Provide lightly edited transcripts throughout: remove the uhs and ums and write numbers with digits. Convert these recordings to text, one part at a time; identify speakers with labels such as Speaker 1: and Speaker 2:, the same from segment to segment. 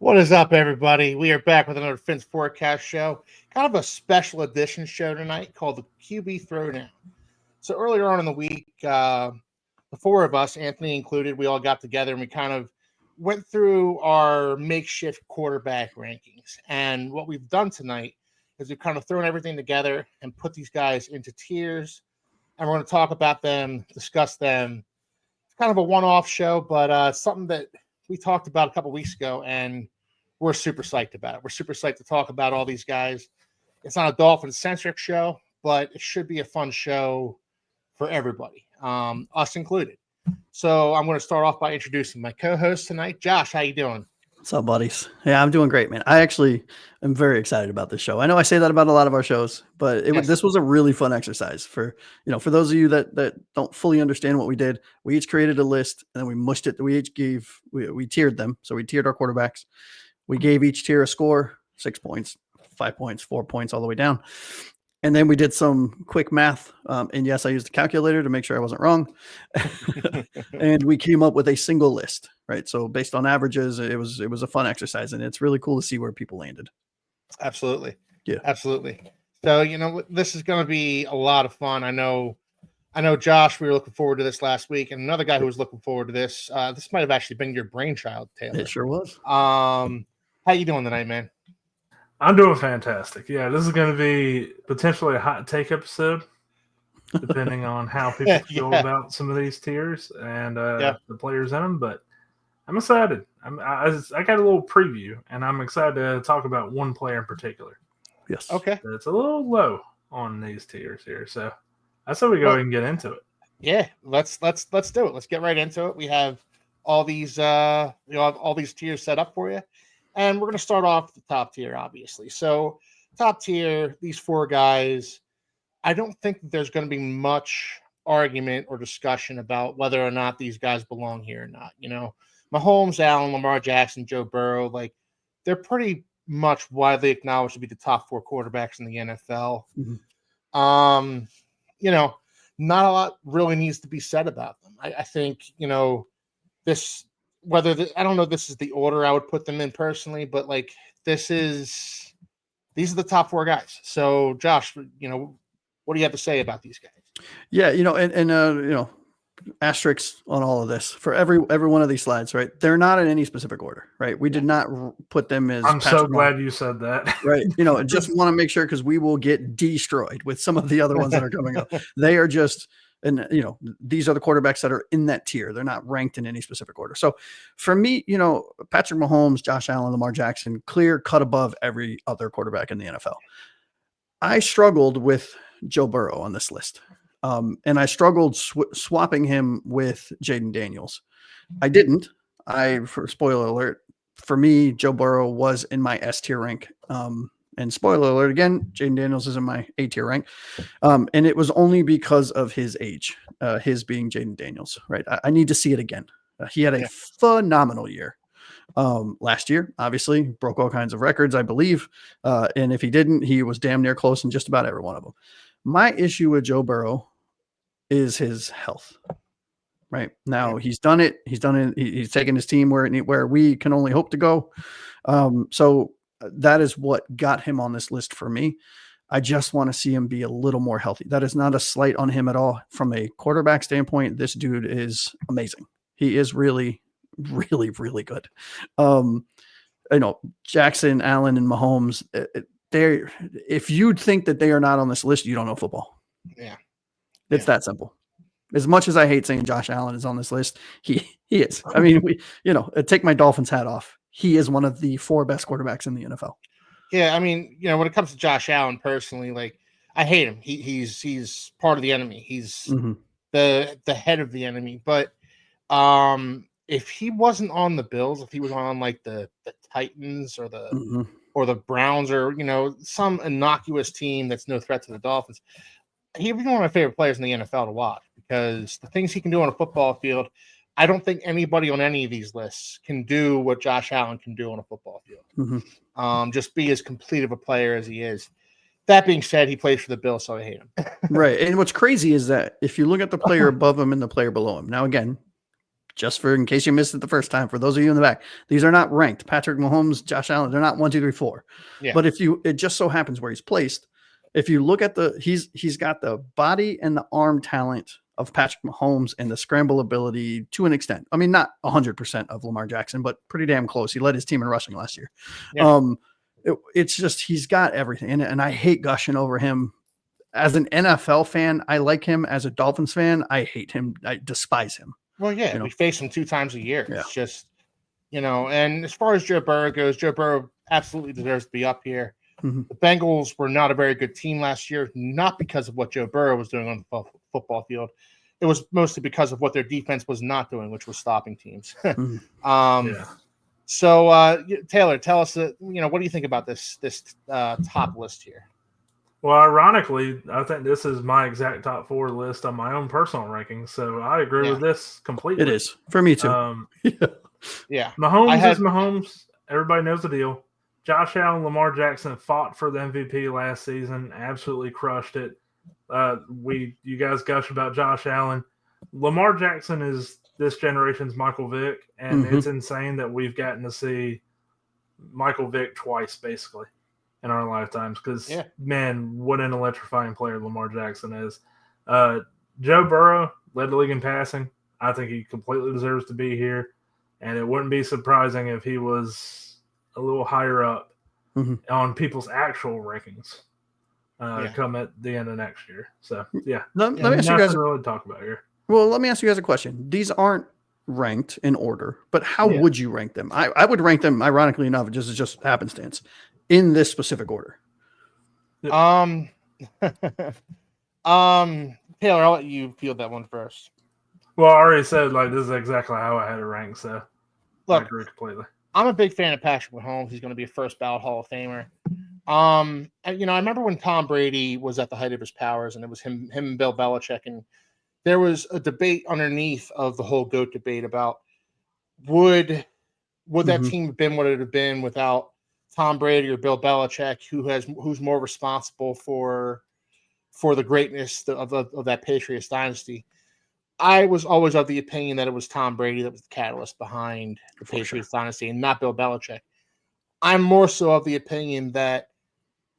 Speaker 1: What is up, everybody? We are back with another Phins Forecast show. Kind of a special edition show tonight called the QB Throwdown. So earlier on in the week, the four of us, Anthony included, we all got together and we kind of went through our makeshift quarterback rankings. And what we've done tonight is we've kind of thrown everything together and put these guys into tiers. And we're going to talk about them, discuss them. It's kind of a one-off show, but something that we talked about a couple weeks ago, and we're super psyched about it. We're super psyched to talk about all these guys. It's not a Dolphins-centric show, but it should be a fun show for everybody, us included. So I'm going to start off by introducing my co-host tonight. Josh, how you doing?
Speaker 2: What's up, buddies? Yeah, I'm doing great, man. I actually am very excited about this show. I know I say that about a lot of our shows, but this was a really fun exercise for those of you that don't fully understand what we did. We each created a list and then we mushed it. We tiered them. So we tiered our quarterbacks. We gave each tier a score, 6 points, 5 points, 4 points, all the way down. And then we did some quick math. And yes, I used a calculator to make sure I wasn't wrong. And we came up with a single list, right? So based on averages, it was a fun exercise, and it's really cool to see where people landed.
Speaker 1: Absolutely.
Speaker 2: Yeah.
Speaker 1: Absolutely. So, this is going to be a lot of fun. I know, Josh, we were looking forward to this last week, and another guy who was looking forward to this. This might have actually been your brainchild, Taylor.
Speaker 2: It sure was.
Speaker 1: How you doing tonight, man?
Speaker 3: I'm doing fantastic. Yeah, this is going to be potentially a hot take episode, depending on how people feel about some of these tiers and the players in them. But I'm excited. I got a little preview, and I'm excited to talk about one player in particular.
Speaker 2: Yes.
Speaker 1: Okay.
Speaker 3: It's a little low on these tiers here, so I say we go ahead and get into it.
Speaker 1: Yeah, let's do it. Let's get right into it. We have all these all these tiers set up for you. And we're going to start off the top tier, obviously. So top tier, these four guys, I don't think that there's going to be much argument or discussion about whether or not these guys belong here or not. Mahomes, Allen, Lamar Jackson, Joe Burrow, they're pretty much widely acknowledged to be the top four quarterbacks in the NFL. Mm-hmm. Not a lot really needs to be said about them. I think, this... I don't know if this is the order I would put them in personally, but these are the top four guys. So Josh, what do you have to say about these guys?
Speaker 2: Yeah, and asterisks on all of this for every one of these slides, right? They're not in any specific order, right? We did not put them as.
Speaker 3: I'm so glad you said that.
Speaker 2: Right. Just want to make sure, because we will get destroyed with some of the other ones that are coming up. They are just. And, these are the quarterbacks that are in that tier. They're not ranked in any specific order. So for me, Patrick Mahomes, Josh Allen, Lamar Jackson, clear cut above every other quarterback in the NFL. I struggled with Joe Burrow on this list. And I struggled swapping him with Jaden Daniels. I didn't. For spoiler alert, for me, Joe Burrow was in my S tier rank. And spoiler alert again, Jaden Daniels is in my A tier rank. And it was only because of his age, his being Jaden Daniels, right? I need to see it again. He had a phenomenal year last year, obviously, broke all kinds of records, I believe. And if he didn't, he was damn near close in just about every one of them. My issue with Joe Burrow is his health. Right now, he's done it. He's taken his team where we can only hope to go. So that is what got him on this list for me. I just want to see him be a little more healthy. That is not a slight on him at all. From a quarterback standpoint, this dude is amazing. He is really, really, really good. Jackson, Allen, and Mahomes, if you'd think that they are not on this list, you don't know football.
Speaker 1: Yeah.
Speaker 2: It's that simple. As much as I hate saying Josh Allen is on this list, he is. I mean, take my Dolphins hat off. He is one of the four best quarterbacks in the NFL.
Speaker 1: Yeah, I mean, when it comes to Josh Allen personally, I hate him. He's part of the enemy. He's the head of the enemy. But if he wasn't on the Bills, if he was on the Titans or the Browns or some innocuous team that's no threat to the Dolphins, he'd be one of my favorite players in the NFL to watch, because the things he can do on a football field, I don't think anybody on any of these lists can do what Josh Allen can do on a football field. Just be as complete of a player as he is. That being said, he plays for the Bills, so I hate him.
Speaker 2: Right. And what's crazy is that if you look at the player above him and the player below him, now again, just for in case you missed it the first time, for those of you in the back, these are not ranked. Patrick Mahomes, Josh Allen, they're not 1, 2, 3, 4.
Speaker 1: Yeah.
Speaker 2: But it just so happens where he's placed. If you look at he's got the body and the arm talent of Patrick Mahomes and the scramble ability to an extent. I mean, not 100% of Lamar Jackson, but pretty damn close. He led his team in rushing last year. Yeah. It's just he's got everything, and I hate gushing over him. As an NFL fan, I like him. As a Dolphins fan, I hate him. I despise him.
Speaker 1: Well, yeah, we face him 2 times a year.
Speaker 2: Yeah.
Speaker 1: It's just, and as far as Joe Burrow goes, Joe Burrow absolutely deserves to be up here.
Speaker 2: Mm-hmm.
Speaker 1: The Bengals were not a very good team last year, not because of what Joe Burrow was doing on the football field. It was mostly because of what their defense was not doing, which was stopping teams. So, Taylor, tell us, what do you think about this top list here?
Speaker 3: Well, ironically, I think this is my exact top 4 list on my own personal rankings. So I agree with this completely.
Speaker 2: It is for me too.
Speaker 1: Yeah,
Speaker 3: Mahomes is Mahomes. Everybody knows the deal. Josh Allen, Lamar Jackson fought for the MVP last season, absolutely crushed it. You guys gush about Josh Allen. Lamar Jackson is this generation's Michael Vick, and it's insane that we've gotten to see Michael Vick twice, basically, in our lifetimes. Because, man, what an electrifying player Lamar Jackson is. Joe Burrow led the league in passing. I think he completely deserves to be here, and it wouldn't be surprising if he was a little higher up on people's actual rankings come at the end of next year. So,
Speaker 2: let me ask you guys
Speaker 3: really talk about here.
Speaker 2: Well, let me ask you guys a question. These aren't ranked in order, but how would you rank them? I would rank them, ironically enough, just happenstance, in this specific order.
Speaker 1: Taylor, I'll let you field that one first.
Speaker 3: Well, I already said this is exactly how I had it ranked, so
Speaker 1: look,
Speaker 3: I agree completely.
Speaker 1: I'm a big fan of Patrick Mahomes. He's going to be a first ballot Hall of Famer. I remember when Tom Brady was at the height of his powers, and it was him and Bill Belichick, and there was a debate underneath of the whole GOAT debate about would that team have been what it would have been without Tom Brady or Bill Belichick, who's more responsible for the greatness of that Patriots dynasty. I was always of the opinion that it was Tom Brady that was the catalyst behind the Patriots dynasty and not Bill Belichick. I'm more so of the opinion that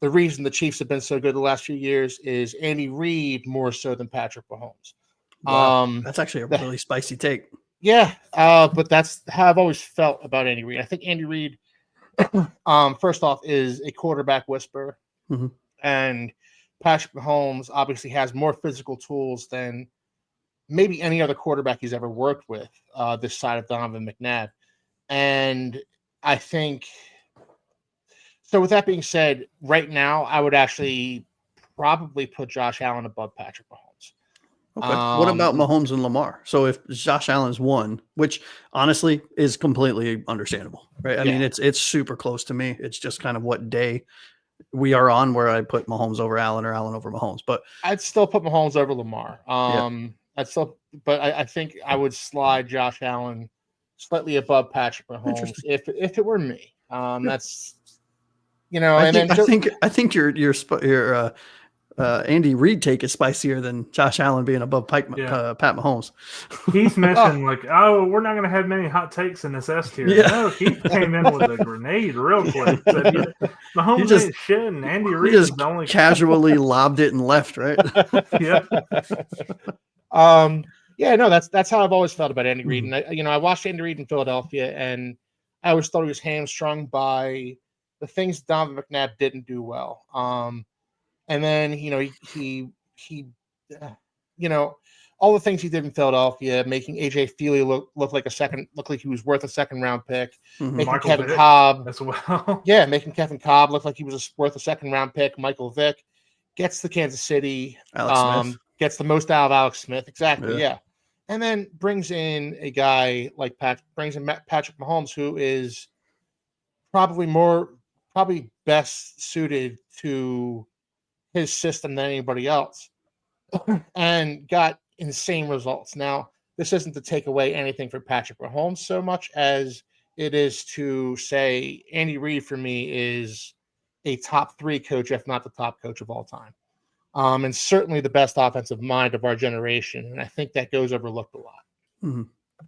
Speaker 1: the reason the Chiefs have been so good the last few years is Andy Reid more so than Patrick Mahomes.
Speaker 2: Wow, that's actually a really spicy take.
Speaker 1: Yeah, but that's how I've always felt about Andy Reid. I think Andy Reid, first off, is a quarterback whisperer, and Patrick Mahomes obviously has more physical tools than maybe any other quarterback he's ever worked with this side of Donovan McNabb. And I think so. With that being said, right now I would actually probably put Josh Allen above Patrick Mahomes.
Speaker 2: Okay. What about Mahomes and Lamar? So if Josh Allen's one, which honestly is completely understandable, right? I mean, it's super close to me. It's just kind of what day we are on where I put Mahomes over Allen or Allen over Mahomes. But
Speaker 1: I'd still put Mahomes over Lamar. I think I would slide Josh Allen slightly above Patrick Mahomes if it were me. That's
Speaker 2: I think your Andy Reid take is spicier than Josh Allen being above Pat Mahomes.
Speaker 3: Keith mentioned we're not going to have many hot takes in this S tier. Yeah. No, Keith came in with a grenade real quick. Said, Mahomes ain't shit, and Andy Reid is the only
Speaker 2: casually lobbed it and left, right?
Speaker 3: Yeah.
Speaker 1: That's how I've always felt about Andy Reid. And I watched Andy Reid in Philadelphia, and I always thought he was hamstrung by the things Donovan McNabb didn't do well. And then, he all the things he did in Philadelphia, making AJ Feely look like he was worth a second round pick, making
Speaker 3: Michael
Speaker 1: Kevin
Speaker 3: Vick
Speaker 1: Cobb
Speaker 3: as well.
Speaker 1: Yeah, making Kevin Cobb look like he was worth a second round pick. Michael Vick gets to Kansas City, gets the most out of Alex Smith. Exactly. Yeah. And then brings in a guy like Patrick Mahomes, who is probably best suited to his system than anybody else, and got insane results. Now, this isn't to take away anything from Patrick Mahomes so much as it is to say Andy Reid for me is a top 3 coach, if not the top coach of all time. And certainly the best offensive mind of our generation. And I think that goes overlooked a lot.
Speaker 2: Mm-hmm.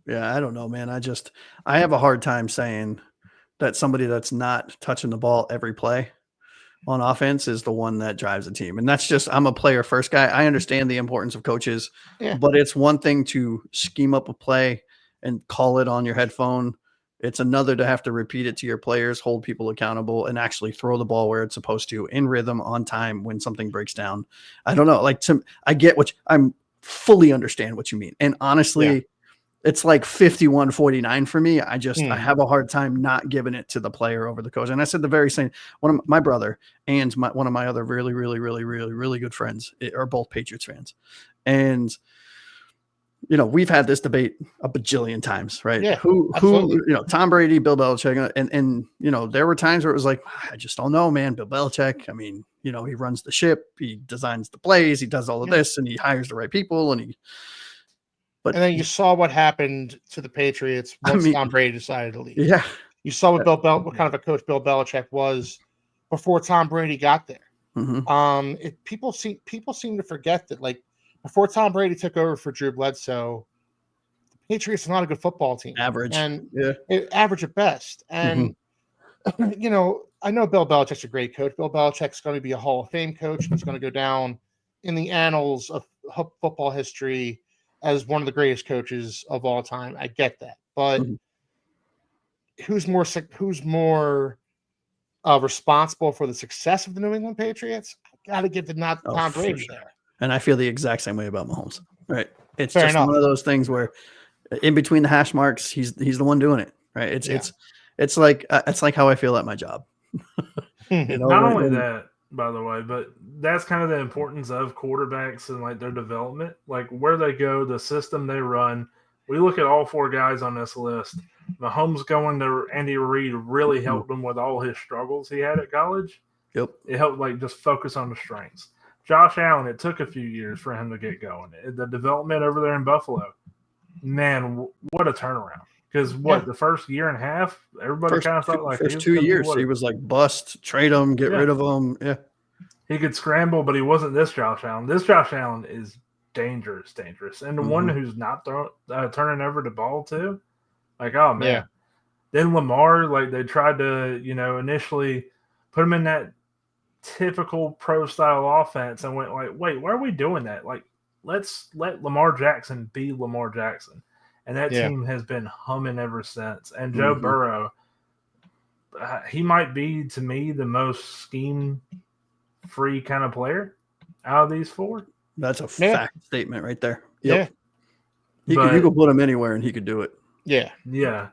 Speaker 2: Yeah, I don't know, man. I have a hard time saying that somebody that's not touching the ball every play on offense is the one that drives the team. And that's just, I'm a player first guy. I understand the importance of coaches, but it's one thing to scheme up a play and call it on your headphone. It's another to have to repeat it to your players, hold people accountable, and actually throw the ball where it's supposed to, in rhythm, on time, when something breaks down. I don't know. I get I'm fully understand what you mean. And honestly, it's like 51-49 for me. I have a hard time not giving it to the player over the coach. And I said the very same. One of my brother and one of my other really, really, really, really, really good friends are both Patriots fans. And we've had this debate a bajillion times, right?
Speaker 1: Yeah,
Speaker 2: who Tom Brady, Bill Belichick, and there were times where it was like, I just don't know, man. Bill Belichick, I mean, he runs the ship, he designs the plays, he does all of this, and he hires the right people, and
Speaker 1: then you saw what happened to the Patriots once Tom Brady decided to leave.
Speaker 2: Yeah,
Speaker 1: you saw what what kind of a coach Bill Belichick was before Tom Brady got there.
Speaker 2: Mm-hmm.
Speaker 1: People seem to forget that, like, before Tom Brady took over for Drew Bledsoe, the Patriots are not a good football team.
Speaker 2: Average,
Speaker 1: average at best. And I know Bill Belichick's a great coach. Bill Belichick's going to be a Hall of Fame coach. He's going to go down in the annals of football history as one of the greatest coaches of all time. I get that, but who's more responsible for the success of the New England Patriots? I got to give Tom Brady there. And
Speaker 2: I feel the exact same way about Mahomes. Right? It's
Speaker 1: Fair
Speaker 2: just
Speaker 1: enough.
Speaker 2: One of those things where, in between the hash marks, he's the one doing it. Right? It's like how I feel at my job.
Speaker 3: Not only that, by the way, but that's kind of the importance of quarterbacks and like their development, like where they go, the system they run. We look at all four guys on this list. Mahomes going to Andy Reid really helped him with all his struggles he had at college.
Speaker 2: Yep.
Speaker 3: It helped just focus on the strengths. Josh Allen, it took a few years for him to get going. The development over there in Buffalo, man, what a turnaround. Because the first year and a half, everybody kind of felt like
Speaker 2: first 2 years he was like bust, trade him, get rid of him. Yeah,
Speaker 3: he could scramble, but he wasn't this Josh Allen. This Josh Allen is dangerous, and the one who's not turning over the ball too. Like, oh man.
Speaker 1: Yeah.
Speaker 3: Then Lamar, like they tried to, initially put him in that typical pro style offense, and went like, wait, why are we doing that? Like, let's let Lamar Jackson be Lamar Jackson. And that team has been humming ever since. And Joe Burrow, he might be, to me, the most scheme-free kind of player out of these four.
Speaker 2: That's a fact statement right there. Yep.
Speaker 3: Yeah.
Speaker 2: You could put him anywhere and he could do it.
Speaker 1: Yeah.
Speaker 3: Yeah.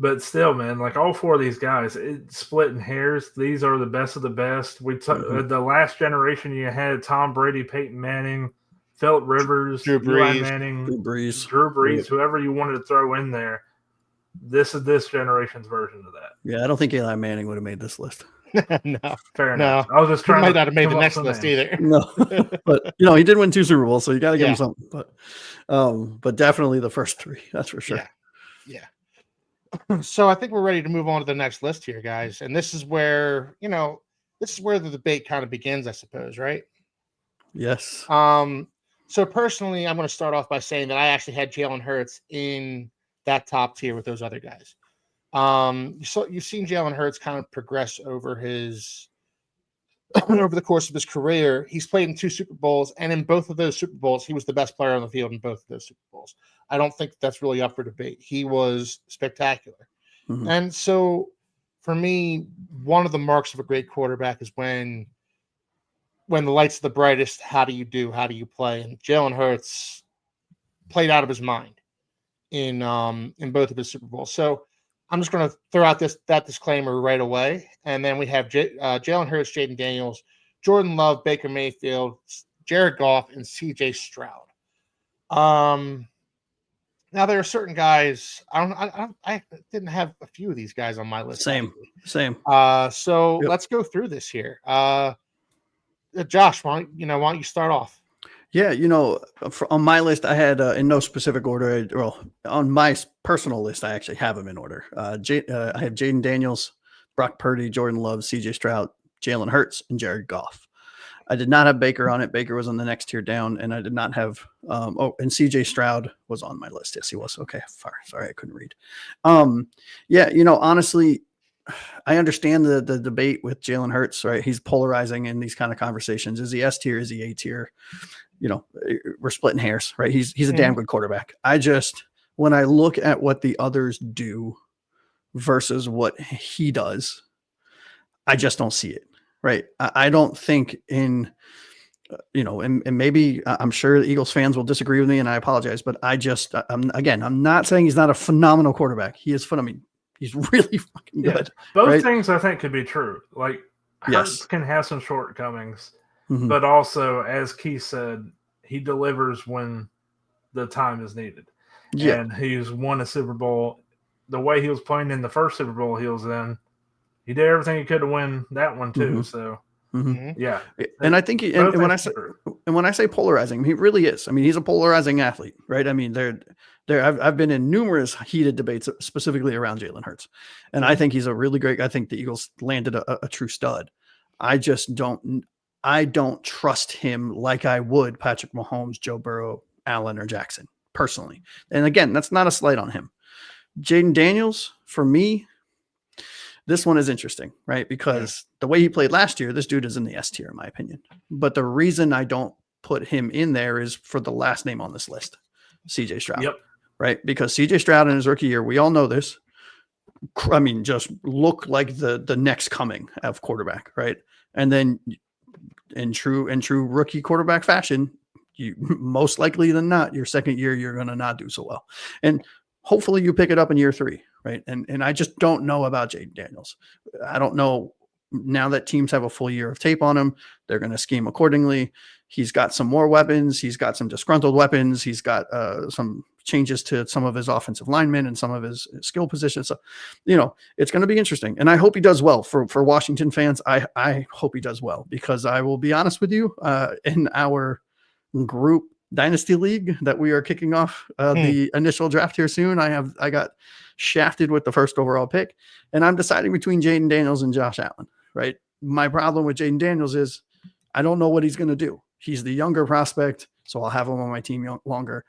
Speaker 3: But still, man, like all four of these guys, it's splitting hairs. These are the best of the best. The last generation you had Tom Brady, Peyton Manning, Phillip Rivers,
Speaker 1: Drew Brees,
Speaker 3: Eli Manning,
Speaker 2: Drew Brees,
Speaker 3: whoever you wanted to throw in there. This is this generation's version of that.
Speaker 2: Yeah, I don't think Eli Manning would have made this list.
Speaker 1: No,
Speaker 3: fair enough. I was just trying.
Speaker 1: He might not have made the next list either.
Speaker 2: No, but he did win 2 Super Bowls, so you got to give him something. But definitely the first 3, that's for sure.
Speaker 1: Yeah. So I think we're ready to move on to the next list here, guys, and this is where the debate kind of begins, I suppose, right?
Speaker 2: Yes.
Speaker 1: So personally, I'm going to start off by saying that I actually had Jalen Hurts in that top tier with those other guys. You've seen Jalen Hurts kind of progress over the course of his career. He's played in 2 Super Bowls, and in both of those Super Bowls, he was the best player on the field in both of those Super Bowls. I don't think that's really up for debate. He was spectacular.
Speaker 2: Mm-hmm.
Speaker 1: And so for me, one of the marks of a great quarterback is when the lights are the brightest, how do you do? How do you play? And Jalen Hurts played out of his mind in both of his Super Bowls. So I'm just going to throw out that disclaimer right away. And then we have Jalen Hurts, Jaden Daniels, Jordan Love, Baker Mayfield, Jared Goff, and C.J. Stroud. Now there are certain guys. I didn't have a few of these guys on my list.
Speaker 2: Same.
Speaker 1: So let's go through this here. Josh, why don't you start off?
Speaker 2: Yeah, on my list, I had in no specific order. On my personal list, I actually have them in order. I have Jaden Daniels, Brock Purdy, Jordan Love, C.J. Stroud, Jalen Hurts, and Jared Goff. I did not have Baker on it. Baker was on the next tier down, and I did not have and CJ Stroud was on my list. Yes, he was. Okay, sorry, I couldn't read. Honestly, I understand the debate with Jalen Hurts, right? He's polarizing in these kind of conversations. Is he S tier? Is he A tier? We're splitting hairs, right? He's a damn good quarterback. When I look at what the others do versus what he does, I just don't see it, right? I don't think and maybe I'm sure the Eagles fans will disagree with me, and I apologize, but I'm not saying he's not a phenomenal quarterback. He is phenomenal. He's really fucking good.
Speaker 3: Both things I think could be true. Like Hurts can have some shortcomings, but also, as Keith said, he delivers when the time is needed. Yeah. And he's won a Super Bowl. The way he was playing in the first Super Bowl he was in, he did everything he could to win that one too. So yeah.
Speaker 2: And I think when I say polarizing, he really is. I mean, he's a polarizing athlete, right? I mean, I've been in numerous heated debates specifically around Jalen Hurts. And I think he's a really great, I think the Eagles landed a true stud. I don't trust him like I would Patrick Mahomes, Joe Burrow, Allen, or Jackson personally. And again, that's not a slight on him. Jaden Daniels, for me, this one is interesting, right? Because the way he played last year, this dude is in the S tier, in my opinion. But the reason I don't put him in there is for the last name on this list, CJ Stroud.
Speaker 3: Yep. Right?
Speaker 2: Because CJ Stroud in his rookie year, we all know this. I mean, just look like the next coming of quarterback, right? And then in true rookie quarterback fashion, you most likely than not, your second year, you're going to not do so well. And hopefully you pick it up in year 3, right? And I just don't know about Jaden Daniels. I don't know now that teams have a full year of tape on him, they're going to scheme accordingly. He's got some more weapons. He's got some disgruntled weapons. He's got some changes to some of his offensive linemen and some of his skill positions. So, it's going to be interesting. And I hope he does well for Washington fans. I hope he does well, because I will be honest with you, in our group Dynasty League that we are kicking off the initial draft here soon, I got shafted with the first overall pick, and I'm deciding between Jaden Daniels and Josh Allen, right? My problem with Jaden Daniels is I don't know what he's going to do. He's the younger prospect, so I'll have him on my team longer.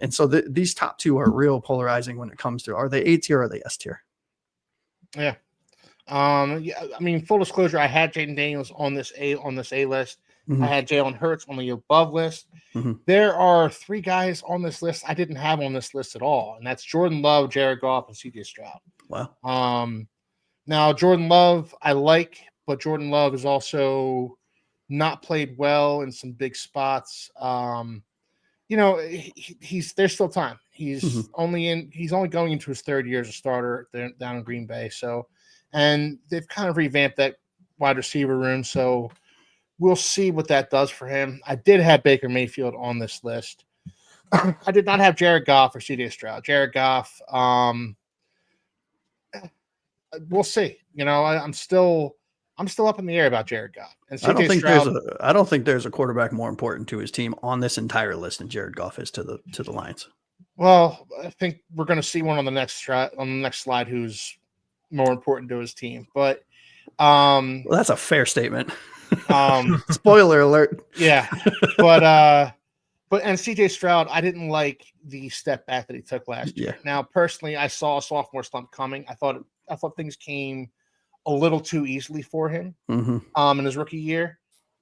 Speaker 2: So these top two are real polarizing when it comes to, are they A tier or are they S tier?
Speaker 1: Yeah. I mean, full disclosure, I had Jaden Daniels on this A list. I had Jalen Hurts on the above list. There are 3 guys on this list I didn't have on this list at all, and that's Jordan Love, Jared Goff, and CJ Stroud.
Speaker 2: Wow.
Speaker 1: Now Jordan Love I like, but Jordan Love has also not played well in some big spots. There's still time. He's only going into his 3rd year as a starter down in Green Bay. So, and they've kind of revamped that wide receiver room. So we'll see what that does for him. I did have Baker Mayfield on this list. I did not have Jared Goff or CJ Stroud. Jared Goff, we'll see. I'm still up in the air about Jared Goff. And CJ Stroud,
Speaker 2: I don't think there's a quarterback more important to his team on this entire list than Jared Goff is to the Lions.
Speaker 1: Well, I think we're going to see one on the next slide who's more important to his team. But
Speaker 2: well, that's a fair statement. Spoiler alert.
Speaker 1: Yeah. But CJ Stroud, I didn't like the step back that he took last year. Now, personally, I saw a sophomore slump coming. I thought things came a little too easily for him in his rookie year.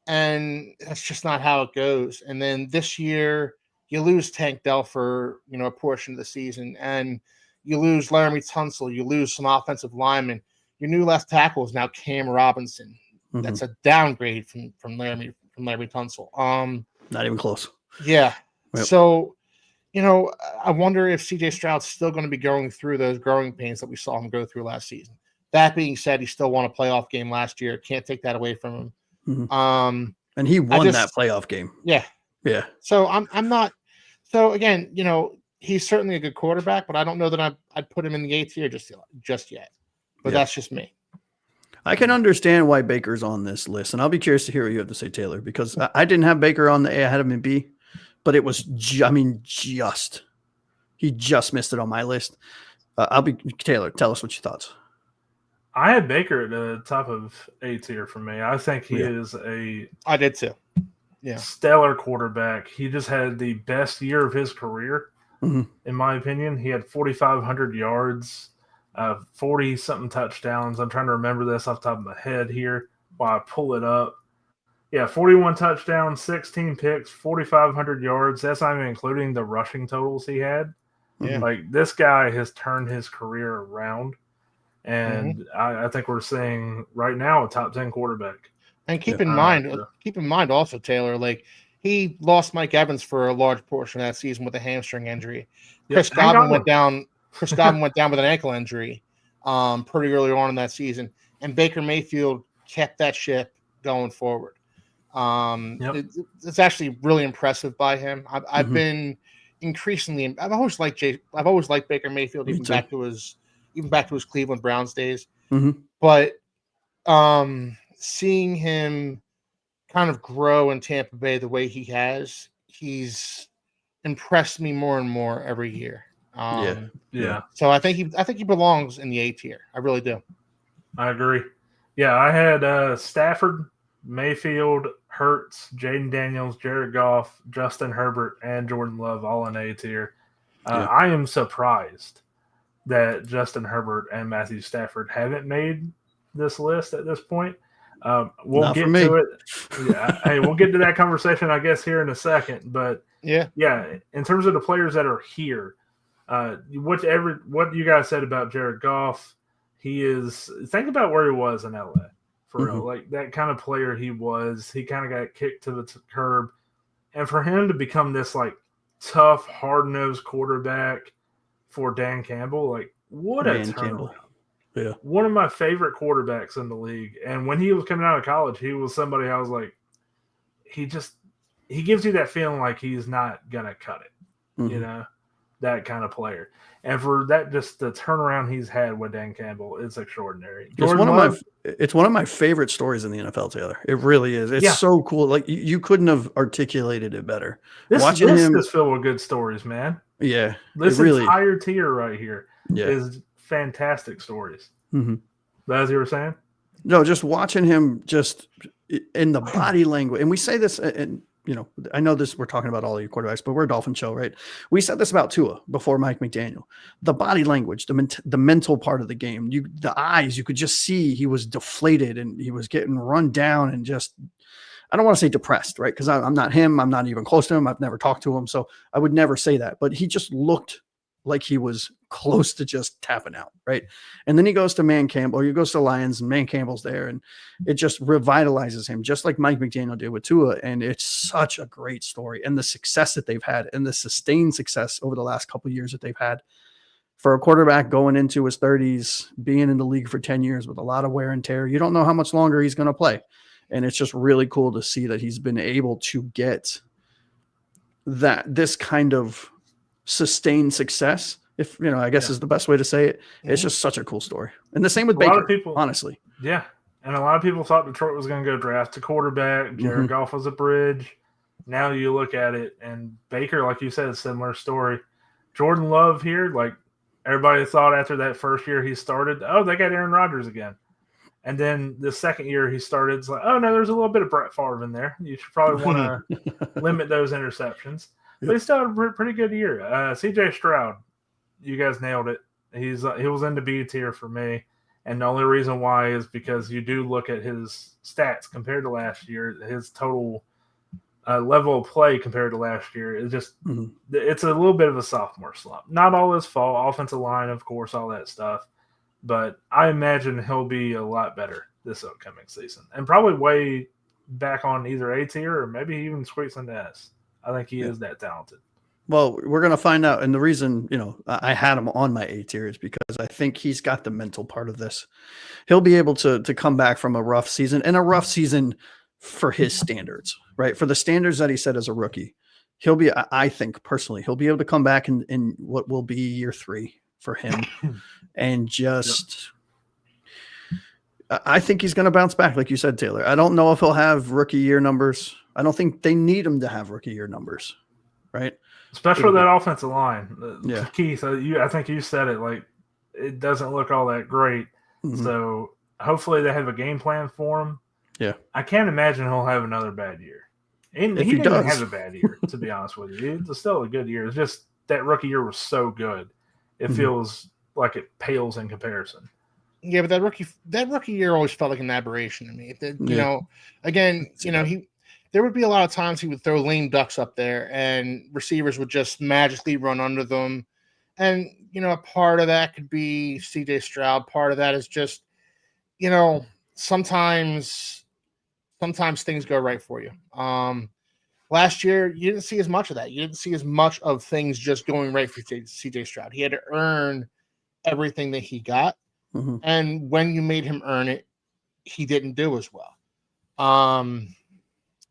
Speaker 1: And that's just not how it goes. And then this year, you lose Tank Dell for, a portion of the season, and you lose Laramie Tunsil. You lose some offensive linemen. Your new left tackle is now Cam Robinson. That's a downgrade from Laramie Tunsil.
Speaker 2: Not even close.
Speaker 1: Yeah. Yep. So, I wonder if CJ Stroud's still going to be going through those growing pains that we saw him go through last season. That being said, he still won a playoff game last year. Can't take that away from him.
Speaker 2: And he won that playoff game.
Speaker 1: Yeah.
Speaker 2: Yeah.
Speaker 1: So I'm not. So again, he's certainly a good quarterback, but I don't know that I'd put him in the A tier just yet. But that's just me.
Speaker 2: I can understand why Baker's on this list, and I'll be curious to hear what you have to say, Taylor, because I didn't have Baker on the A. I had him in B, but it was he just missed it on my list. Taylor, tell us what your thoughts.
Speaker 3: I had Baker at the top of A tier for me. I think he is
Speaker 1: I did too. Yeah.
Speaker 3: Stellar quarterback. He just had the best year of his career, in my opinion. He had 4,500 yards, 40-something touchdowns. I'm trying to remember this off the top of my head here while I pull it up. Yeah, 41 touchdowns, 16 picks, 4,500 yards. That's not even including the rushing totals he had.
Speaker 1: Yeah.
Speaker 3: Like, this guy has turned his career around, and I think we're seeing right now a top 10 quarterback.
Speaker 1: And keep in mind also, Taylor, like he lost Mike Evans for a large portion of that season with a hamstring injury. Chris Godwin went down. Chris Godwin went down with an ankle injury pretty early on in that season, and Baker Mayfield kept that ship going forward. It's actually really impressive by him. I've been increasingly. I've always liked Baker Mayfield even back to his Cleveland Browns days. But seeing him kind of grow in Tampa Bay the way he has, he's impressed me more and more every year. So I think he belongs in the A tier. I really do.
Speaker 3: I agree. Yeah, I had Stafford, Mayfield, Hurts, Jaden Daniels, Jared Goff, Justin Herbert, and Jordan Love all in A tier. I am surprised that Justin Herbert and Matthew Stafford haven't made this list at this point. We'll get to it. Yeah, hey, we'll get to that conversation, I guess, here in a second. But yeah, in terms of the players that are here, what you guys said about Jared Goff, he is. Think about where he was in LA for real. Like that kind of player he was. He kind of got kicked to the curb, and for him to become this like tough, hard-nosed quarterback for Dan Campbell, like what a turnaround. Yeah, one of my favorite quarterbacks in the league. And when he was coming out of college, he was somebody I was like, he gives you that feeling like he's not gonna cut it, you know, that kind of player. And for that, just the turnaround he's had with Dan Campbell is extraordinary.
Speaker 2: It's one of my favorite stories in the NFL, Taylor. It really is. It's so cool. Like you couldn't have articulated it better.
Speaker 3: This is filled with good stories, man.
Speaker 2: Yeah,
Speaker 3: this entire tier right here is fantastic stories. As you were saying,
Speaker 2: no, just watching him just in the body language, and we say this, and you know, I know this. We're talking about all your quarterbacks, but we're a Dolphin show, right? We said this about Tua before Mike McDaniel. The body language, the mental part of the game, the eyes, you could just see he was deflated and he was getting run down and just. I don't want to say depressed, right? Because I'm not him. I'm not even close to him. I've never talked to him, so I would never say that. But he just looked like he was close to just tapping out, right? And then he goes to Man Campbell, or he goes to Lions, and Man Campbell's there, and it just revitalizes him, just like Mike McDaniel did with Tua. And it's such a great story, and the success that they've had, and the sustained success over the last couple of years that they've had for a quarterback going into his 30s, being in the league for 10 years with a lot of wear and tear. You don't know how much longer he's going to play, and it's just really cool to see that he's been able to get this kind of sustained success, if you know, I guess is the best way to say it. It's just such a cool story. And the same with Baker, honestly.
Speaker 3: Yeah. And a lot of people thought Detroit was going to go draft a quarterback. Jared Goff was a bridge. Now you look at it, and Baker, like you said, similar story. Jordan Love here, like everybody thought after that first year he started, oh, they got Aaron Rodgers again. And then the second year he started, it's like, oh, no, there's a little bit of Brett Favre in there. You should probably want to limit those interceptions. But he still had a pretty good year. CJ Stroud, you guys nailed it. He was in the B tier for me. And the only reason why is because you do look at his stats compared to last year, his total level of play compared to last year is just it's a little bit of a sophomore slump. Not all his fault. Offensive line, of course, all that stuff. But I imagine he'll be a lot better this upcoming season. And probably way back on either A tier or maybe even squeaks into S. I think he is that talented.
Speaker 2: Well, we're going to find out. And the reason, you know, I had him on my A tier is because I think he's got the mental part of this. He'll be able to come back from a rough season, and a rough season for his standards, right? For the standards that he set as a rookie. He'll be, I think personally, he'll be able to come back in what will be year 3 for him. And just, I think he's going to bounce back. Like you said, Taylor, I don't know if he'll have rookie year numbers. I don't think they need him to have rookie year numbers, right?
Speaker 3: Especially that offensive line. Keith, I think you said it, like it doesn't look all that great.
Speaker 2: Mm-hmm.
Speaker 3: So hopefully they have a game plan for him.
Speaker 2: Yeah.
Speaker 3: I can't imagine he'll have another bad year. And
Speaker 2: If
Speaker 3: he
Speaker 2: he
Speaker 3: didn't even
Speaker 2: does.
Speaker 3: have a bad year, to be honest with you. It's still a good year. It's just that rookie year was so good. It
Speaker 2: Mm-hmm.
Speaker 3: feels like it pales in comparison.
Speaker 1: Yeah, but that rookie year always felt like an aberration to me. You know, again, you know, there would be a lot of times he would throw lame ducks up there and receivers would just magically run under them. And, you know, a part of that could be CJ Stroud. Part of that is just, you know, sometimes things go right for you. Last year, you didn't see as much of that. You didn't see as much of things just going right for CJ Stroud. He had to earn everything that he got.
Speaker 2: Mm-hmm.
Speaker 1: And when you made him earn it, he didn't do as well.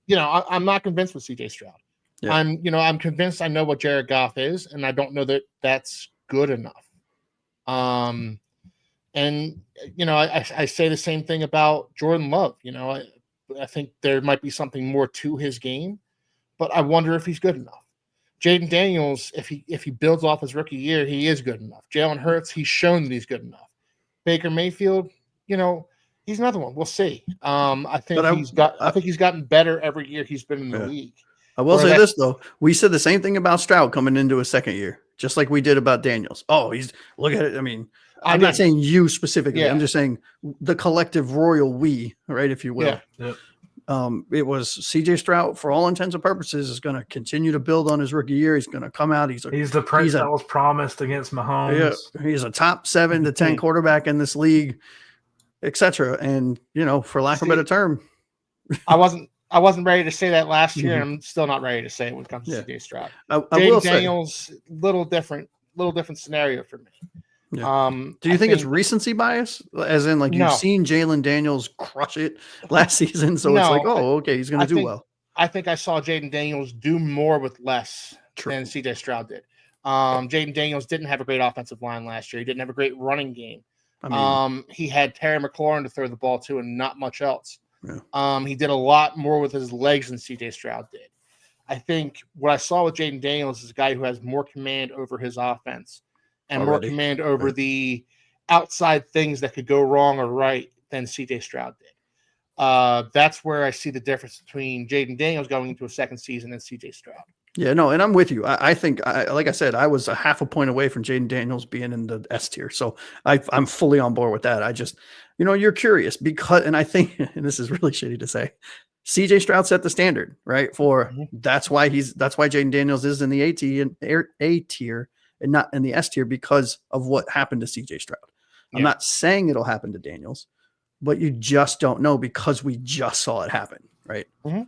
Speaker 1: You know, I'm not convinced with CJ Stroud.
Speaker 2: Yeah.
Speaker 1: I'm convinced I know what Jared Goff is, and I don't know that that's good enough. And you know, I say the same thing about Jordan Love. You know, I think there might be something more to his game, but I wonder if he's good enough. Jaden Daniels, if he builds off his rookie year, he is good enough. Jalen Hurts, he's shown that he's good enough. Baker Mayfield, you know, he's another one. We'll see. I think he's gotten better every year he's been in the league.
Speaker 2: I will say this though. We said the same thing about Stroud coming into his second year, just like we did about Daniels. Oh, look at it. I mean, I'm not saying you specifically. Yeah. I'm just saying the collective royal we, right, if you will.
Speaker 3: Yeah. Yep.
Speaker 2: It was CJ Stroud, for all intents and purposes, is going to continue to build on his rookie year. He's going to come out. He's
Speaker 3: the prince that was promised against Mahomes.
Speaker 2: Yeah, he's a top 7 to 10 quarterback in this league, etc. And you know, for lack of a better term,
Speaker 1: I wasn't ready to say that last year, and I'm still not ready to say it when it comes to CJ Stroud. Jaden Daniels, little different scenario for me.
Speaker 2: Yeah. Do you think it's recency bias, as in like you've seen Jalen Daniels crush it last season, so it's like, oh, okay, he's going to do well.
Speaker 1: I think I saw Jaden Daniels do more with less than CJ Stroud did. Jaden Daniels didn't have a great offensive line last year. He didn't have a great running game. I mean, he had Terry McLaurin to throw the ball to and not much else. Yeah. He did a lot more with his legs than CJ Stroud did. I think what I saw with Jaden Daniels is a guy who has more command over his offense and more command over the outside things that could go wrong or right than CJ Stroud did. That's where I see the difference between Jaden Daniels going into a second season and CJ Stroud.
Speaker 2: Yeah, no, and I'm with you. I think, like I said, I was a half a point away from Jaden Daniels being in the S tier. So I'm fully on board with that. I just, you know, you're curious because, and I think, and this is really shitty to say, CJ Stroud set the standard, right? That's why Jaden Daniels is in the A tier and not in the S tier because of what happened to CJ Stroud. I'm not saying it'll happen to Daniels, but you just don't know because we just saw it happen, right?
Speaker 1: Mm-hmm.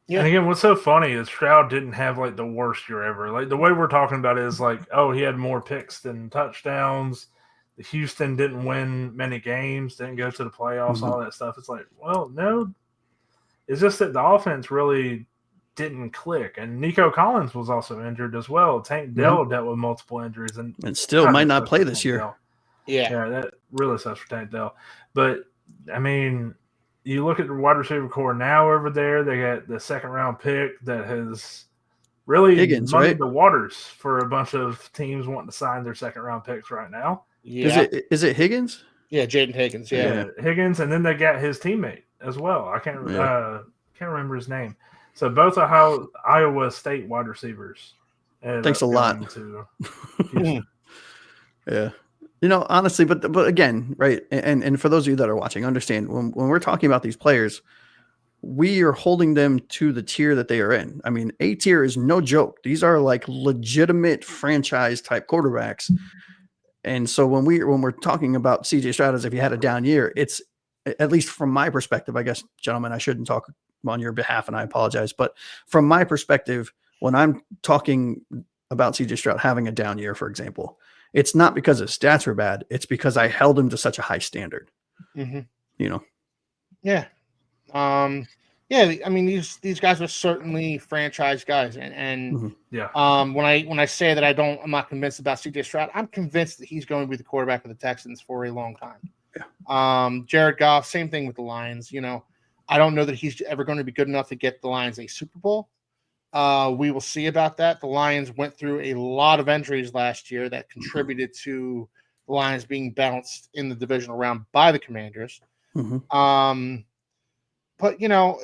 Speaker 1: Yeah.
Speaker 3: And again, what's so funny is Stroud didn't have like the worst year ever. Like the way we're talking about it is like, oh, he had more picks than touchdowns. The Houston didn't win many games, didn't go to the playoffs, all that stuff. It's like, well, no. It's just that the offense really didn't click. And Nico Collins was also injured as well. Tank Dell dealt with multiple injuries and
Speaker 2: still might not play this year.
Speaker 1: Yeah,
Speaker 3: that really sucks for Tank Dell. But I mean, you look at the wide receiver core now over there. They got the second round pick that has really muddied the waters for a bunch of teams wanting to sign their second round picks right now.
Speaker 2: Yeah. Is it Higgins?
Speaker 1: Yeah, Jaden Higgins. Yeah,
Speaker 3: Higgins, and then they got his teammate as well. I can't remember his name. So both Iowa State wide receivers.
Speaker 2: Thanks a lot. Yeah. You know, honestly, but again, right, and for those of you that are watching, understand when we're talking about these players, we are holding them to the tier that they are in. I mean, A tier is no joke. These are like legitimate franchise type quarterbacks. And so when we're talking about CJ Stroud as if he had a down year, it's, at least from my perspective, I guess, gentlemen, I shouldn't talk on your behalf and I apologize. But from my perspective, when I'm talking about CJ Stroud having a down year, for example, it's not because his stats were bad. It's because I held him to such a high standard.
Speaker 1: Mm-hmm.
Speaker 2: You know?
Speaker 1: Yeah. Yeah. I mean, these guys are certainly franchise guys. And when I say that I'm not convinced about CJ Stroud, I'm convinced that he's going to be the quarterback of the Texans for a long time. Yeah. Jared Goff, same thing with the Lions. You know, I don't know that he's ever going to be good enough to get the Lions a Super Bowl. We will see about that. The Lions went through a lot of injuries last year that contributed to the Lions being bounced in the divisional round by the Commanders.
Speaker 2: Mm-hmm.
Speaker 1: But, you know,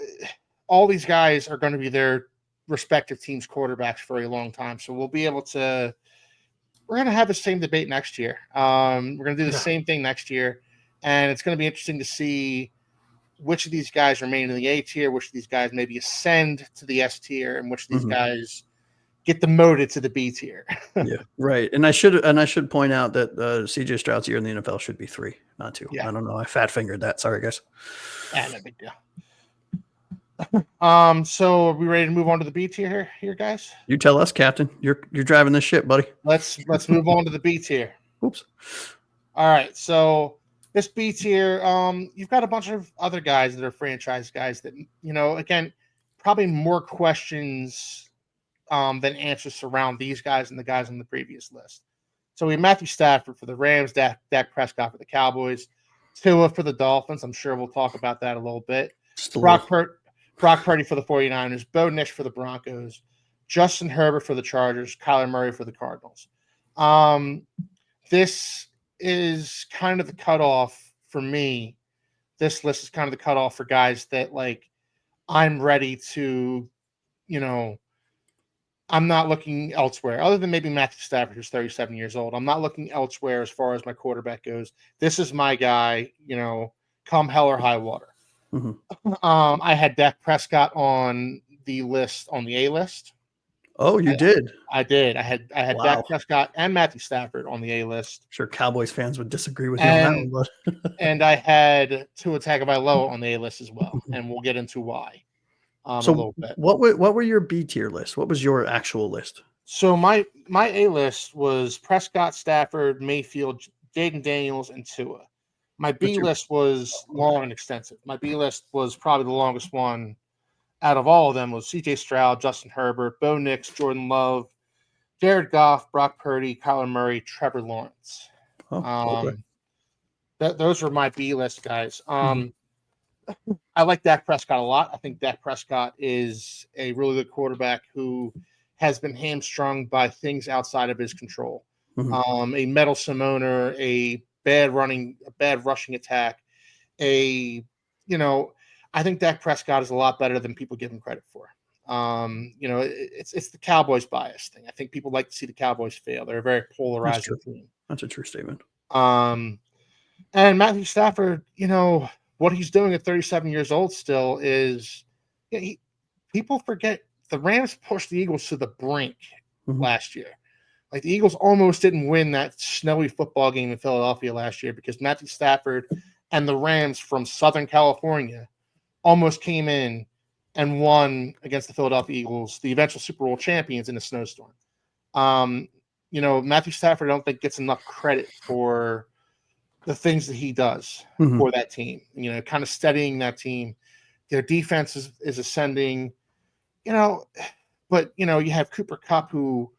Speaker 1: all these guys are going to be their respective teams' quarterbacks for a long time. So we'll be able to – we're going to have the same debate next year. We're going to do the same thing next year. And it's going to be interesting to see which of these guys remain in the A tier, which of these guys maybe ascend to the S tier, and which of these guys get demoted to the B tier.
Speaker 2: Yeah, right. And I should point out that CJ Stroud's year in the NFL should be 3, not 2. Yeah. I don't know. I fat fingered that. Sorry, guys.
Speaker 1: Yeah, no big deal. So are we ready to move on to the B tier here, guys?
Speaker 2: You tell us, Captain. You're driving this ship, buddy.
Speaker 1: Let's move on to the B tier.
Speaker 2: Oops.
Speaker 1: All right. So this B tier, you've got a bunch of other guys that are franchise guys that, you know, again, probably more questions than answers surround these guys and the guys on the previous list. So we have Matthew Stafford for the Rams, Dak Prescott for the Cowboys, Tua for the Dolphins. I'm sure we'll talk about that a little bit. Brock Purdy for the 49ers, Bo Nix for the Broncos, Justin Herbert for the Chargers, Kyler Murray for the Cardinals. This is kind of the cutoff for me. This list is kind of the cutoff for guys that, like, I'm ready to, you know, I'm not looking elsewhere other than maybe Matthew Stafford, who's 37 years old. I'm not looking elsewhere as far as my quarterback goes. This is my guy, you know, come hell or high water. I had Dak Prescott on the list, on the A list.
Speaker 2: Oh, you did?
Speaker 1: I did. I had Dak Prescott and Matthew Stafford on the A list.
Speaker 2: Sure, Cowboys fans would disagree with you on that one, but
Speaker 1: and I had Tua Tagovailoa on the A list as well, and we'll get into why.
Speaker 2: So
Speaker 1: a little bit.
Speaker 2: What were your B tier lists? What was your actual list?
Speaker 1: So my A list was Prescott, Stafford, Mayfield, Jaden Daniels, and Tua. My B list was long and extensive. My B list was probably the longest one out of all of them. Was C.J. Stroud, Justin Herbert, Bo Nix, Jordan Love, Jared Goff, Brock Purdy, Kyler Murray, Trevor Lawrence.
Speaker 2: Okay.
Speaker 1: Those were my B list guys. I like Dak Prescott a lot. I think Dak Prescott is a really good quarterback who has been hamstrung by things outside of his control. A meddlesome owner, a bad rushing attack. I think Dak Prescott is a lot better than people give him credit for. It's the Cowboys bias thing. I think people like to see the Cowboys fail. They're a very polarizing team.
Speaker 2: That's a true statement.
Speaker 1: And Matthew Stafford, you know, what he's doing at 37 years old still is people forget the Rams pushed the Eagles to the brink last year. Like, the Eagles almost didn't win that snowy football game in Philadelphia last year because Matthew Stafford and the Rams from Southern California almost came in and won against the Philadelphia Eagles, the eventual Super Bowl champions, in a snowstorm. Matthew Stafford, I don't think, gets enough credit for the things that he does for that team, you know, kind of steadying that team. Their defense is ascending, you know, but, you know, you have Cooper Kupp who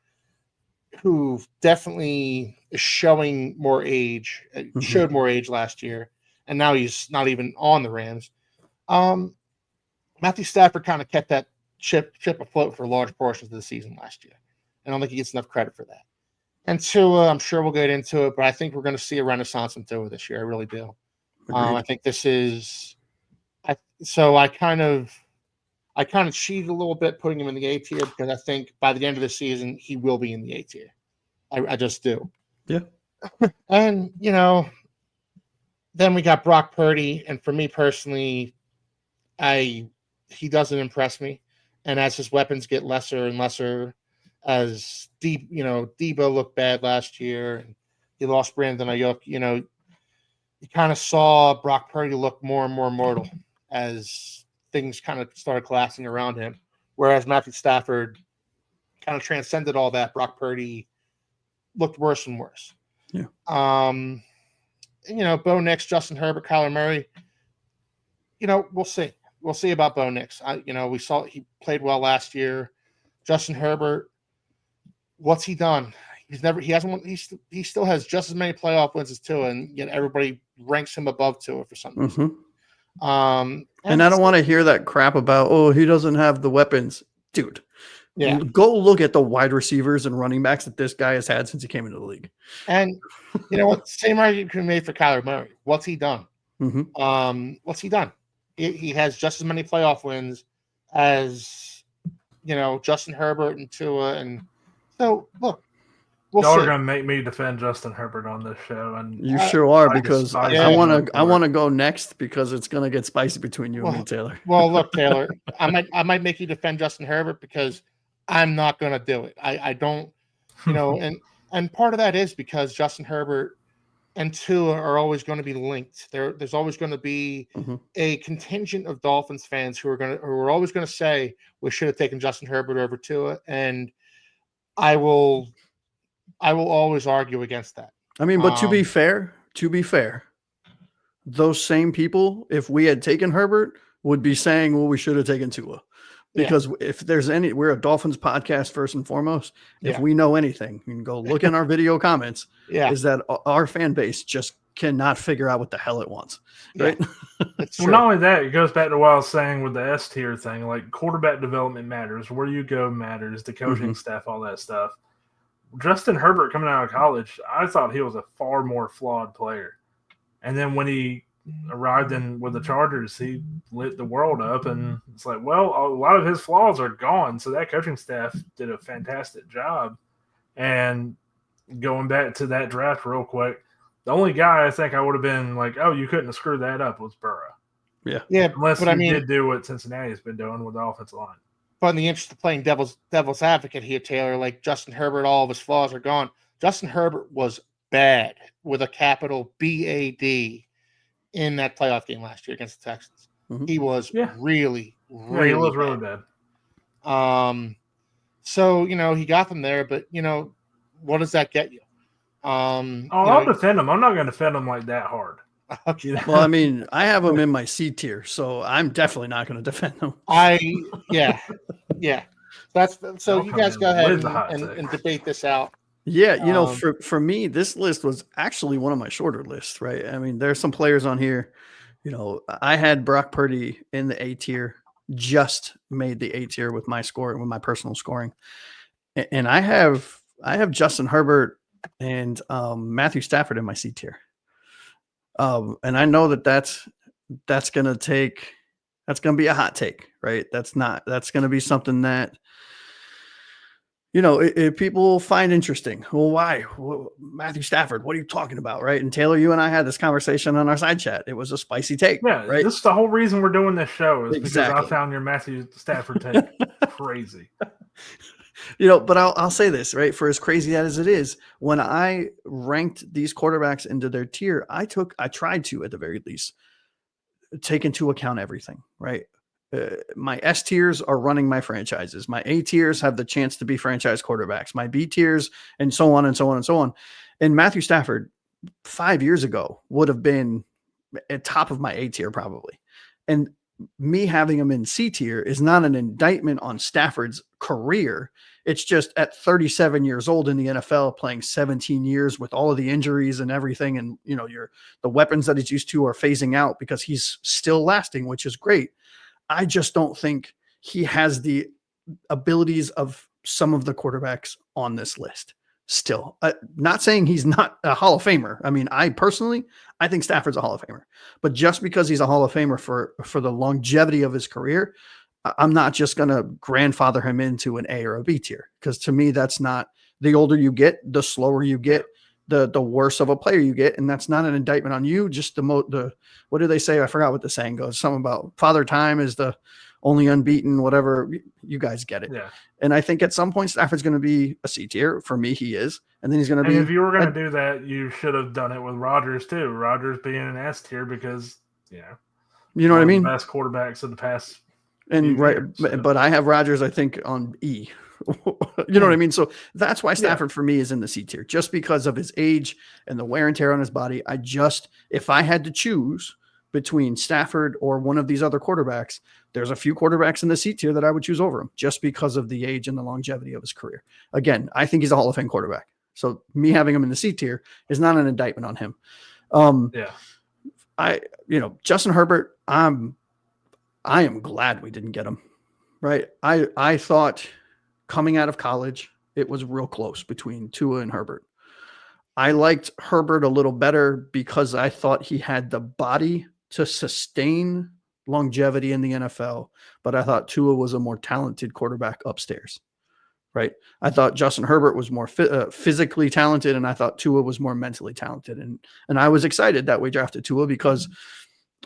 Speaker 1: definitely is showing more age, showed more age last year, and now he's not even on the Rams. Matthew Stafford kind of kept that ship afloat for large portions of the season last year. I don't think he gets enough credit for that. And Tua, I'm sure we'll get into it, but I think we're going to see a renaissance in Tua this year. I really do. I think this is so I kind of cheated a little bit putting him in the A tier because I think by the end of the season he will be in the A tier. I just do.
Speaker 2: Yeah.
Speaker 1: And, you know, then we got Brock Purdy, and for me personally, he doesn't impress me. And as his weapons get lesser and lesser, as Debo looked bad last year, and he lost Brandon Ayuk, you know, you kind of saw Brock Purdy look more and more mortal as things kind of started collapsing around him. Whereas Matthew Stafford kind of transcended all that. Brock Purdy looked worse and worse.
Speaker 2: Yeah.
Speaker 1: You know, Bo Nix, Justin Herbert, Kyler Murray, you know, we'll see. We'll see about Bo Nix. We saw he played well last year. Justin Herbert, what's he done? He still has just as many playoff wins as Tua, and yet everybody ranks him above Tua for some reason.
Speaker 2: And I don't want to hear that crap about, he doesn't have the weapons. Dude,
Speaker 1: Yeah.
Speaker 2: Go look at the wide receivers and running backs that this guy has had since he came into the league.
Speaker 1: And you know what? Same argument can be made for Kyler Murray. What's he done? What's he done? He has just as many playoff wins as Justin Herbert and Tua, and so look,
Speaker 3: y'all are gonna make me defend Justin Herbert on this show, and
Speaker 2: you sure are, because I want to go next because it's gonna get spicy between you and me, Taylor.
Speaker 1: Well, look, Taylor, I might make you defend Justin Herbert because I'm not gonna do it. I don't, and part of that is because Justin Herbert and Tua are always going to be linked. There's always going to be a contingent of Dolphins fans who are always going to say we should have taken Justin Herbert over Tua, and I will always argue against that.
Speaker 2: I mean, but to be fair, those same people, if we had taken Herbert, would be saying, well, we should have taken Tua. Because if there's we're a Dolphins podcast first and foremost. If we know anything, you can go look in our video comments. Is that our fan base just cannot figure out what the hell it wants, right?
Speaker 3: Well, not only that, it goes back to what I was saying with the S tier thing. Like, quarterback development matters, where you go matters, the coaching staff, all that stuff. Justin Herbert coming out of college, I thought he was a far more flawed player, and then when he arrived with the Chargers, he lit the world up, and it's like, well, a lot of his flaws are gone, so that coaching staff did a fantastic job. And going back to that draft real quick, the only guy I think I would have been like, oh, you couldn't have screwed that up was Burrow. Unless he did do what Cincinnati's been doing with the offensive line.
Speaker 1: But in the interest of playing devil's advocate here, Taylor, like Justin Herbert, all of his flaws are gone. Justin Herbert was bad with a capital BAD in that playoff game last year against the Texans. He was really
Speaker 3: he was really bad.
Speaker 1: So, he got them there, but, what does that get you?
Speaker 2: I'll
Speaker 3: defend him. I'm not going to defend him like that hard.
Speaker 1: Okay.
Speaker 2: Well, I mean, I have him in my C tier, so I'm definitely not going to defend him.
Speaker 1: Yeah. So you guys go ahead and debate this out.
Speaker 2: Yeah, for me, this list was actually one of my shorter lists, right? I mean, there's some players on here. I had Brock Purdy in the A tier, just made the A tier with my score, with my personal scoring, and I have Justin Herbert and Matthew Stafford in my C tier. And I know that's gonna be a hot take, right? That's gonna be something that people find interesting. Well, why? Matthew Stafford, what are you talking about, right? And Taylor, you and I had this conversation on our side chat. It was a spicy take.
Speaker 3: Yeah, right? This is the whole reason we're doing this show is because I found your Matthew Stafford take crazy.
Speaker 2: But I'll say this, right? For as crazy as it is, when I ranked these quarterbacks into their tier, I tried to, at the very least, take into account everything, right? My S tiers are running my franchises. My A tiers have the chance to be franchise quarterbacks. My B tiers, and so on and so on and so on. And Matthew Stafford 5 years ago would have been at top of my A tier probably. And me having him in C tier is not an indictment on Stafford's career. It's just at 37 years old in the NFL, playing 17 years with all of the injuries and everything. And, the weapons that he's used to are phasing out because he's still lasting, which is great. I just don't think he has the abilities of some of the quarterbacks on this list still. Not saying he's not a Hall of Famer. I mean, I think Stafford's a Hall of Famer. But just because he's a Hall of Famer for the longevity of his career, I'm not just going to grandfather him into an A or a B tier. Because to me, that's not – the older you get, the slower you get, the worse of a player you get. And that's not an indictment on you. Just the what do they say? I forgot what the saying goes. Something about Father Time is the only unbeaten, whatever. You guys get it. Yeah. And I think at some point Stafford's going to be a C tier. For me, he is. And then he's going to be.
Speaker 3: If you were going to do that, you should have done it with Rodgers too. Rodgers being an S tier because,
Speaker 2: you know what I mean?
Speaker 3: Best quarterbacks of the past.
Speaker 2: And right. Years, so. But I have Rodgers, I think, on E. You know what I mean? So that's why Stafford for me is in the C tier, just because of his age and the wear and tear on his body. If I had to choose between Stafford or one of these other quarterbacks, there's a few quarterbacks in the C tier that I would choose over him just because of the age and the longevity of his career. Again, I think he's a Hall of Fame quarterback. So me having him in the C tier is not an indictment on him. Justin Herbert, I am glad we didn't get him. Right. I thought coming out of college, it was real close between Tua and Herbert. I liked Herbert a little better because I thought he had the body to sustain longevity in the NFL, but I thought Tua was a more talented quarterback upstairs, right? I thought Justin Herbert was more physically talented, and I thought Tua was more mentally talented. And I was excited that we drafted Tua because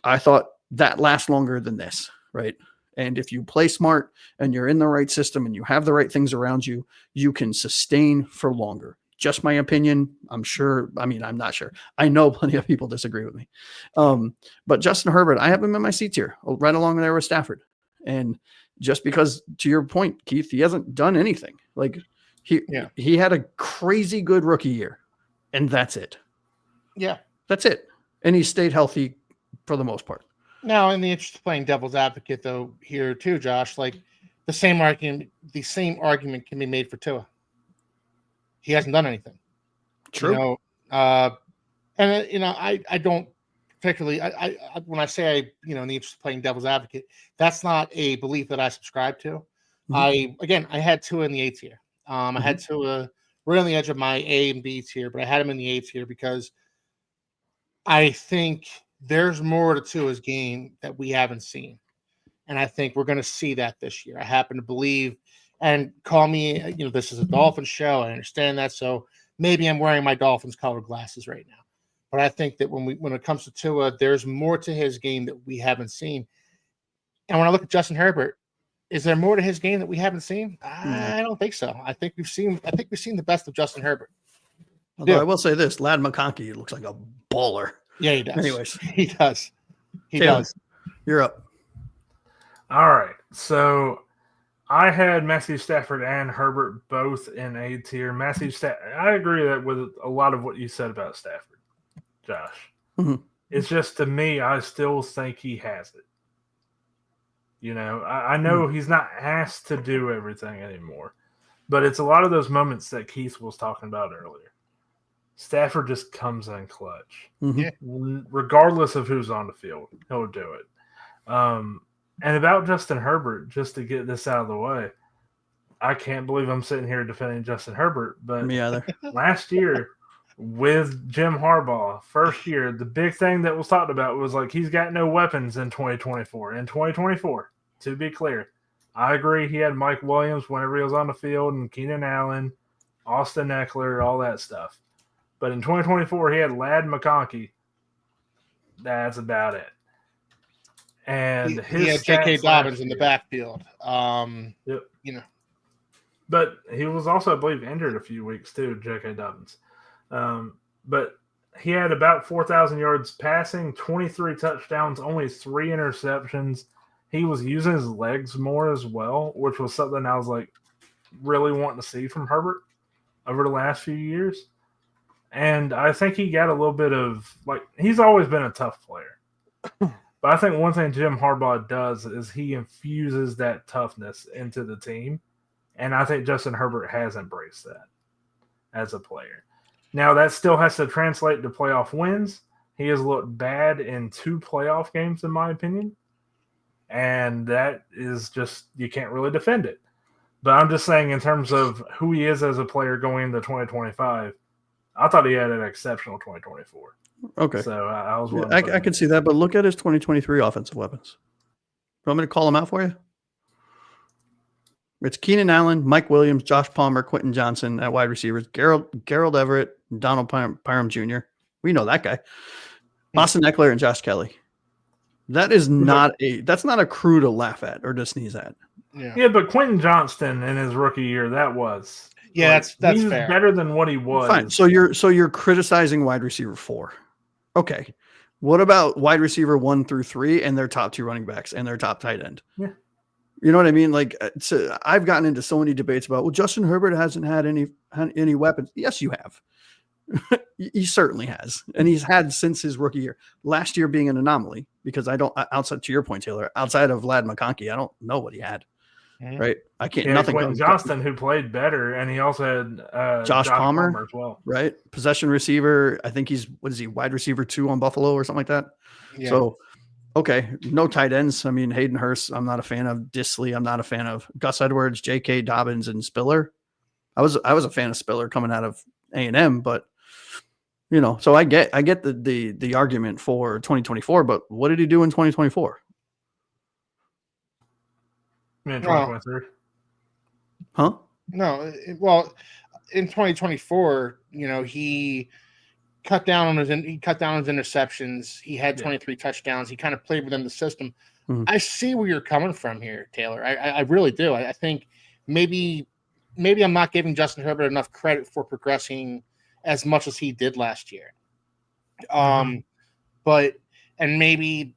Speaker 2: I thought that lasts longer than this, right? And if you play smart and you're in the right system and you have the right things around you, you can sustain for longer. Just my opinion. I'm not sure. I know plenty of people disagree with me. But Justin Herbert, I have him in my C tier, right along there with Stafford. And just because, to your point, Keith, he hasn't done anything. Like he had a crazy good rookie year, and that's it.
Speaker 1: Yeah.
Speaker 2: That's it. And he stayed healthy for the most part.
Speaker 1: Now, in the interest of playing devil's advocate, though, here too, Josh, like the same argument can be made for Tua. He hasn't done anything.
Speaker 2: True.
Speaker 1: I don't particularly. I when I say in the interest of playing devil's advocate, that's not a belief that I subscribe to.
Speaker 2: Mm-hmm.
Speaker 1: I had Tua in the A tier. I had Tua right on the edge of my A and B tier, but I had him in the A tier because I think there's more to Tua's game that we haven't seen. And I think we're going to see that this year. I happen to believe, and call me, this is a Dolphins show. I understand that. So maybe I'm wearing my Dolphins colored glasses right now. But I think that when it comes to Tua, there's more to his game that we haven't seen. And when I look at Justin Herbert, is there more to his game that we haven't seen? I don't think so. I think we've seen the best of Justin Herbert.
Speaker 2: Although I will say this, Ladd McConkey looks like a baller.
Speaker 1: Yeah, he does.
Speaker 2: Anyways,
Speaker 1: he does. He
Speaker 2: Taylor,
Speaker 1: does.
Speaker 2: You're up.
Speaker 3: All right. So I had Matthew Stafford and Herbert both in A tier. I agree that with a lot of what you said about Stafford, Josh.
Speaker 2: Mm-hmm.
Speaker 3: It's just, to me, I still think he has it. I know he's not asked to do everything anymore, but it's a lot of those moments that Keith was talking about earlier. Stafford just comes in clutch.
Speaker 2: Mm-hmm.
Speaker 3: Regardless of who's on the field, he'll do it. And about Justin Herbert, just to get this out of the way, I can't believe I'm sitting here defending Justin Herbert, but
Speaker 2: me either.
Speaker 3: Last year with Jim Harbaugh, first year, the big thing that was talked about was like he's got no weapons in 2024. In 2024, to be clear, I agree he had Mike Williams whenever he was on the field and Keenan Allen, Austin Eckler, all that stuff. But in 2024, he had Ladd McConkey. That's about it. And
Speaker 1: he had J.K. Dobbins in the backfield.
Speaker 3: Yep. But he was also, I believe, injured a few weeks too, J.K. Dobbins. But he had about 4,000 yards passing, 23 touchdowns, only 3 interceptions. He was using his legs more as well, which was something I was like really wanting to see from Herbert over the last few years. And I think he got a little bit of, he's always been a tough player. But I think one thing Jim Harbaugh does is he infuses that toughness into the team. And I think Justin Herbert has embraced that as a player. Now, that still has to translate to playoff wins. He has looked bad in 2 playoff games, in my opinion. And that is just, you can't really defend it. But I'm just saying, in terms of who he is as a player going into 2025, I thought he had an exceptional 2024.
Speaker 2: Okay.
Speaker 3: So I was willing
Speaker 2: I can see that, but look at his 2023 offensive weapons. You want me to call them out for you? It's Keenan Allen, Mike Williams, Josh Palmer, Quentin Johnson at wide receivers, Gerald Everett, Donald Parham Jr. We know that guy. Austin Eckler and Josh Kelly. That is that's not a crew to laugh at or to sneeze at.
Speaker 3: Yeah, but Quentin Johnston in his rookie year, that was.
Speaker 1: Yeah, that's
Speaker 3: he's
Speaker 1: fair.
Speaker 3: Better than what he was.
Speaker 2: Fine. So you're criticizing wide receiver 4. Okay. What about wide receiver 1 through 3 and their top 2 running backs and their top tight end?
Speaker 3: Yeah.
Speaker 2: You know what I mean? I've gotten into so many debates about, well, Justin Herbert hasn't had any weapons. Yes, you have. He certainly has. And he's had since his rookie year. Last year being an anomaly because outside to your point, Taylor, outside of Ladd McConkey, I don't know what he had.
Speaker 1: Mm-hmm.
Speaker 2: Right. I can't,
Speaker 3: nothing. Quentin Johnston, who played better, and he also had
Speaker 2: Josh Palmer
Speaker 3: as well.
Speaker 2: Right. Possession receiver. I think he's, wide receiver 2 on Buffalo or something like that.
Speaker 1: Yeah.
Speaker 2: So, Okay, no tight ends. I mean, Hayden Hurst, I'm not a fan of. Disley, I'm not a fan of. Gus Edwards, J.K. Dobbins, and Spiller. I was a fan of Spiller coming out of A&M, but so I get the argument for 2024. But what did he do in 2024?
Speaker 3: In 2023.
Speaker 2: Huh?
Speaker 1: No, well, in 2024, he cut down on his interceptions. He had 23 touchdowns. He kind of played within the system. Mm-hmm. I see where you're coming from here, Taylor. I really do. I think maybe I'm not giving Justin Herbert enough credit for progressing as much as he did last year. But maybe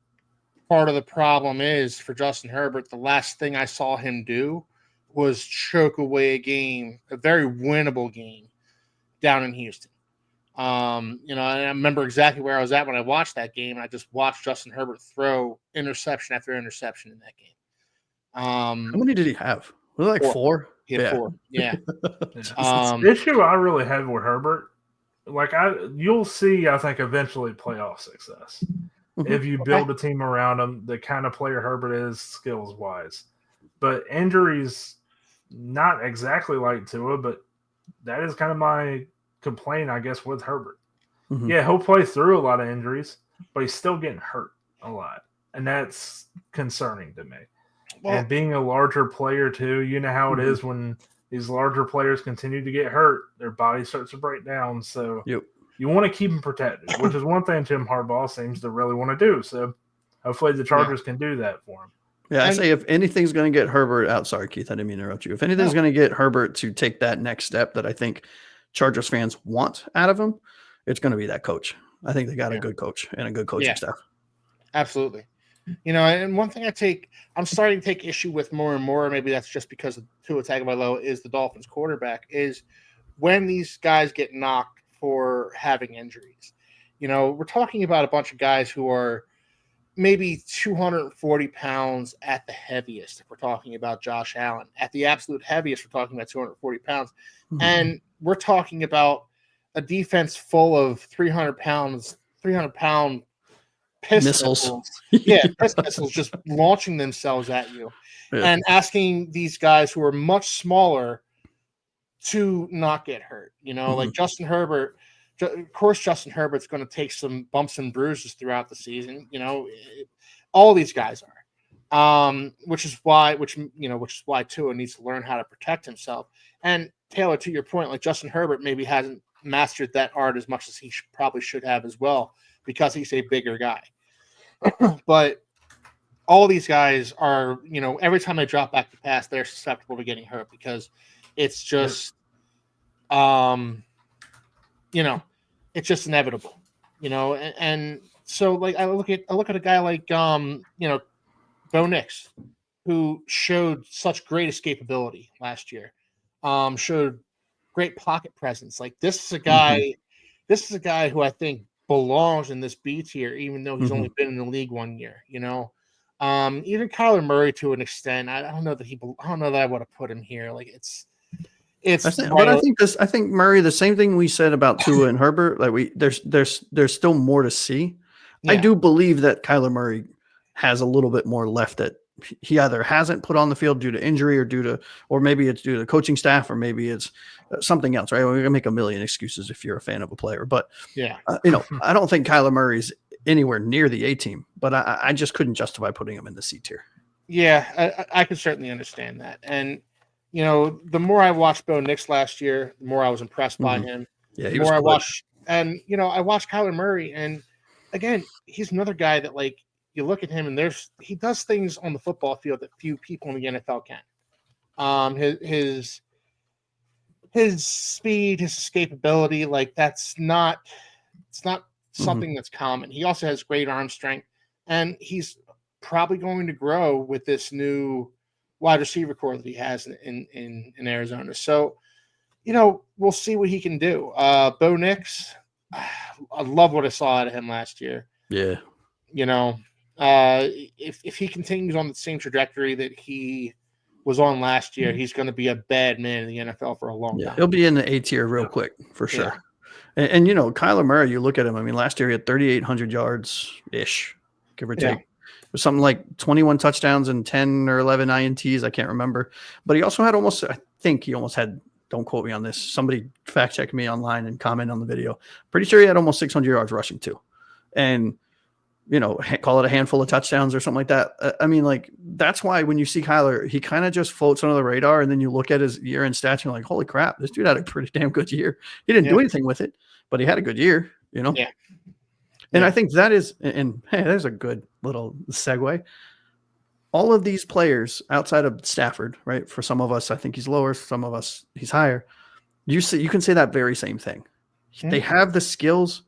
Speaker 1: part of the problem is for Justin Herbert, the last thing I saw him do was choke away a very winnable game down in Houston. And I remember exactly where I was at when I watched that game, and I just watched Justin Herbert throw interception after interception in that game.
Speaker 2: How many did he have? Was it like 4?
Speaker 1: He had 4. Yeah.
Speaker 3: The issue I really have with Herbert, you'll see, I think, eventually playoff success. If you build a team around him, the kind of player Herbert is skills-wise. But injuries, not exactly like Tua, but that is kind of my complaint, I guess, with Herbert. Mm-hmm. Yeah, he'll play through a lot of injuries, but he's still getting hurt a lot. And that's concerning to me. Well, and being a larger player, too, you know how it is when these larger players continue to get hurt, their body starts to break down. So you want to keep them protected, which is one thing Jim Harbaugh seems to really want to do. So hopefully the Chargers can do that for him.
Speaker 2: Yeah, I say if anything's going to get Herbert out, sorry, Keith, I didn't mean to interrupt you. If anything's going to get Herbert to take that next step that I think Chargers fans want out of him, it's going to be that coach. I think they got a good coach and a good coaching staff.
Speaker 1: Absolutely. And one thing I'm starting to take issue with more and more, maybe that's just because of Tua Tagovailoa is the Dolphins quarterback, is when these guys get knocked for having injuries. We're talking about a bunch of guys who are maybe 240 pounds at the heaviest, if we're talking about Josh Allen. At the absolute heaviest, we're talking about 240 pounds. Mm-hmm. And we're talking about a defense full of 300-pound missiles. Missiles just launching themselves at you and asking these guys who are much smaller to not get hurt. Like Justin Herbert. Of course, Justin Herbert's going to take some bumps and bruises throughout the season. All these guys are, which is why Tua needs to learn how to protect himself. And Taylor, to your point, like Justin Herbert maybe hasn't mastered that art as much as he probably should have as well, because he's a bigger guy. But all these guys are, every time they drop back to pass, they're susceptible to getting hurt because it's just, it's just inevitable, and so like I look at a guy like Bo Nix, who showed such great escapability last year, showed great pocket presence. Like this is a guy who I think belongs in this B tier, even though he's only been in the league 1 year. Even Kyler Murray to an extent, I don't know that I would have put him here. Like
Speaker 2: I think Murray, the same thing we said about Tua and Herbert, like there's still more to see. Yeah. I do believe that Kyler Murray has a little bit more left that he either hasn't put on the field due to injury or maybe it's due to the coaching staff, or maybe it's something else, right? We're gonna make a million excuses if you're a fan of a player, but I don't think Kyler Murray's anywhere near the A team, but I just couldn't justify putting him in the C tier.
Speaker 1: Yeah, I can certainly understand that. And the more I watched Bo Nix last year, the more I was impressed by him.
Speaker 2: Yeah,
Speaker 1: the more I watched, and I watched Kyler Murray, and again, he's another guy that like you look at him and he does things on the football field that few people in the NFL can. His speed, his escapability, like it's not something that's common. He also has great arm strength, and he's probably going to grow with this new wide receiver core that he has in Arizona. So, we'll see what he can do. Bo Nix, I love what I saw out of him last year.
Speaker 2: Yeah.
Speaker 1: If he continues on the same trajectory that he was on last year, he's going to be a bad man in the NFL for a long time.
Speaker 2: He'll be in the A tier real quick for sure. Yeah. And Kyler Murray, you look at him. I mean, last year he had 3,800 yards ish, give or take. It was something like 21 touchdowns and 10 or 11 INTs. I can't remember. But he also had I think he almost had, don't quote me on this. Somebody fact check me online and comment on the video. Pretty sure he had almost 600 yards rushing too. And, call it a handful of touchdowns or something like that. I mean, like, that's why when you see Kyler, he kind of just floats under the radar. And then you look at his year-end stats and you're like, holy crap, this dude had a pretty damn good year. He didn't do anything with it, but he had a good year,
Speaker 1: Yeah.
Speaker 2: And I think that is, and hey, there's a good little segue. All of these players outside of Stafford, right? For some of us, I think he's lower. For some of us, he's higher. You can say that very same thing. Mm-hmm. They have the skills,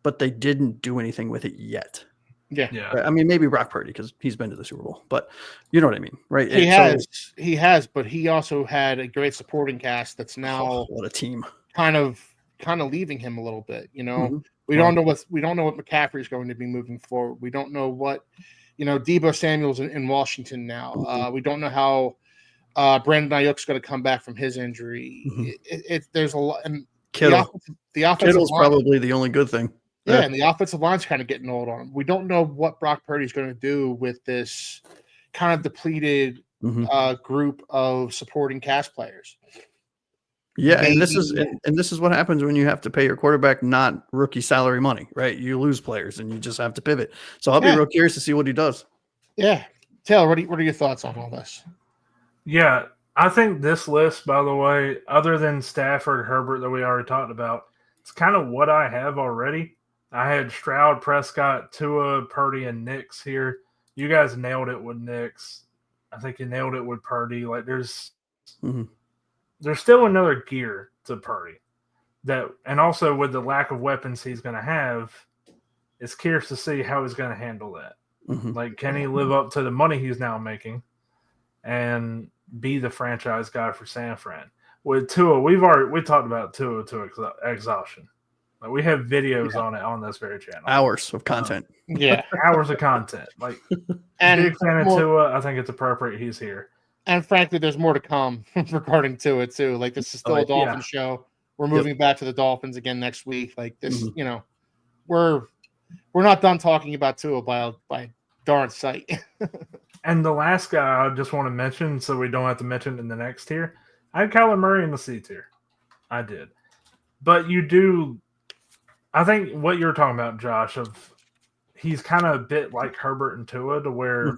Speaker 2: but they didn't do anything with it yet.
Speaker 1: Yeah.
Speaker 2: Right? I mean, maybe Brock Purdy because he's been to the Super Bowl, but you know what I mean, right?
Speaker 1: He has, but he also had a great supporting cast that's now
Speaker 2: what a team.
Speaker 1: Kind of leaving him a little bit. Mm-hmm. We don't know what McCaffrey's going to be moving forward. We don't know what, Deebo Samuel's in Washington now.
Speaker 2: Mm-hmm.
Speaker 1: We don't know how Brandon Ayuk's going to come back from his injury. Mm-hmm. There's a lot, and
Speaker 2: Kittle.
Speaker 1: The offensive
Speaker 2: Kittle's
Speaker 1: line,
Speaker 2: probably the only good thing.
Speaker 1: Yeah, and the offensive line's kind of getting old on him. We don't know what Brock Purdy's going to do with this kind of depleted group of supporting cast players.
Speaker 2: Yeah, and this is what happens when you have to pay your quarterback not rookie salary money, right? You lose players and you just have to pivot. So I'll be real curious to see what he does.
Speaker 1: Yeah. Taylor, what are your thoughts on all this?
Speaker 3: Yeah, I think this list, by the way, other than Stafford, Herbert that we already talked about, it's kind of what I have already. I had Stroud, Prescott, Tua, Purdy, and Nix here. You guys nailed it with Nix. I think you nailed it with Purdy. Like there's still another gear to Purdy and also with the lack of weapons he's going to have, it's curious to see how he's going to handle that. Mm-hmm. Like, can he live up to the money he's now making and be the franchise guy for San Fran? With Tua, we talked about Tua to exhaustion. Like, we have videos on it on this very channel.
Speaker 2: Hours of content.
Speaker 3: Hours of content. Like, and big fan of Tua. I think it's appropriate he's here.
Speaker 1: And frankly, there's more to come regarding Tua too. Like, this is still a Dolphins show. We're moving back to the Dolphins again next week. Like this, we're not done talking about Tua by darn sight.
Speaker 3: And the last guy I just want to mention, so we don't have to mention in the next tier, I had Kyler Murray in the C tier. I did. But I think what you're talking about, Josh, he's kind of a bit like Herbert and Tua to where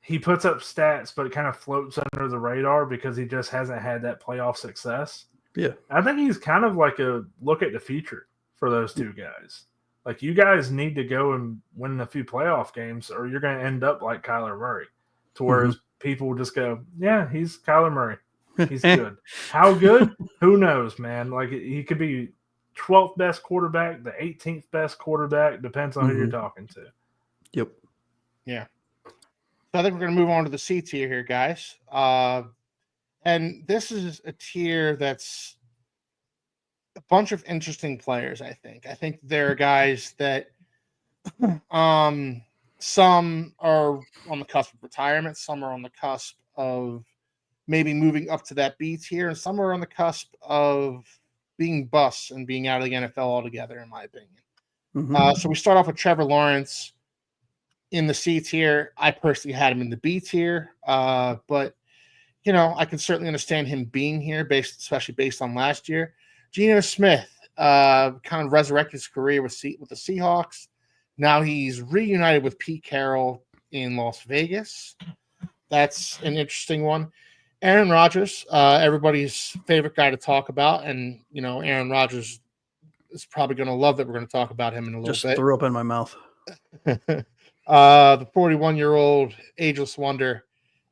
Speaker 3: he puts up stats, but it kind of floats under the radar because he just hasn't had that playoff success.
Speaker 2: Yeah.
Speaker 3: I think he's kind of like a look at the future for those two guys. Like, you guys need to go and win a few playoff games or you're going to end up like Kyler Murray, to where people just go, yeah, he's Kyler Murray. He's good. How good? Who knows, man? Like, he could be 12th best quarterback, the 18th best quarterback, depends on who you're talking to.
Speaker 2: Yep.
Speaker 1: Yeah. So I think we're going to move on to the C tier here, guys. And this is a tier that's a bunch of interesting players, I think. I think there are guys that some are on the cusp of retirement, some are on the cusp of maybe moving up to that B tier, and some are on the cusp of being busts and being out of the NFL altogether, in my opinion. So we start off with Trevor Lawrence in the C tier. I personally had him in the B tier, but I can certainly understand him being here, especially based on last year. Geno Smith kind of resurrected his career with the Seahawks. Now he's reunited with Pete Carroll in Las Vegas. That's an interesting one. Aaron Rodgers, everybody's favorite guy to talk about, and Aaron Rodgers is probably going to love that we're going to talk about him in a little bit.
Speaker 2: Just threw up in my mouth.
Speaker 1: The 41-year-old ageless wonder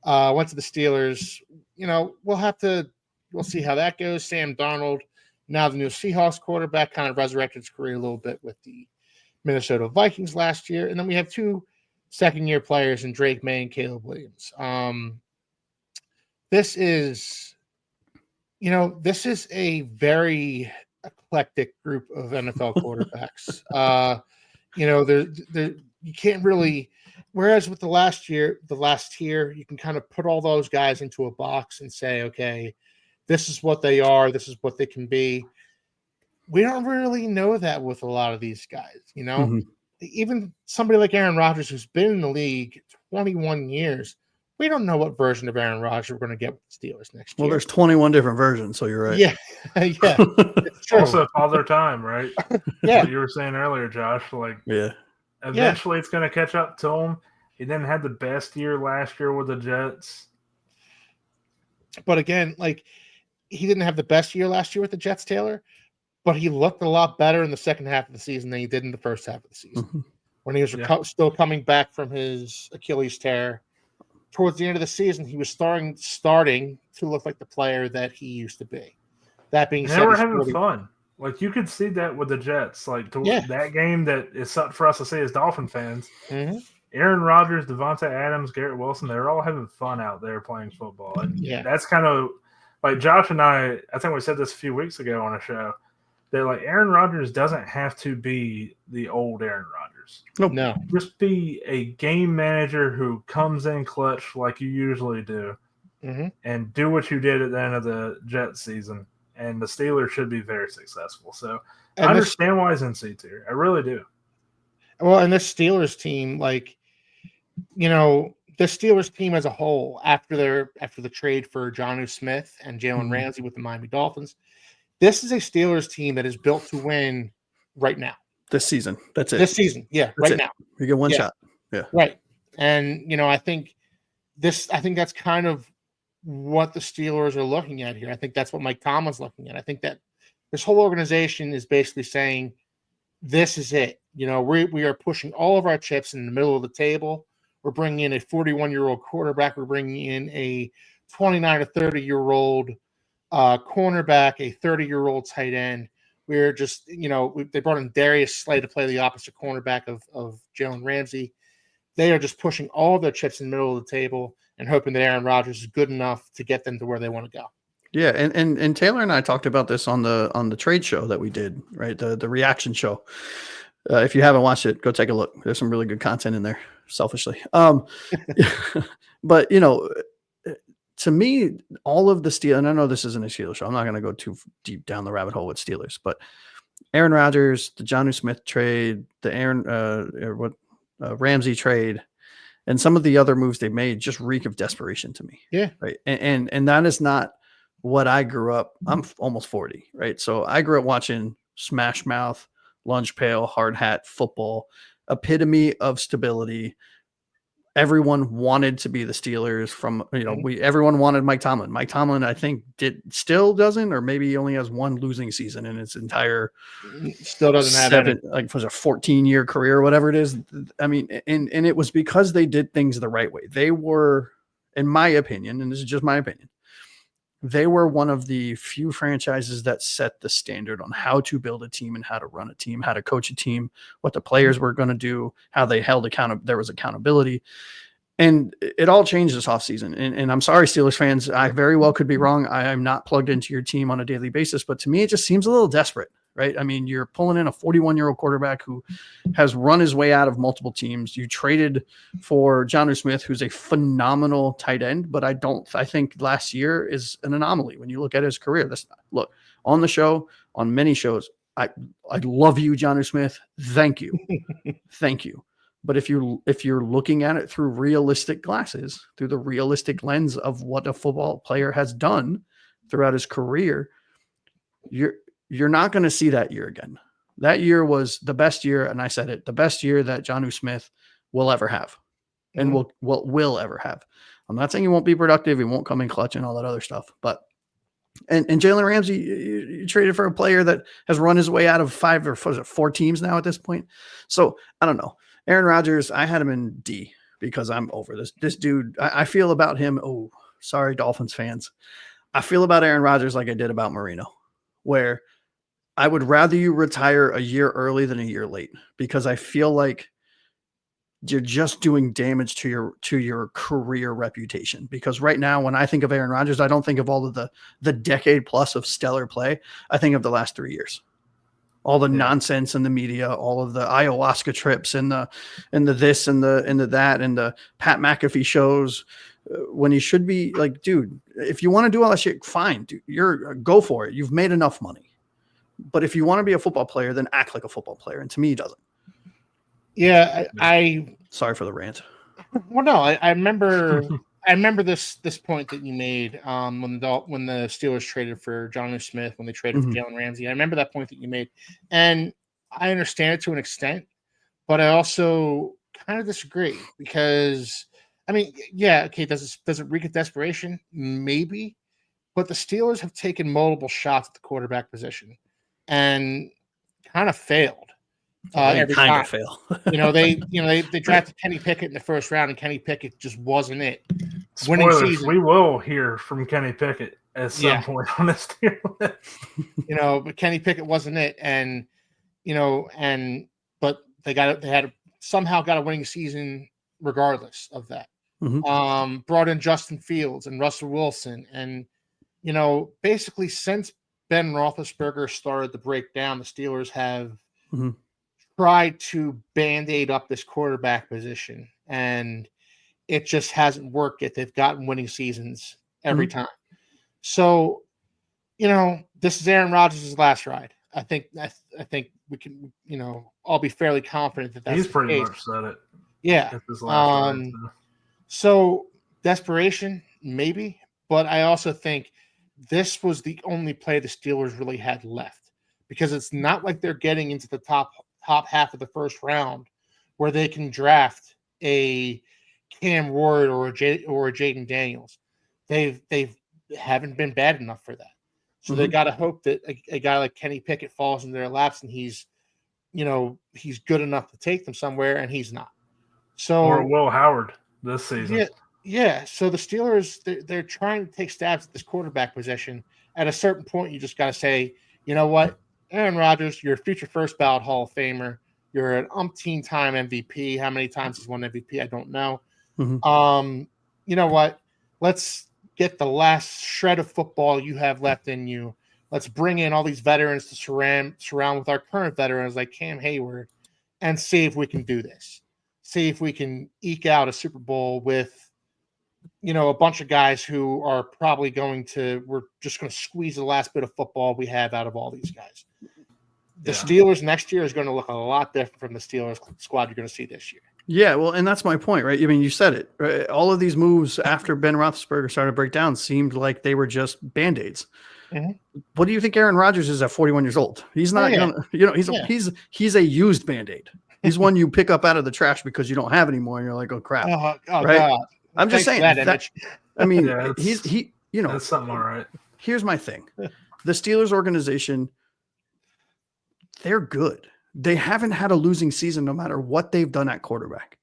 Speaker 1: went to the Steelers. We'll see how that goes. Sam Darnold, now the new Seahawks quarterback, kind of resurrected his career a little bit with the Minnesota Vikings last year, and then we have two second-year players in Drake May and Caleb Williams. This is a very eclectic group of NFL quarterbacks. You can't really, whereas with the last tier, you can kind of put all those guys into a box and say, okay, this is what they are, this is what they can be. We don't really know that with a lot of these guys, even somebody like Aaron Rodgers, who's been in the league 21 years, we don't know what version of Aaron Rodgers we're going to get with the Steelers next year.
Speaker 2: Well, there's 21 different versions, so you're right.
Speaker 1: Yeah, yeah. It's true.
Speaker 3: Also, Father Time, right?
Speaker 1: Yeah.
Speaker 3: What you were saying earlier, Josh. Like,
Speaker 2: yeah.
Speaker 3: Eventually, it's going to catch up to him. He didn't have the best year last year with the Jets.
Speaker 1: But again, like, he didn't have the best year last year with the Jets, Taylor, but he looked a lot better in the second half of the season than he did in the first half of the season. When he was still coming back from his Achilles tear. Towards the end of the season, he was starting to look like the player that he used to be. That being said,
Speaker 3: they were having fun. Like, you could see that with the Jets. Like, that game that is something for us to see as Dolphin fans.
Speaker 1: Mm-hmm.
Speaker 3: Aaron Rodgers, Devontae Adams, Garrett Wilson, they're all having fun out there playing football. And that's kind of like Josh and I think we said this a few weeks ago on a show, that like Aaron Rodgers doesn't have to be the old Aaron Rodgers.
Speaker 1: No.
Speaker 3: Just be a game manager who comes in clutch like you usually do and do what you did at the end of the Jets season. And the Steelers should be very successful. So I understand why he's in C tier. I really do.
Speaker 1: Well, and this Steelers team, like, you know, the Steelers team as a whole, after the trade for Jonnu Smith and Jalen Ramsey with the Miami Dolphins, this is a Steelers team that is built to win right now.
Speaker 2: This season. That's it.
Speaker 1: This season. Yeah.
Speaker 2: That's
Speaker 1: right now.
Speaker 2: You get one shot. Yeah.
Speaker 1: Right. And, you know, I think that's kind of what the Steelers are looking at here. I think that's what Mike Tomlin's looking at. I think that this whole organization is basically saying, this is it. You know, we are pushing all of our chips in the middle of the table. We're bringing in a 41-year-old quarterback. We're bringing in a 29 to 30-year-old cornerback, a 30-year-old tight end. We're just, you know, they brought in Darius Slay to play the opposite cornerback of Jalen Ramsey. They are just pushing all their chips in the middle of the table and hoping that Aaron Rodgers is good enough to get them to where they want to go.
Speaker 2: Yeah, and Taylor and I talked about this on the trade show that we did, right? The reaction show. If you haven't watched it, go take a look. There's some really good content in there, selfishly. But, you know, to me, all of the Steelers, and I know this isn't a Steelers show. I'm not going to go too deep down the rabbit hole with Steelers, but Aaron Rodgers, the Jonnu Smith trade, the Ramsey trade, and some of the other moves they made just reek of desperation to me.
Speaker 1: Yeah.
Speaker 2: Right. And that is not what I grew up. I'm almost 40. Right. So I grew up watching smash mouth, lunch pail, hard hat football, epitome of stability. Everyone wanted to be the Steelers from, you know, everyone wanted Mike Tomlin. Mike Tomlin, I think, still doesn't, or maybe he only has one losing season in its entire
Speaker 1: still doesn't have any.
Speaker 2: Like was a 14-year career or whatever it is. I mean, and it was because they did things the right way. They were, in my opinion, and this is just my opinion, they were one of the few franchises that set the standard on how to build a team and how to run a team, how to coach a team, what the players were going to do, how they held there was accountability. And it all changed this offseason. And I'm sorry, Steelers fans, I very well could be wrong. I am not plugged into your team on a daily basis, but to me, it just seems a little desperate, right? I mean, you're pulling in a 41-year-old quarterback who has run his way out of multiple teams. You traded for Jonnu Smith, who's a phenomenal tight end, but I think last year is an anomaly when you look at his career. Look, on the show, on many shows, I love you, Jonnu Smith. Thank you. Thank you. But if you're looking at it through realistic glasses, through the realistic lens of what a football player has done throughout his career, you're not going to see that year again. That year was the best year, and I said it, the best year that Jonnu Smith will ever have, and will ever have. I'm not saying he won't be productive, he won't come in clutch and all that other stuff, but and Jalen Ramsey, you traded for a player that has run his way out of 4 teams now at this point. So I don't know. Aaron Rodgers, I had him in D because I'm over this. This dude, I feel about him. Oh, sorry, Dolphins fans. I feel about Aaron Rodgers like I did about Marino, where I would rather you retire a year early than a year late, because I feel like you're just doing damage to your career reputation. Because right now, when I think of Aaron Rodgers, I don't think of all of the decade plus of stellar play. I think of the last 3 years. All the nonsense in the media, all of the ayahuasca trips and the this and the that and the Pat McAfee shows, when he should be like, dude, if you want to do all that shit, fine, dude, go for it. You've made enough money. But if you want to be a football player, then act like a football player. And to me, he doesn't.
Speaker 1: Yeah, I
Speaker 2: sorry for the rant.
Speaker 1: well, no, I remember. I remember this point that you made when the Steelers traded for Jonnu Smith, when they traded for Jalen Ramsey. I remember that point that you made, and I understand it to an extent, but I also kind of disagree because, I mean, yeah, okay, does it reek of desperation? Maybe, but the Steelers have taken multiple shots at the quarterback position and kind of failed every
Speaker 2: kind
Speaker 1: time.
Speaker 2: of fail.
Speaker 1: They drafted Kenny Pickett in the first round, and Kenny Pickett just wasn't it. Winning
Speaker 3: Spoilers,
Speaker 1: season.
Speaker 3: we will hear from Kenny Pickett at some point on this tier list.
Speaker 1: But Kenny Pickett wasn't it, and but they somehow got a winning season regardless of that. Brought in Justin Fields and Russell Wilson, and basically since Ben Roethlisberger started to break down, the Steelers have tried to band-aid up this quarterback position, and it just hasn't worked yet. They've gotten winning seasons every time. So, this is Aaron Rodgers' last ride. I think we can, all be fairly confident that that's
Speaker 3: He's pretty
Speaker 1: case.
Speaker 3: much said it.
Speaker 1: Yeah.
Speaker 3: It's his last ride,
Speaker 1: so desperation, maybe, but I also think this was the only play the Steelers really had left, because it's not like they're getting into the top half of the first round where they can draft a Cam Ward or a Jaden Daniels. They haven't been bad enough for that. So they got to hope that a guy like Kenny Pickett falls into their laps and he's good enough to take them somewhere, and he's not. So
Speaker 3: or Will Howard this season.
Speaker 1: Yeah. So the Steelers, they're trying to take stabs at this quarterback position. At a certain point, you just got to say, you know what, Aaron Rodgers, you're a future first ballot Hall of Famer. You're an umpteen-time MVP. How many times he's won MVP, I don't know. You know what? Let's get the last shred of football you have left in you. Let's bring in all these veterans to surround with our current veterans like Cam Hayward, and see if we can do this. See if we can eke out a Super Bowl with, a bunch of guys who are probably we're just going to squeeze the last bit of football we have out of all these guys. The Steelers next year is going to look a lot different from the Steelers squad you're going to see this year.
Speaker 2: Yeah, well, and that's my point, right? I mean, you said it. Right? All of these moves after Ben Roethlisberger started to break down seemed like they were just Band-Aids. What do you think Aaron Rodgers is at 41 years old? He's not gonna, he's a used Band-Aid. He's one you pick up out of the trash because you don't have anymore, and you're like, oh crap, right? God. I'm just saying that. I mean,
Speaker 3: that's something all right.
Speaker 2: Here's my thing: the Steelers organization, they're good. They haven't had a losing season no matter what they've done at quarterback.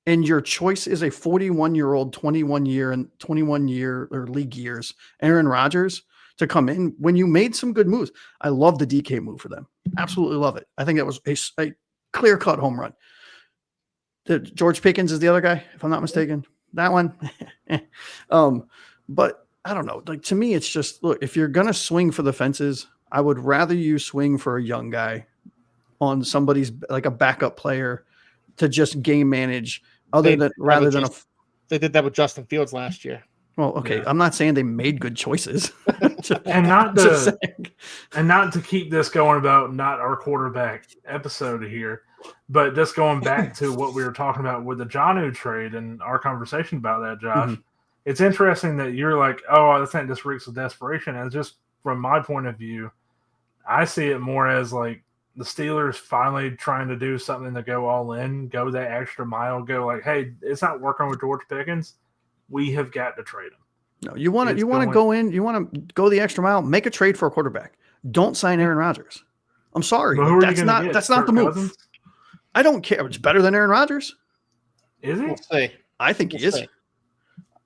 Speaker 2: And your choice is a 41-year-old, 21-year or league years, Aaron Rodgers, to come in when you made some good moves. I love the DK move for them. Absolutely love it. I think that was a clear-cut home run. George Pickens is the other guy, if I'm not mistaken. That one. But I don't know. Like, to me, it's just, look, if you're going to swing for the fences, I would rather you swing for a young guy on somebody's, like a backup player, to just game manage
Speaker 1: they did that with Justin Fields last year.
Speaker 2: Well, okay. Yeah. I'm not saying they made good choices.
Speaker 3: and not to keep this going about not our quarterback episode here, but just going back to what we were talking about with the Jonnu trade and our conversation about that, Josh. It's interesting that you're like, oh, I think this reeks of desperation. And just from my point of view, I see it more as like the Steelers finally trying to do something to go all in, go that extra mile, go like, hey, it's not working with George Pickens. We have got to trade him.
Speaker 2: No, you want to go in, you want to go the extra mile, make a trade for a quarterback. Don't sign Aaron Rodgers. I'm sorry. That's not the move. Cousins? I don't care. It's better than Aaron Rodgers.
Speaker 3: Is he?
Speaker 1: We'll see.
Speaker 2: I think he is.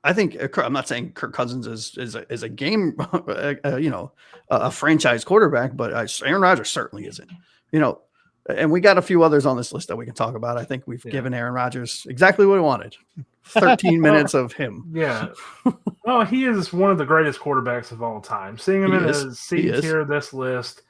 Speaker 2: I think I'm not saying Kirk Cousins is a game, a franchise quarterback, but Aaron Rodgers certainly isn't. And we got a few others on this list that we can talk about. I think we've given Aaron Rodgers exactly what he wanted. 13 minutes of him.
Speaker 3: Yeah. Well, he is one of the greatest quarterbacks of all time. Seeing him in a C tier of this list,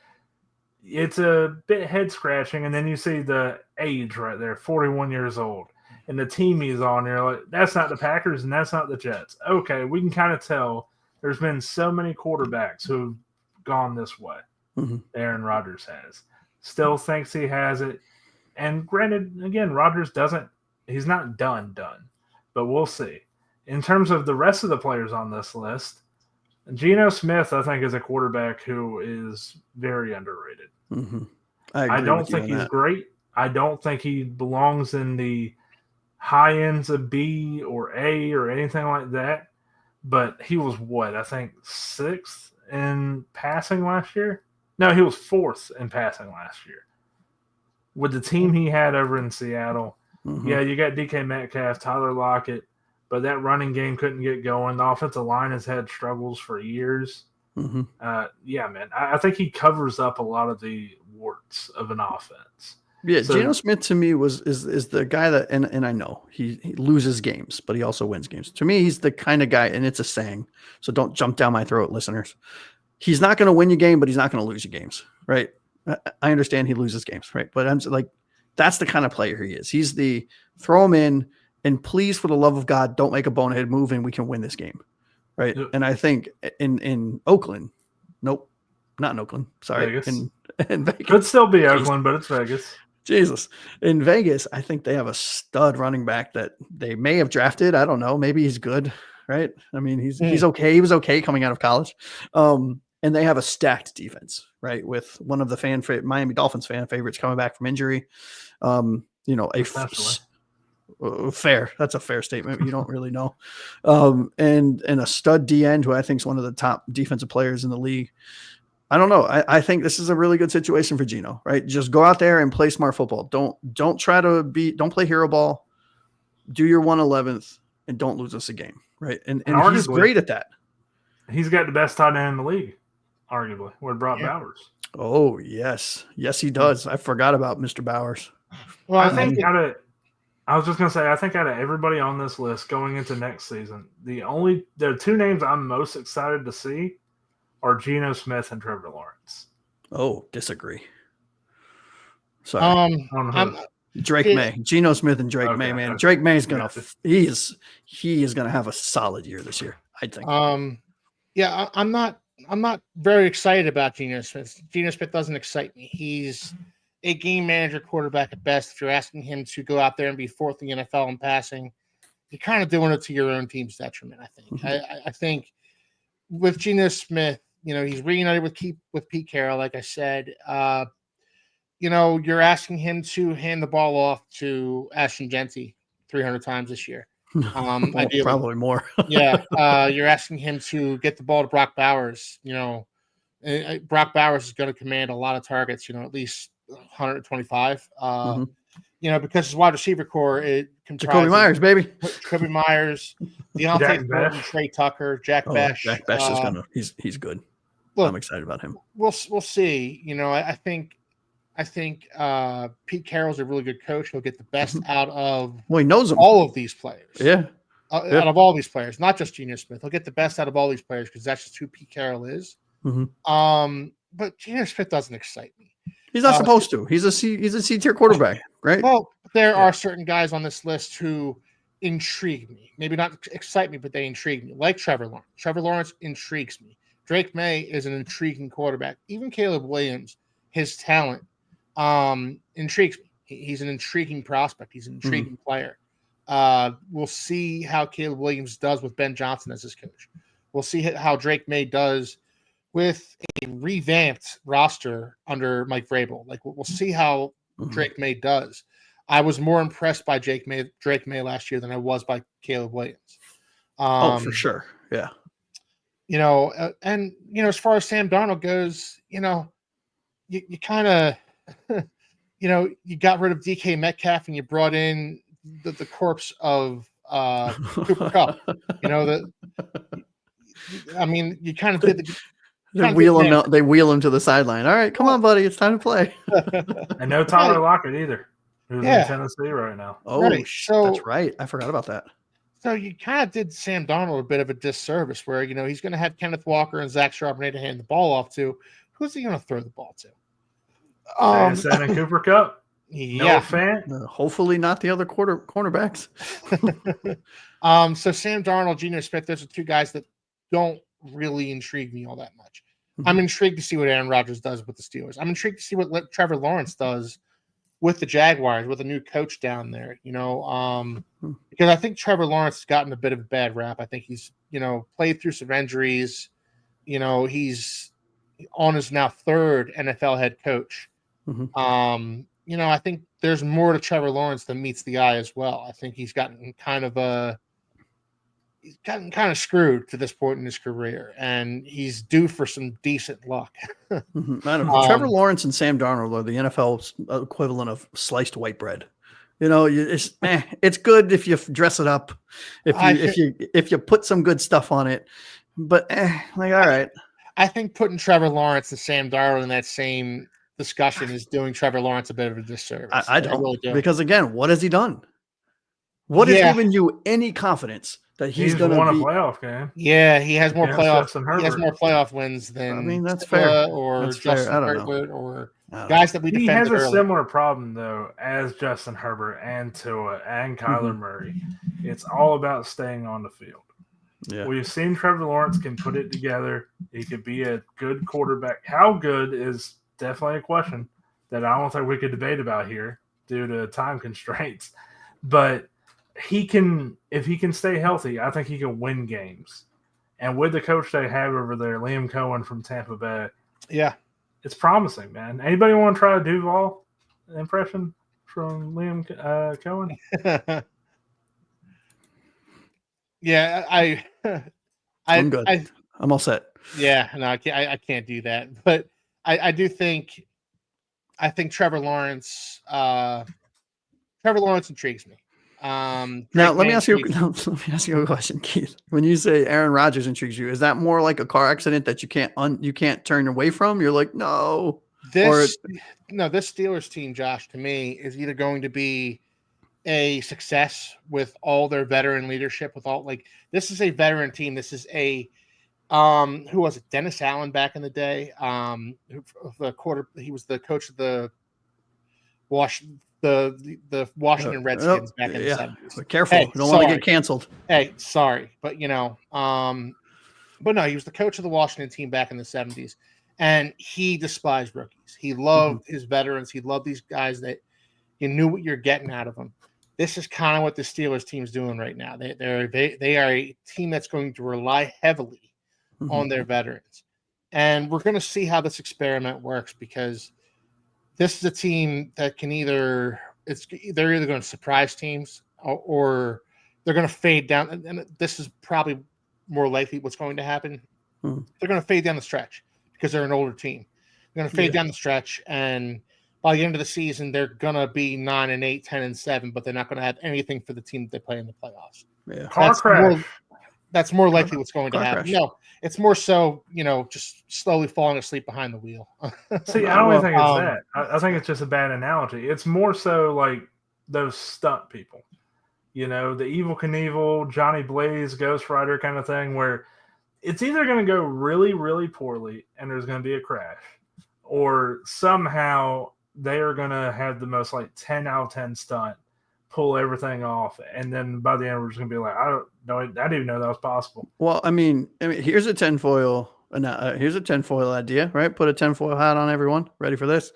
Speaker 3: it's a bit head scratching. And then you see the age right there, 41 years old. And the team he's on, you're like, that's not the Packers and that's not the Jets. Okay, we can kind of tell there's been so many quarterbacks who've gone this way. Aaron Rodgers has. Still thinks he has it. And granted, again, Rodgers he's not done, but we'll see. In terms of the rest of the players on this list, Geno Smith, I think, is a quarterback who is very underrated.
Speaker 2: Mm-hmm.
Speaker 3: I don't think he's great. I don't think he belongs in the high ends of B or A or anything like that. But he was I think 6th in passing last year? No, he was 4th in passing last year. With the team he had over in Seattle, yeah, you got DK Metcalf, Tyler Lockett, but that running game couldn't get going. The offensive line has had struggles for years. Yeah, man, I think he covers up a lot of the warts of an offense.
Speaker 2: Yeah, so, Geno Smith to me is the guy that, and I know he loses games, but he also wins games. To me, he's the kind of guy, and it's a saying, so don't jump down my throat, listeners. He's not going to win your game, but he's not going to lose your games, right? I understand he loses games, right? But I'm like, that's the kind of player he is. He's the throw him in, and please, for the love of God, don't make a bonehead move, and we can win this game, right? Yep. And I think in Oakland, nope, not in Oakland, sorry,
Speaker 3: Vegas.
Speaker 2: In Vegas.
Speaker 3: Could still be Oakland, but it's Vegas.
Speaker 2: Jesus. In Vegas, I think they have a stud running back that they may have drafted. I don't know. Maybe he's good, right? I mean, he's okay. He was okay coming out of college. And they have a stacked defense, right? With one of the Miami Dolphins fan favorites coming back from injury. Fair. That's a fair statement. You don't really know. And a stud D end who I think is one of the top defensive players in the league. I don't know. I think this is a really good situation for Geno, right? Just go out there and play smart football. Don't play hero ball. Do your 111th and don't lose us a game, right? And he's great at that.
Speaker 3: He's got the best tight end in the league, arguably, with Brock Bowers.
Speaker 2: Oh, yes. Yes, he does. I forgot about Mr. Bowers.
Speaker 3: Well, I think I was just going to say, I think out of everybody on this list going into next season, there are 2 names I'm most excited to see are Geno Smith and Trevor Lawrence.
Speaker 2: Oh, disagree. Sorry. Drake May. Geno Smith and Drake May, man. Okay. Drake May is he is gonna have a solid year this year, I think.
Speaker 1: I'm not very excited about Geno Smith. Geno Smith doesn't excite me. He's a game manager quarterback at best. If you're asking him to go out there and be 4th in the NFL in passing, you're kind of doing it to your own team's detriment, I think. I think with Geno Smith, he's reunited with Pete Carroll, like I said. You're asking him to hand the ball off to Ashton Genty 300 times this year.
Speaker 2: Probably more.
Speaker 1: You're asking him to get the ball to Brock Bowers. Brock Bowers is going to command a lot of targets, at least 125. Because his wide receiver core, it comprises
Speaker 2: Jacoby Myers, baby.
Speaker 1: Jacoby Myers, Deontay Burton, Trey Tucker, Jack Besh.
Speaker 2: Jack Besh is he's good. Look, I'm excited about him.
Speaker 1: We'll see. I think Pete Carroll's a really good coach. He'll get the best out of
Speaker 2: he knows them.
Speaker 1: All of these players.
Speaker 2: Yeah.
Speaker 1: Out of all these players, not just Geno Smith. He'll get the best out of all these players because that's just who Pete Carroll is. But Geno Smith doesn't excite me.
Speaker 2: He's not supposed to. He's a C-tier quarterback, right?
Speaker 1: Well, there are certain guys on this list who intrigue me. Maybe not excite me, but they intrigue me. Like Trevor Lawrence. Trevor Lawrence intrigues me. Drake May is an intriguing quarterback. Even Caleb Williams, his talent intrigues me. He's an intriguing prospect. He's an intriguing player. We'll see how Caleb Williams does with Ben Johnson as his coach. We'll see how Drake May does with a revamped roster under Mike Vrabel. Like we'll see how Drake May does. I was more impressed by Drake May last year than I was by Caleb Williams.
Speaker 2: For sure. Yeah.
Speaker 1: As far as Sam Darnold goes, you kind of, you got rid of DK Metcalf and you brought in the corpse of Cooper Kupp. You kind of did the.
Speaker 2: They wheel him to the sideline. All right, come on, buddy. It's time to play.
Speaker 3: And no Tyler Lockett either, who's in Tennessee right now.
Speaker 2: Oh, that's right. I forgot about that.
Speaker 1: So you kind of did Sam Darnold a bit of a disservice where, he's going to have Kenneth Walker and Zach Charbonnet to hand the ball off to. Who's he going to throw the ball to?
Speaker 3: And Cooper Kupp. No fan.
Speaker 2: Hopefully not the other cornerbacks.
Speaker 1: So Sam Darnold, Geno Smith, those are 2 guys that don't really intrigue me all that much. I'm intrigued to see what Aaron Rodgers does with the Steelers. I'm intrigued to see what Trevor Lawrence does with the Jaguars, with a new coach down there, because I think Trevor Lawrence has gotten a bit of a bad rap. I think he's, played through some injuries. He's on his now third NFL head coach. I think there's more to Trevor Lawrence than meets the eye as well. I think he's gotten kind of screwed to this point in his career, and he's due for some decent luck.
Speaker 2: I don't know. Trevor Lawrence and Sam Darnold are the NFL's equivalent of sliced white bread. It's good if you dress it up, if you put some good stuff on it, but all right.
Speaker 1: I think putting Trevor Lawrence and Sam Darnold in that same discussion is doing Trevor Lawrence a bit of a disservice.
Speaker 2: I don't, really do. Because again, what has he done? What has given you any confidence that he's going to
Speaker 3: won a playoff game?
Speaker 1: Yeah, he has more playoff wins than
Speaker 2: that's fair.
Speaker 1: Or
Speaker 2: that's
Speaker 1: Justin
Speaker 2: fair.
Speaker 1: Herbert or guys that we defended.
Speaker 3: He has a
Speaker 1: earlier.
Speaker 3: similar problem though as Justin Herbert and Tua and Kyler Murray. It's all about staying on the field.
Speaker 2: Yeah.
Speaker 3: We've seen Trevor Lawrence can put it together. He could be a good quarterback. How good is definitely a question that I don't think we could debate about here due to time constraints. But if he can stay healthy, I think he can win games. And with the coach they have over there, Liam Cohen from Tampa Bay, it's promising, man. Anybody want to try a Duval impression from Liam Cohen?
Speaker 1: Yeah,
Speaker 2: I'm good. I'm all set.
Speaker 1: Yeah, no, I can't do that. But I do think Trevor Lawrence intrigues me.
Speaker 2: Now let me ask you a question, Keith. When you say Aaron Rodgers intrigues you, is that more like a car accident that you can't turn away from? You're like, no.
Speaker 1: This Steelers team, Josh, to me, is either going to be a success with all their veteran leadership, this is a veteran team. This is a who was it? Dennis Allen back in the day. He was the coach of the Washington Redskins back in the 70s.
Speaker 2: Careful, you don't want to get canceled.
Speaker 1: Hey, sorry, but but no, he was the coach of the Washington team back in the 70s, and he despised rookies. He loved his veterans. He loved these guys that you knew what you're getting out of them. This is kind of what the Steelers team's doing right now. They are a team that's going to rely heavily on their veterans, and we're going to see how this experiment works because this is a team that can they're either going to surprise teams or they're going to fade down. And this is probably more likely what's going to happen. They're going to fade down the stretch because they're an older team. They're going to fade down the stretch, and by the end of the season, they're going to be 9-8, 10-7, but they're not going to have anything for the team that they play in the playoffs.
Speaker 2: Yeah.
Speaker 1: That's more likely what's going to happen.
Speaker 2: Crash.
Speaker 1: No, it's more so, just slowly falling asleep behind the wheel.
Speaker 3: See, I don't even think it's that. I think it's just a bad analogy. It's more so like those stunt people, the Evel Knievel, Johnny Blaze, Ghost Rider kind of thing, where it's either going to go really, really poorly and there's going to be a crash, or somehow they are going to have the most 10 out of 10 stunt, pull everything off, and then by the end we're just gonna be like, I didn't even know that was possible.
Speaker 2: Well, I mean, here's a tinfoil idea, right? Put a tinfoil hat on, everyone. Ready for this?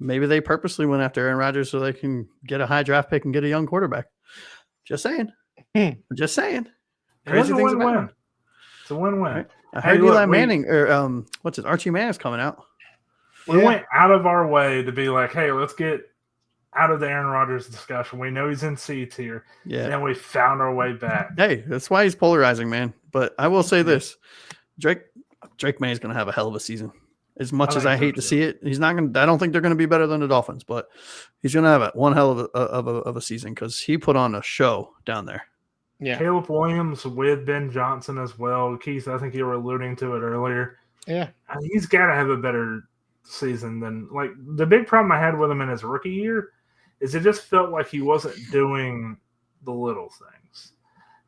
Speaker 2: Maybe they purposely went after Aaron Rodgers so they can get a high draft pick and get a young quarterback. Just saying. Just saying.
Speaker 3: Crazy things win. It's a win-win.
Speaker 2: Right? I heard Eli Manning or Archie Manning's coming out.
Speaker 3: We went out of our way to be like, hey, let's get out of the Aaron Rodgers discussion. We know he's in C tier. Yeah. And then we found our way back.
Speaker 2: Hey, that's why he's polarizing, man. But I will say this. Drake May is going to have a hell of a season. As much as I hate to see it, he's not going to. I don't think they're going to be better than the Dolphins, but he's going to have one hell of a season because he put on a show down there.
Speaker 1: Yeah.
Speaker 3: Caleb Williams with Ben Johnson as well. Keith, I think you were alluding to it earlier.
Speaker 1: Yeah.
Speaker 3: He's got to have a better season than the big problem I had with him in his rookie year is it just felt like he wasn't doing the little things.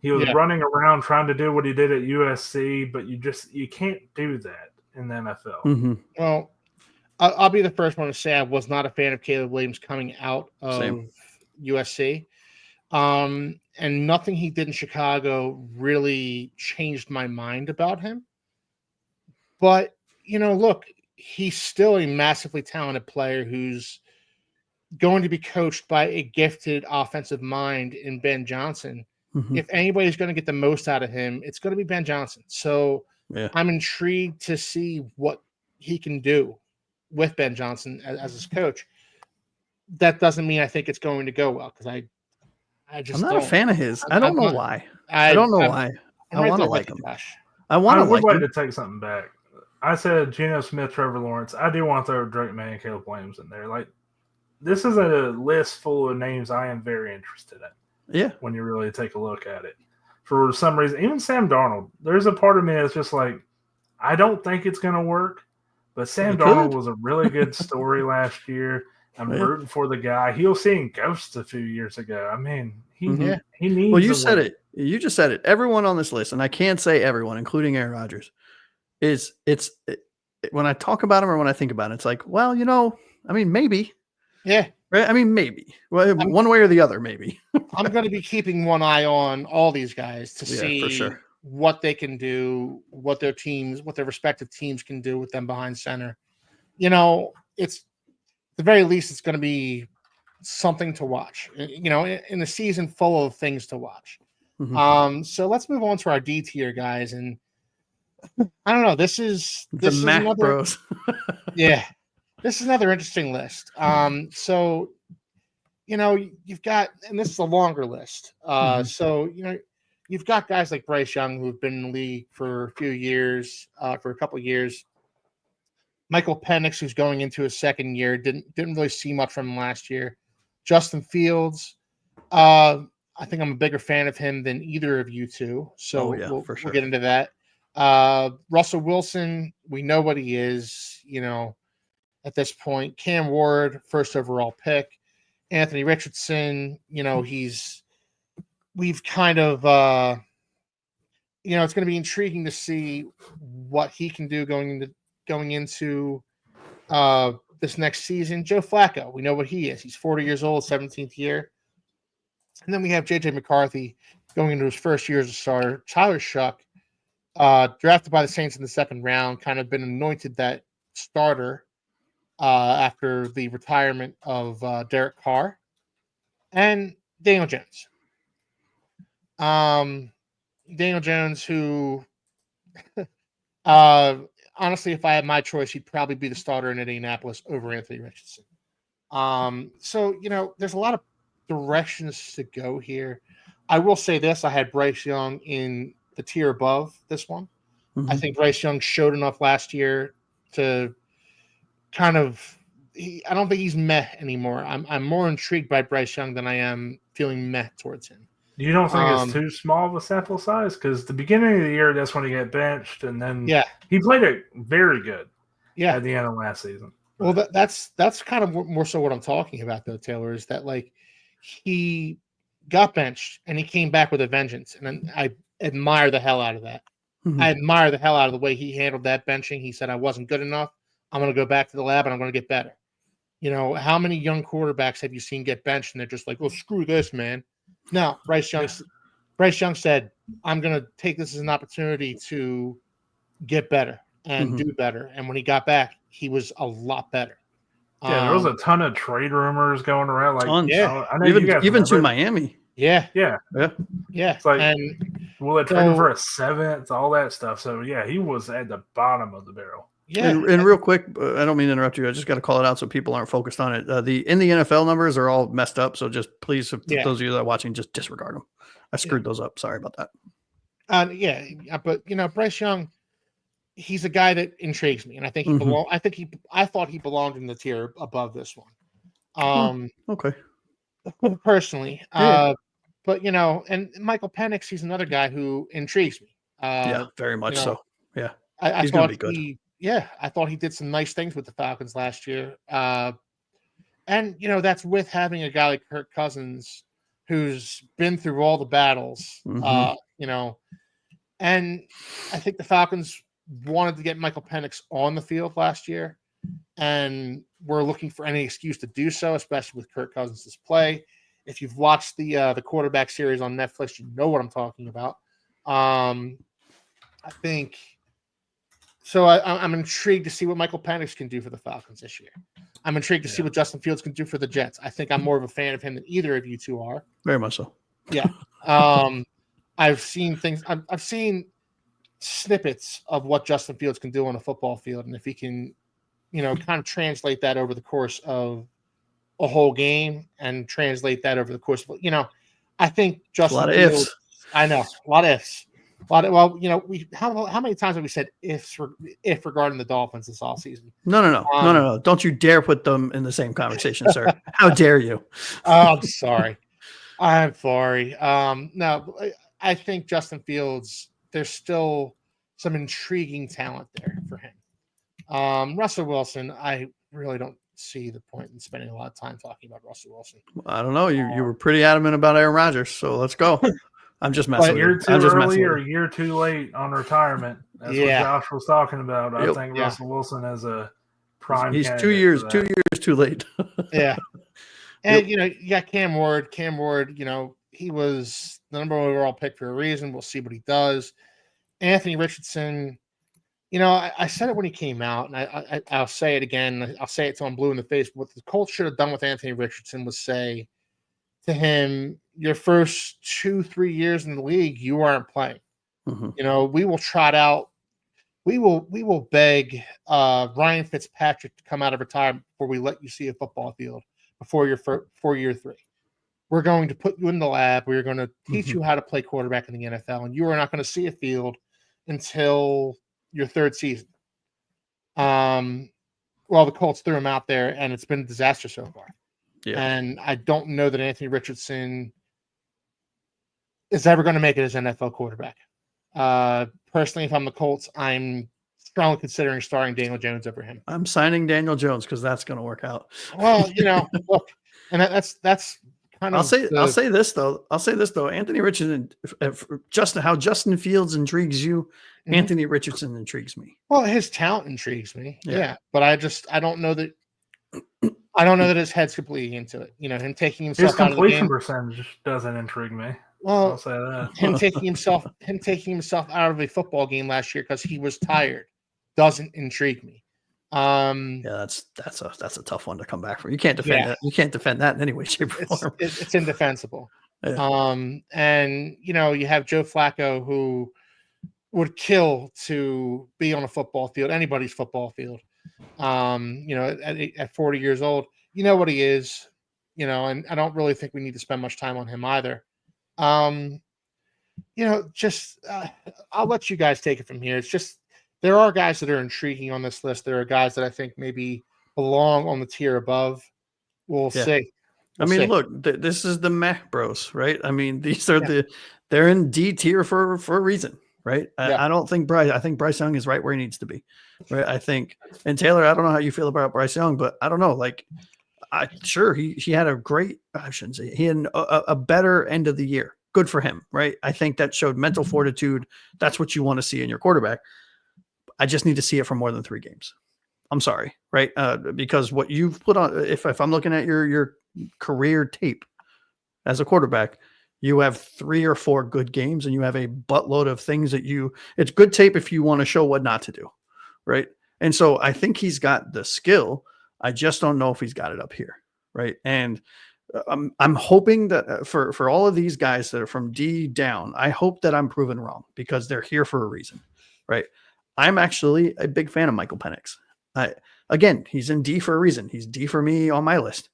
Speaker 3: He was running around trying to do what he did at USC, but you can't do that in the NFL.
Speaker 1: Well, I'll be the first one to say I was not a fan of Caleb Williams coming out of USC. And nothing he did in Chicago really changed my mind about him. But, look, he's still a massively talented player who's going to be coached by a gifted offensive mind in Ben Johnson. If anybody's going to get the most out of him, it's going to be Ben Johnson. So I'm intrigued to see what he can do with Ben Johnson as his coach. That doesn't mean I think it's going to go well, because I'm
Speaker 2: not a fan of his. I don't know why. I
Speaker 1: right
Speaker 2: want to
Speaker 1: there
Speaker 2: like
Speaker 1: with
Speaker 2: him.
Speaker 1: you, Josh.
Speaker 2: I want
Speaker 3: I
Speaker 2: to
Speaker 3: would
Speaker 2: like
Speaker 3: like
Speaker 2: him.
Speaker 3: to take something back. I said Geno Smith, Trevor Lawrence. I do want to throw Drake May and Caleb Williams in there. Like, this is a list full of names I am very interested in.
Speaker 2: Yeah.
Speaker 3: When you really take a look at it. For some reason, even Sam Darnold, there's a part of me that's just like, I don't think it's going to work, but Sam Darnold was a really good story last year. I'm rooting for the guy. He was seeing ghosts a few years ago. I mean, he needs.
Speaker 2: Well, you said it. You just said it. Everyone on this list, and I can't say everyone, including Aaron Rodgers, when I talk about him or when I think about it, it's like, well, I mean, maybe.
Speaker 1: Yeah.
Speaker 2: Right? I mean, maybe. Well, one way or the other, maybe.
Speaker 1: I'm going to be keeping one eye on all these guys to see
Speaker 2: for sure.
Speaker 1: what they can do, what their respective teams can do with them behind center. It's the very least, it's going to be something to watch, in a season full of things to watch. So let's move on to our D tier guys. And I don't know, this is
Speaker 2: Mac
Speaker 1: another,
Speaker 2: Bros.
Speaker 1: Yeah, this is another interesting list. So, you've got, and this is a longer list. So, you've got guys like Bryce Young, who've been in the league for a few years, for a couple of years. Michael Penix, who's going into his second year, didn't really see much from him last year. Justin Fields, I think I'm a bigger fan of him than either of you two. So we'll get into that. Russell Wilson, we know what he is, at this point. Cam Ward, first overall pick. Anthony Richardson, we've kind of, it's going to be intriguing to see what he can do going into this next season. Joe Flacco, we know what he is. He's 40 years old, 17th year. And then we have J.J. McCarthy going into his first year as a starter. Tyler Shuck, drafted by the Saints in the second round, kind of been anointed that starter after the retirement of Derek Carr. And Daniel Jones. Daniel Jones, who honestly, if I had my choice, he'd probably be the starter in Indianapolis over Anthony Richardson. So, there's a lot of directions to go here. I will say this. I had Bryce Young in the tier above this one. I think Bryce Young showed enough last year to kind of I don't think he's meh anymore. I'm more intrigued by Bryce Young than I am feeling meh towards him.
Speaker 3: You don't think it's too small of a sample size? Because the beginning of the year, that's when he got benched, and then he played it very good at the end of last season.
Speaker 1: Well, that's kind of more so what I'm talking about, though, Taylor, is that, like, he got benched and he came back with a vengeance, and I admire the hell out of that. I admire the hell out of the way he handled that benching. He said, I wasn't good enough. I'm going to go back to the lab and I'm going to get better. How many young quarterbacks have you seen get benched and they're just like, well, screw this, man. No, Bryce Young said, I'm going to take this as an opportunity to get better and do better. And when he got back, he was a lot better.
Speaker 3: Yeah, there was a ton of trade rumors going around. Like,
Speaker 2: I know even to Miami.
Speaker 1: Yeah.
Speaker 3: It's like, and will they trade him for a seventh? All that stuff. So yeah, he was at the bottom of the barrel.
Speaker 2: Yeah. And real quick, I don't mean to interrupt you. I just got to call it out so people aren't focused on it. The NFL numbers are all messed up. So just please, if those of you that are watching, just disregard them. I screwed those up. Sorry about that.
Speaker 1: But Bryce Young, he's a guy that intrigues me, and I think he belong. I thought he belonged in the tier above this one.
Speaker 2: Okay.
Speaker 1: Personally, but and Michael Penix, he's another guy who intrigues me.
Speaker 2: Very much so. Yeah,
Speaker 1: I thought I thought he did some nice things with the Falcons last year. And that's with having a guy like Kirk Cousins, who's been through all the battles. And I think the Falcons wanted to get Michael Penix on the field last year, and we're looking for any excuse to do so, especially with Kirk Cousins' play. If you've watched the quarterback series on Netflix, you know what I'm talking about. I think so. I'm intrigued to see what Michael Penix can do for the Falcons this year. I'm intrigued to see what Justin Fields can do for the Jets. I think I'm more of a fan of him than either of you two are.
Speaker 2: Very much so.
Speaker 1: Yeah. I've seen things. I've seen snippets of what Justin Fields can do on a football field, and if he can, kind of translate that over the course of a whole game and translate that over the course of, I think Justin
Speaker 2: a lot of
Speaker 1: Fields.
Speaker 2: ifs.
Speaker 1: I know, a lot of ifs. How many times have we said if regarding the Dolphins this offseason?
Speaker 2: No. Don't you dare put them in the same conversation, sir. How dare you?
Speaker 1: I'm sorry. I'm sorry. No, I think Justin Fields, there's still some intriguing talent there for him. Russell Wilson, I really don't see the point in spending a lot of time talking about Russell Wilson.
Speaker 2: I don't know. You were pretty adamant about Aaron Rodgers, so let's go. I'm just messing with you.
Speaker 3: A year too early or a year too late on retirement. That's what Josh was talking about. I think Russell Wilson has a prime.
Speaker 2: He's 2 years too late.
Speaker 1: Yeah. And, you got Cam Ward. Cam Ward, he was the number 1 overall pick for a reason. We'll see what he does. Anthony Richardson, I said it when he came out, and I'll say it again. I'll say it till I'm blue in the face. What the Colts should have done with Anthony Richardson was say to him, your first 2-3 years in the league, you aren't playing. Mm-hmm. We will trot out. We will beg Ryan Fitzpatrick to come out of retirement before we let you see a football field before year 3. We're going to put you in the lab. We're going to teach you how to play quarterback in the NFL, and you are not going to see a field until your 3rd season. The Colts threw him out there, and it's been a disaster so far. Yeah. And I don't know that Anthony Richardson is ever going to make it as an NFL quarterback. Personally, if I'm the Colts, I'm strongly considering starting Daniel Jones over him.
Speaker 2: I'm signing Daniel Jones because that's going to work out.
Speaker 1: Well, look, and that's kind of.
Speaker 2: I'll say this though. Anthony Richardson, how Justin Fields intrigues you, Anthony Richardson intrigues me.
Speaker 1: Well, his talent intrigues me. Yeah, but I don't know that. I don't know that his head's completely into it. Him taking himself
Speaker 3: his
Speaker 1: out of the game.
Speaker 3: His completion percentage doesn't intrigue me.
Speaker 1: Well,
Speaker 3: I'll say that.
Speaker 1: him taking himself out of a football game last year because he was tired doesn't intrigue me.
Speaker 2: That's a tough one to come back from. You can't defend that. You can't defend that in any way, shape, or form.
Speaker 1: It's indefensible.
Speaker 2: Yeah.
Speaker 1: And you have Joe Flacco who would kill to be on a football field, anybody's football field. At 40 years old, you know what he is, and I don't really think we need to spend much time on him either. I'll let you guys take it from here. It's just, there are guys that are intriguing on this list. There are guys that I think maybe belong on the tier above. We'll see.
Speaker 2: Look, this is the meh bros, right? These are they're in D tier for a reason. Right. I don't think I think Bryce Young is right where he needs to be. Right. I think, and Taylor, I don't know how you feel about Bryce Young, but I don't know. He had a great, I shouldn't say, he had a better end of the year. Good for him. Right. I think that showed mental fortitude. That's what you want to see in your quarterback. I just need to see it for more than 3 games. I'm sorry. Right. Because what you've put on, if I'm looking at your career tape as a quarterback, you have 3 or 4 good games and you have a buttload of things it's good tape if you want to show what not to do. Right. And so I think he's got the skill. I just don't know if he's got it up here. Right. And I'm hoping that for all of these guys that are from D down, I hope that I'm proven wrong because they're here for a reason. Right. I'm actually a big fan of Michael Penix. Again, he's in D for a reason. He's D for me on my list.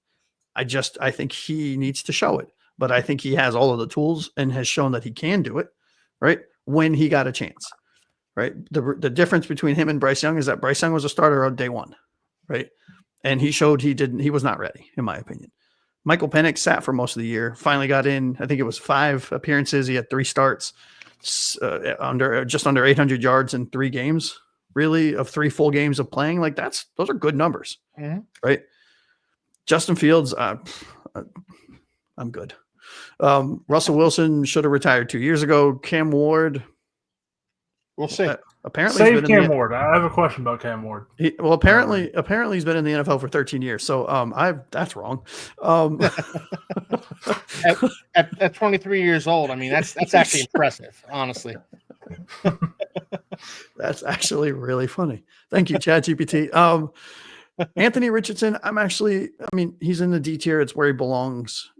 Speaker 2: I think he needs to show it. But I think he has all of the tools and has shown that he can do it, right? When he got a chance, right? The difference between him and Bryce Young is that Bryce Young was a starter on day 1, right? And he showed he was not ready, in my opinion. Michael Penix sat for most of the year, finally got in, I think it was 5 appearances. He had 3 starts, just under 800 yards in 3 games, really, of 3 full games of playing. Those are good numbers, right? Justin Fields, I'm good. Russell Wilson should have retired 2 years ago. Cam Ward,
Speaker 1: we'll see.
Speaker 2: Apparently,
Speaker 3: save Cam Ward. I have a question about Cam Ward.
Speaker 2: Apparently, he's been in the NFL for 13 years. So, that's wrong.
Speaker 1: At 23 years old, that's actually impressive, honestly.
Speaker 2: That's actually really funny. Thank you, ChatGPT. Anthony Richardson, he's in the D tier. It's where he belongs.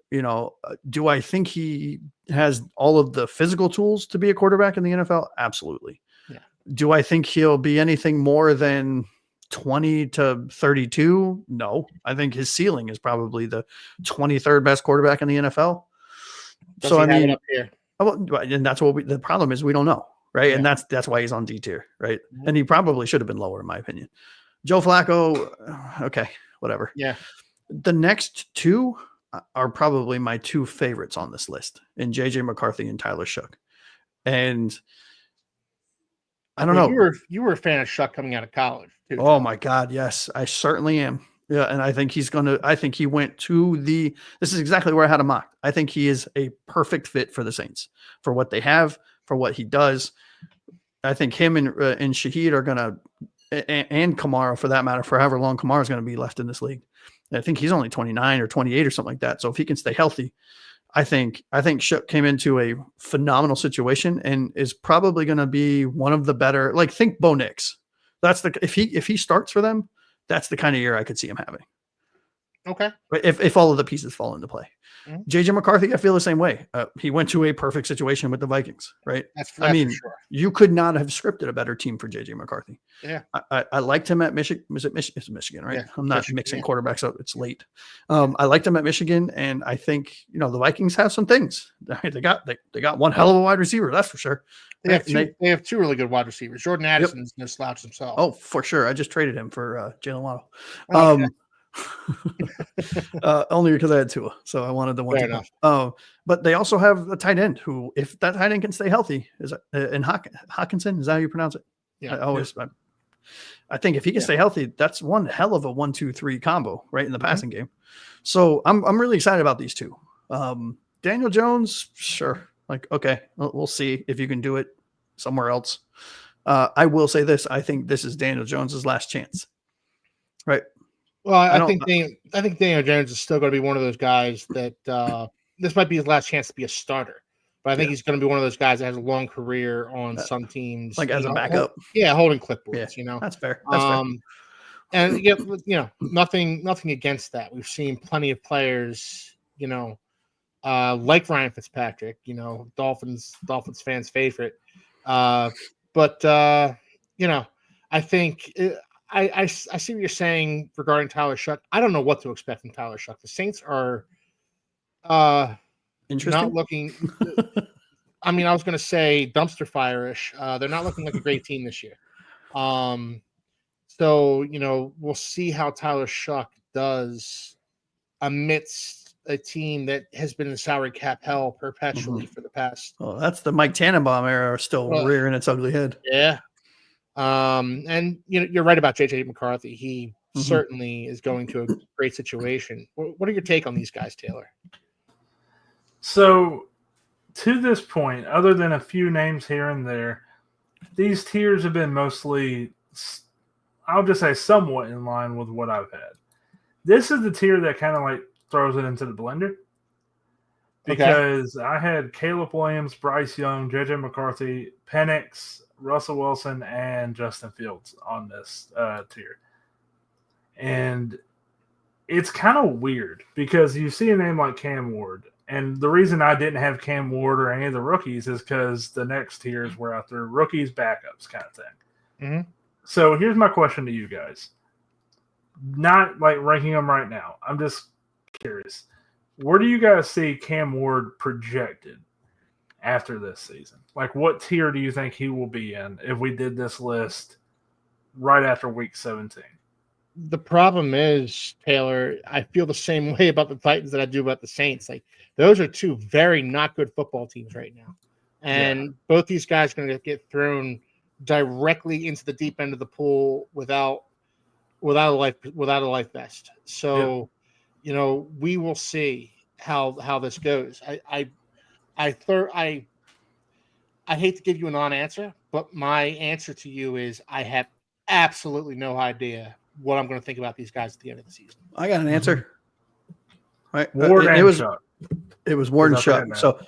Speaker 2: Do I think he has all of the physical tools to be a quarterback in the NFL? Absolutely.
Speaker 1: Yeah.
Speaker 2: Do I think he'll be anything more than 20 to 32? No. I think his ceiling is probably the 23rd best quarterback in the NFL.
Speaker 1: Does he have it up here?
Speaker 2: And that's what the problem is. We don't know. Right. Yeah. And that's why he's on D tier. Right. Mm-hmm. And he probably should have been lower, in my opinion. Joe Flacco. Okay. Whatever.
Speaker 1: Yeah.
Speaker 2: The next two are probably my two favorites on this list, in JJ McCarthy and Tyler Shough. And I don't know.
Speaker 1: You were a fan of Shough coming out of college too.
Speaker 2: Oh my God. Yes, I certainly am. Yeah. And I think he went to this is exactly where I had him mocked. I think he is a perfect fit for the Saints, for what they have, for what he does. I think him and Shaheed are going to, and Kamara for that matter, for however long Kamara is going to be left in this league. I think he's only 29 or 28 or something like that. So if he can stay healthy, I think Shough came into a phenomenal situation and is probably going to be one of the better, like think Bo Nix. If he starts for them, that's the kind of year I could see him having.
Speaker 1: Okay.
Speaker 2: If all of the pieces fall into play. Mm-hmm. JJ McCarthy, I feel the same way. He went to a perfect situation with the Vikings, right?
Speaker 1: That's for sure.
Speaker 2: You could not have scripted a better team for JJ McCarthy.
Speaker 1: Yeah.
Speaker 2: I liked him at Michigan. It's Michigan, right?
Speaker 1: Yeah,
Speaker 2: I'm not mixing quarterbacks up. It's late. I liked him at Michigan, and I think the Vikings have some things. They got one hell of a wide receiver, that's for sure.
Speaker 1: They have two really good wide receivers. Jordan Addison's no slouch himself.
Speaker 2: Oh, for sure. I just traded him for Jalen Waddle.
Speaker 1: Okay.
Speaker 2: Only because I had Tua, so I wanted the one. But they also have a tight end who, if that tight end can stay healthy, is in Hawkinson. Is that how you pronounce it?
Speaker 1: Yeah.
Speaker 2: I think if he can stay healthy, that's one hell of a 1-2-3 combo right in the passing game. So I'm really excited about these two. Daniel Jones, sure. Like, okay, we'll see if you can do it somewhere else. I will say this: I think this is Daniel Jones's last chance. Right.
Speaker 1: Well, I think Daniel Jones is still going to be one of those guys that this might be his last chance to be a starter. But I think he's going to be one of those guys that has a long career on some teams,
Speaker 2: like as a backup.
Speaker 1: Holding clipboards.
Speaker 2: That's fair.
Speaker 1: And nothing against that. We've seen plenty of players, like Ryan Fitzpatrick, Dolphins fans' favorite. But I think. I see what you're saying regarding Tyler Shough. I don't know what to expect from Tyler Shough. The Saints are not looking I was going to say dumpster fire-ish. They're not looking like a great team this year. So, we'll see how Tyler Shough does amidst a team that has been in salary cap hell perpetually for the past.
Speaker 2: Well, that's the Mike Tannenbaum era still rearing its ugly head.
Speaker 1: Yeah. And you're right about JJ McCarthy. He certainly is going to a great situation. What are your take on these guys, Taylor?
Speaker 3: So, to this point, other than a few names here and there, these tiers have been mostly, I'll just say, somewhat in line with what I've had. This is the tier that kind of like throws it into the blender. Because I had Caleb Williams, Bryce Young, JJ McCarthy, Penix, Russell Wilson, and Justin Fields on this tier. And it's kind of weird because you see a name like Cam Ward. And the reason I didn't have Cam Ward or any of the rookies is because the next tiers were out there, rookies, backups kind of thing.
Speaker 1: Mm-hmm.
Speaker 3: So here's my question to you guys. Not like ranking them right now. I'm just curious. Where do you guys see Cam Ward projected after this season? Like, what tier do you think he will be in if we did this list right after week 17?
Speaker 1: The problem is, Taylor, I feel the same way about the Titans that I do about the Saints. Like, those are two very not good football teams right now. And both these guys are going to get thrown directly into the deep end of the pool without a life vest. So, we will see how this goes. I hate to give you a non-answer, but my answer to you is I have absolutely no idea what I'm going to think about these guys at the end of the season.
Speaker 2: I got an answer. Right.
Speaker 3: Ward
Speaker 2: it was Ward and Shough.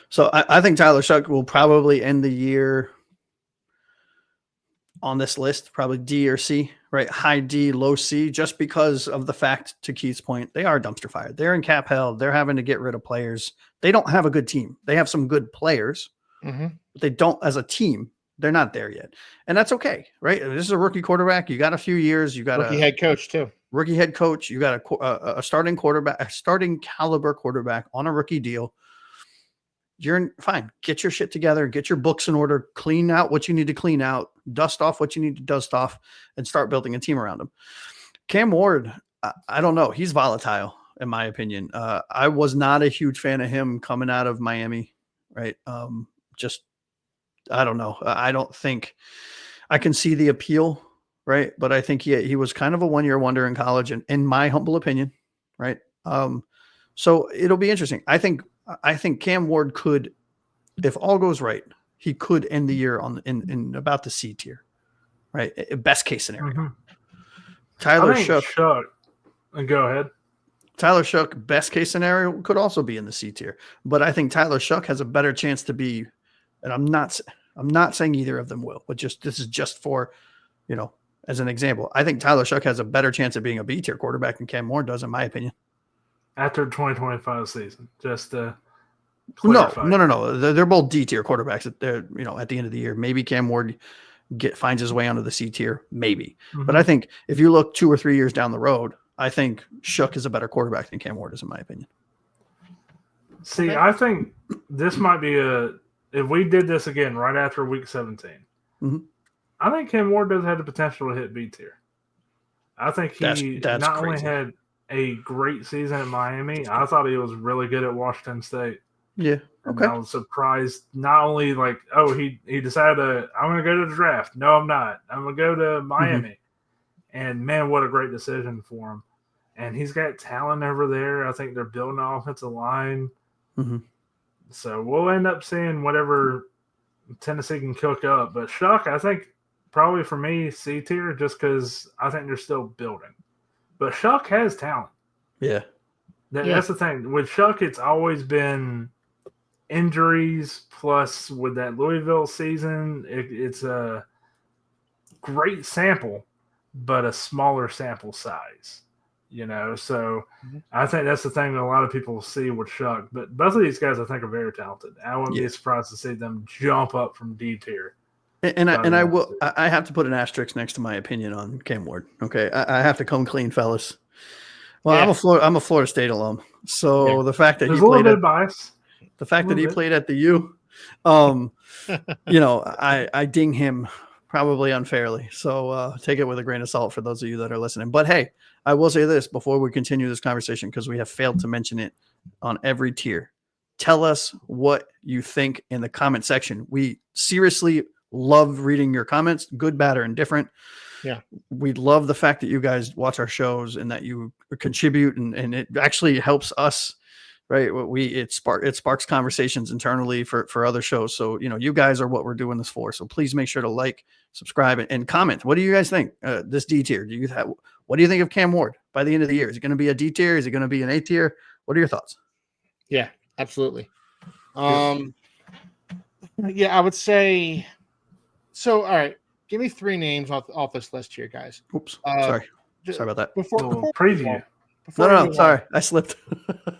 Speaker 2: So I think Tyler Shough will probably end the year on this list, probably D or C, right? High D, low C, just because of the fact, to Keith's point, they are dumpster fire. They're in cap hell. They're having to get rid of players. They don't have a good team. They have some good players, but they don't, as a team, they're not there yet. And that's okay, right? This is a rookie quarterback. You got a few years. You got
Speaker 1: rookie head coach too.
Speaker 2: Rookie head coach. You got a starting quarterback, a starting caliber quarterback on a rookie deal. You're fine. Get your shit together, get your books in order, clean out what you need to clean out, dust off what you need to dust off, and start building a team around him. Cam Ward, I don't know. He's volatile, in my opinion. I was not a huge fan of him coming out of Miami, right? I don't know. I don't think I can see the appeal, right? But I think he was kind of a one-year wonder in college, and in my humble opinion, right? So it'll be interesting. I think Cam Ward could, if all goes right, he could end the year in about the C tier, right? Best case scenario. Tyler Shook.
Speaker 3: Go ahead.
Speaker 2: Tyler Shook, best case scenario, could also be in the C tier, but I think Tyler Shook has a better chance to be. And I'm not saying either of them will, but this is just for, as an example. I think Tyler Shook has a better chance of being a B tier quarterback than Cam Ward does, in my opinion.
Speaker 3: After the 2025 season, just to
Speaker 2: clarify. No. They're both D tier quarterbacks. At the end of the year, maybe Cam Ward finds his way onto the C tier, maybe. But I think if you look 2 or 3 years down the road, I think Shook is a better quarterback than Cam Ward is, in my opinion.
Speaker 3: See, I think this might be if we did this again right after week 17, I think Cam Ward does have the potential to hit B tier. I think he
Speaker 2: that's
Speaker 3: not
Speaker 2: crazy.
Speaker 3: only had a great season at Miami, I thought he was really good at Washington State.
Speaker 2: Yeah. Okay.
Speaker 3: And I was surprised, not only he decided I'm going to go to the draft. No, I'm not. I'm going to go to Miami. And man, what a great decision for him. And he's got talent over there. I think they're building an offensive line. So we'll end up seeing whatever Tennessee can cook up. But Shook, I think probably for me, C tier, just because I think they're still building. But Shook has talent.
Speaker 2: Yeah.
Speaker 3: That's the thing. With Shook, it's always been injuries plus with that Louisville season, it's a great sample, but a smaller sample size. So I think that's the thing that a lot of people see with Shook. But both of these guys, I think, are very talented. I wouldn't be surprised to see them jump up from D tier.
Speaker 2: And I have to put an asterisk next to my opinion on Cam Ward. Okay, I have to come clean, fellas. Well, I'm a Florida State alum, so the fact that
Speaker 3: there's a little bit of bias,
Speaker 2: the fact that he played at the U, I ding him probably unfairly. So take it with a grain of salt for those of you that are listening. But hey, I will say this before we continue this conversation, because we have failed to mention it on every tier. Tell us what you think in the comment section. We seriously love reading your comments, good, bad, or indifferent.
Speaker 1: Yeah.
Speaker 2: We love the fact that you guys watch our shows and that you contribute, and it actually helps us, right? It sparks conversations internally for other shows. So, you guys are what we're doing this for. So please make sure to like, subscribe, and comment. What do you guys think? This D tier, what do you think of Cam Ward by the end of the year? Is it going to be a D tier? Is it going to be an A tier? What are your thoughts?
Speaker 1: Yeah, absolutely. I would say, so, all right, give me 3 names off this list here, guys.
Speaker 2: Oops. Sorry about that.
Speaker 1: Before
Speaker 3: preview.
Speaker 2: No, sorry. I slipped.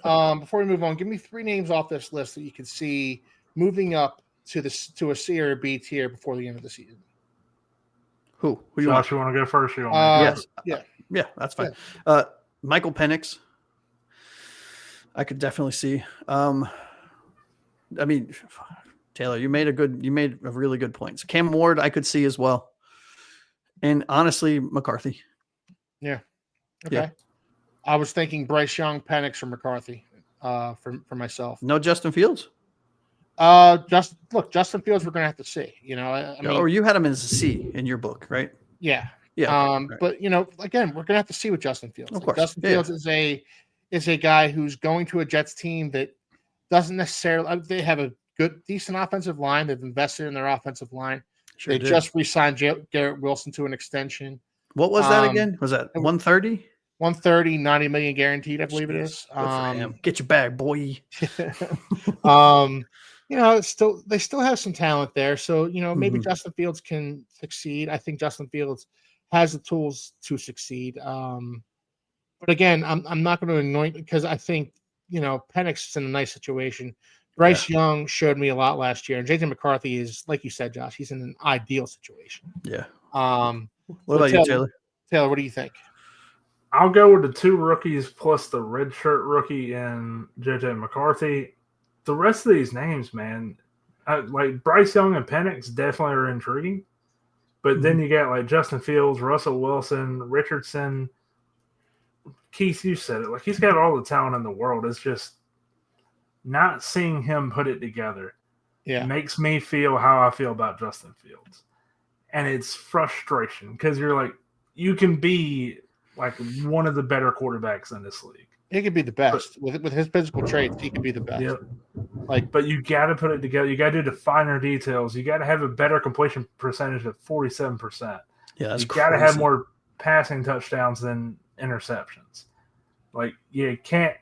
Speaker 1: Before we move on, give me 3 names off this list that you can see moving up to a C or a B tier before the end of the season.
Speaker 2: Who you
Speaker 3: want? You want to go first? Yes.
Speaker 2: Yeah, that's fine. Michael Penix, I could definitely see. Taylor, you made a really good point. So Cam Ward, I could see as well. And honestly, McCarthy.
Speaker 1: Yeah. Okay. Yeah. I was thinking Bryce Young, Penix, or McCarthy for myself.
Speaker 2: No Justin Fields?
Speaker 1: Justin Fields we're going to have to see.
Speaker 2: Or you had him as a C in your book, right?
Speaker 1: Yeah.
Speaker 2: Yeah. Right.
Speaker 1: But, again, we're going to have to see with Justin Fields.
Speaker 2: Of course.
Speaker 1: Justin Fields is a guy who's going to a Jets team that doesn't necessarily – they have a decent offensive line. They've invested in their offensive line. Sure they just re-signed Garrett Wilson to an extension.
Speaker 2: What was that again? Was that 130?
Speaker 1: 130, $90 million guaranteed, I believe it is.
Speaker 2: Get your bag, boy.
Speaker 1: they still have some talent there. So, maybe
Speaker 2: Mhm.
Speaker 1: Justin Fields can succeed. I think Justin Fields has the tools to succeed. But again, I'm not going to anoint because I think, Penix is in a nice situation. Bryce Young showed me a lot last year, and JJ McCarthy is, like you said, Josh, he's in an ideal situation.
Speaker 2: Yeah.
Speaker 1: So
Speaker 2: What about you, Taylor?
Speaker 1: Taylor, what do you think?
Speaker 3: I'll go with the 2 rookies plus the redshirt rookie and JJ McCarthy. The rest of these names, man, like Bryce Young and Penix definitely are intriguing. But then you got like Justin Fields, Russell Wilson, Richardson. Keith, you said it. Like, he's got all the talent in the world. It's just not seeing him put it together makes me feel how I feel about Justin Fields. And it's frustration because you're like, you can be like one of the better quarterbacks in this league.
Speaker 1: He could be the best. With his physical traits, he could be the best.
Speaker 3: Yep. But you got to put it together. You got to do the finer details. You got to have a better completion percentage of 47%.
Speaker 2: Yeah, that's
Speaker 3: you got to have more passing touchdowns than interceptions. Like, you can't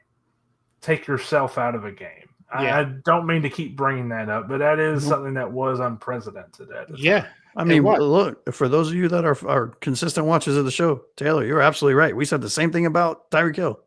Speaker 3: take yourself out of a game.
Speaker 1: Yeah.
Speaker 3: I don't mean to keep bringing that up, but that is something that was unprecedented at the time.
Speaker 2: I mean, look, for those of you that are consistent watchers of the show, Taylor, you're absolutely right. We said the same thing about Tyreek Hill.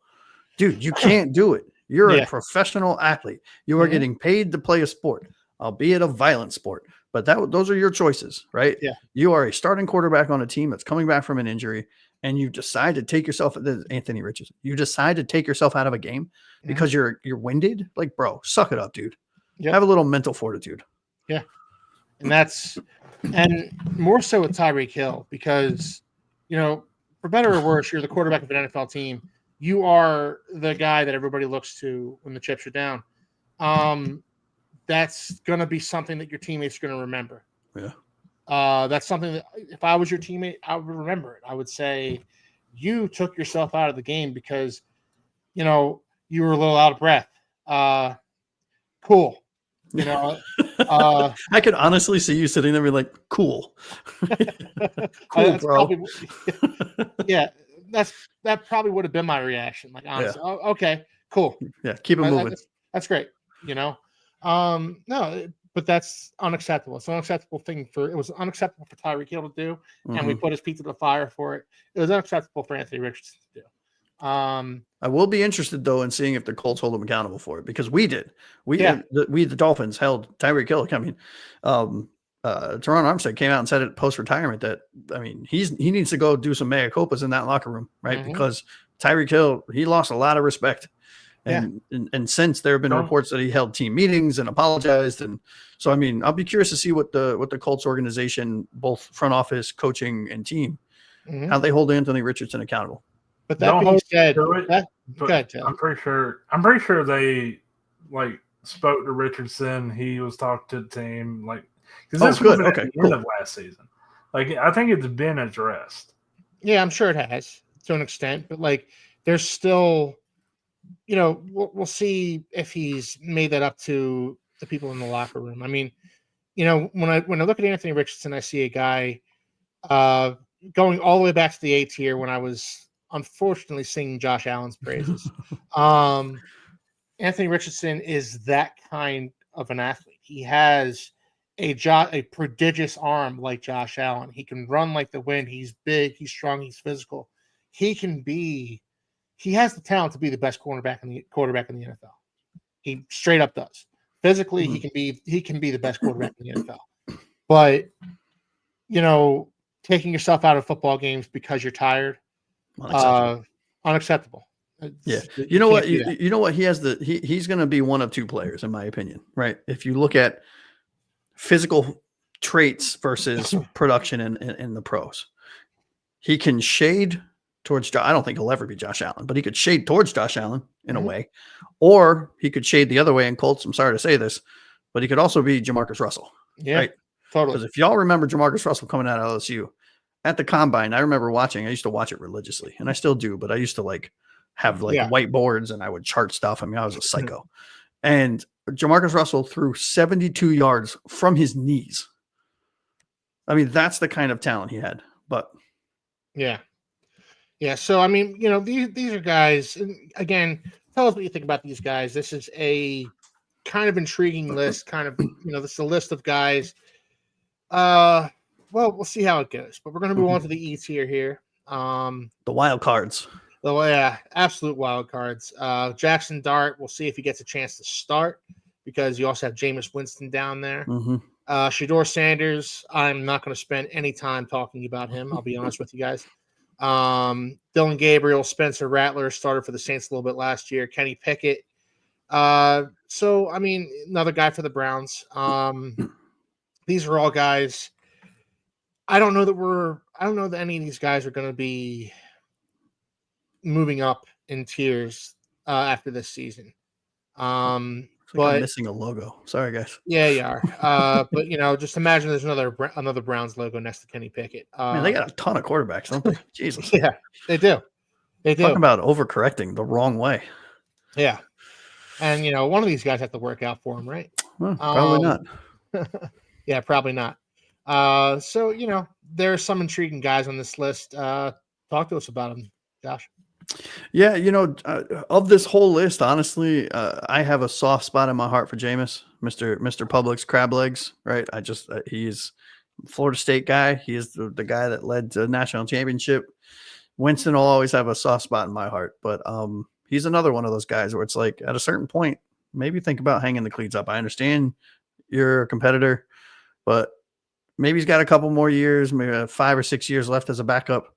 Speaker 2: Dude, you can't do it. You're a professional athlete. You are getting paid to play a sport, albeit a violent sport. But those are your choices, right?
Speaker 1: Yeah.
Speaker 2: You are a starting quarterback on a team that's coming back from an injury, and you decide to take yourself – Anthony Richardson. You decide to take yourself out of a game because you're winded. Like, bro, suck it up, dude. Yep. Have a little mental fortitude.
Speaker 1: Yeah. And more so with Tyreek Hill because, for better or worse, you're the quarterback of an NFL team. You are the guy that everybody looks to when the chips are down. That's going to be something that your teammates are going to remember.
Speaker 2: Yeah.
Speaker 1: That's something that if I was your teammate, I would remember it. I would say you took yourself out of the game because, you were a little out of breath. Cool.
Speaker 2: I could honestly see you sitting there and be like, cool. Cool, bro.
Speaker 1: That probably would have been my reaction. Like, honestly, okay, cool.
Speaker 2: Yeah, keep it moving.
Speaker 1: That's great. No, but that's unacceptable. It's an unacceptable thing it was unacceptable for Tyreek Hill to do, and we put his feet to the fire for it. It was unacceptable for Anthony Richardson to do.
Speaker 2: I will be interested though in seeing if the Colts hold him accountable for it because we did. The Dolphins held Tyreek Hill. I mean, Teron Armstead came out and said it post retirement that he needs to go do some mea culpas in that locker room, right? Because Tyreek Hill, he lost a lot of respect. And since there have been reports that he held team meetings and apologized. And so, I'll be curious to see what the Colts organization, both front office, coaching, and team, how they hold Anthony Richardson accountable.
Speaker 1: But that being said,
Speaker 3: I'm pretty sure they spoke to Richardson. He was talking to the team, because this was at the end of last season. I think it's been addressed.
Speaker 1: Yeah, I'm sure it has to an extent, but there's still, we'll see if he's made that up to the people in the locker room. When I look at Anthony Richardson, I see a guy going all the way back to the A tier when I was unfortunately singing Josh Allen's praises. Anthony Richardson is that kind of an athlete. He has a prodigious arm like Josh Allen. He can run like the wind. He's big. He's strong. He's physical. He has the talent to be the best quarterback in the NFL. He straight up does. Physically, he can be the best quarterback in the NFL. But taking yourself out of football games because you're tired, unacceptable.
Speaker 2: Yeah. You know what? You know what? He's going to be one of two players, in my opinion, right? If you look at physical traits versus production in the pros, he can shade towards. I don't think he'll ever be Josh Allen, but he could shade towards Josh Allen in a way, or he could shade the other way. And Colts, I'm sorry to say this, but he could also be Jamarcus Russell.
Speaker 1: Yeah,
Speaker 2: right?
Speaker 1: Totally.
Speaker 2: Because if y'all remember Jamarcus Russell coming out of LSU at the combine, I remember watching. I used to watch it religiously, and I still do. But I used to have whiteboards, and I would chart stuff. I was a psycho. And Jamarcus Russell threw 72 yards from his knees. That's the kind of talent he had. But
Speaker 1: yeah. So these are guys. And again, tell us what you think about these guys. This is a kind of intriguing list. Kind of, this is a list of guys. Well, we'll see how it goes. But we're going to move on to the E tier here.
Speaker 2: The wild cards.
Speaker 1: Absolute wild cards. Jackson Dart, we'll see if he gets a chance to start because you also have Jameis Winston down there. Shedeur Sanders, I'm not going to spend any time talking about him. I'll be honest with you guys. Dylan Gabriel, Spencer Rattler started for the Saints a little bit last year. Kenny Pickett. So, I mean, another guy for the Browns. These are all guys. I don't know that any of these guys are going to be moving up in tiers after this season.
Speaker 2: I'm missing a logo. Sorry, guys.
Speaker 1: Yeah, you are. But just imagine there's another Browns logo next to Kenny Pickett.
Speaker 2: Man, they got a ton of quarterbacks, don't they? Jesus.
Speaker 1: Yeah, they do.
Speaker 2: Talking about overcorrecting the wrong way.
Speaker 1: Yeah, and one of these guys have to work out for him, right?
Speaker 2: Well, probably not.
Speaker 1: Yeah, probably not. So there are some intriguing guys on this list. Talk to us about them, Josh.
Speaker 2: Yeah, of this whole list, honestly, I have a soft spot in my heart for Jameis, Mr. Publix crab legs, right? He's a Florida State guy. He is the guy that led to the national championship. Winston will always have a soft spot in my heart, but he's another one of those guys where it's like at a certain point, maybe think about hanging the cleats up. I understand you're a competitor, but maybe he's got a couple more years, maybe 5 or 6 years left as a backup,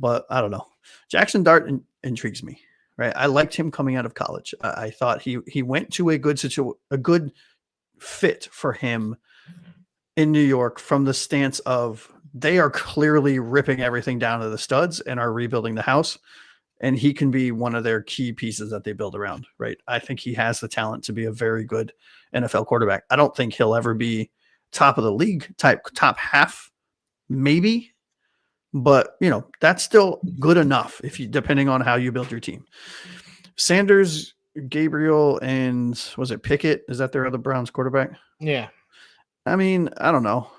Speaker 2: but I don't know. Jackson Dart intrigues me, right? I liked him coming out of college. I thought he went to a good fit for him in New York from the stance of they are clearly ripping everything down to the studs and are rebuilding the house, and he can be one of their key pieces that they build around, right? I think he has the talent to be a very good NFL quarterback. I don't think he'll ever be top of the league type, top half, maybe. But, that's still good enough depending on how you build your team. Sanders, Gabriel, and was it Pickett? Is that their other Browns quarterback?
Speaker 1: Yeah.
Speaker 2: I mean, I don't know.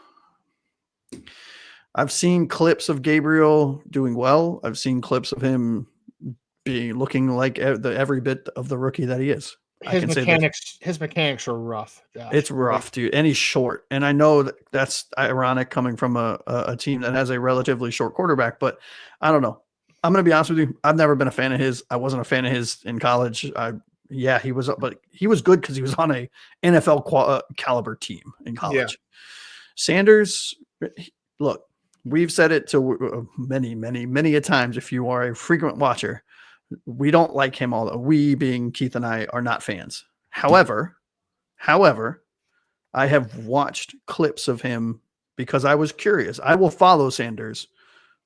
Speaker 2: I've seen clips of Gabriel doing well. I've seen clips of him looking like every bit of the rookie that he is.
Speaker 1: His mechanics are rough, Josh.
Speaker 2: It's rough, dude. And he's short. And I know that's ironic coming from a team that has a relatively short quarterback, but I don't know. I'm going to be honest with you. I've never been a fan of his. I wasn't a fan of his in college. He was, but he was good because he was on a NFL caliber team in college. Yeah. Sanders, look, we've said it to many, many, many a times. If you are a frequent watcher, we don't like him, although we being Keith and I are not fans. However, I have watched clips of him because I was curious. I will follow Sanders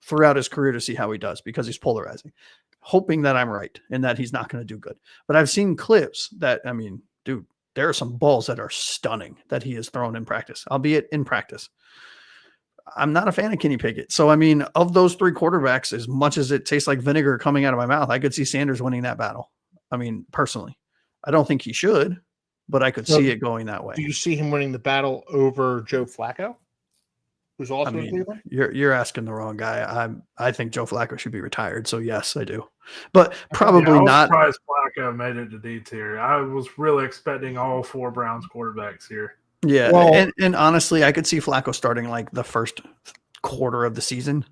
Speaker 2: throughout his career to see how he does because he's polarizing, hoping that I'm right and that he's not going to do good. But I've seen clips that, I mean, dude, there are some balls that are stunning that he has thrown in practice, albeit in practice. I'm not a fan of Kenny Pickett. So, I mean, of those three quarterbacks, as much as it tastes like vinegar coming out of my mouth, I could see Sanders winning that battle. I mean, personally, I don't think he should, but I could see it going that way.
Speaker 1: Do you see him winning the battle over Joe Flacco, who's also in Cleveland?
Speaker 2: You're asking the wrong guy. I think Joe Flacco should be retired. So, yes, I do. But probably not.
Speaker 3: I was surprised Flacco made it to D tier. I was really expecting all four Browns quarterbacks here.
Speaker 2: Yeah, well, and honestly, I could see Flacco starting like the first quarter of the season,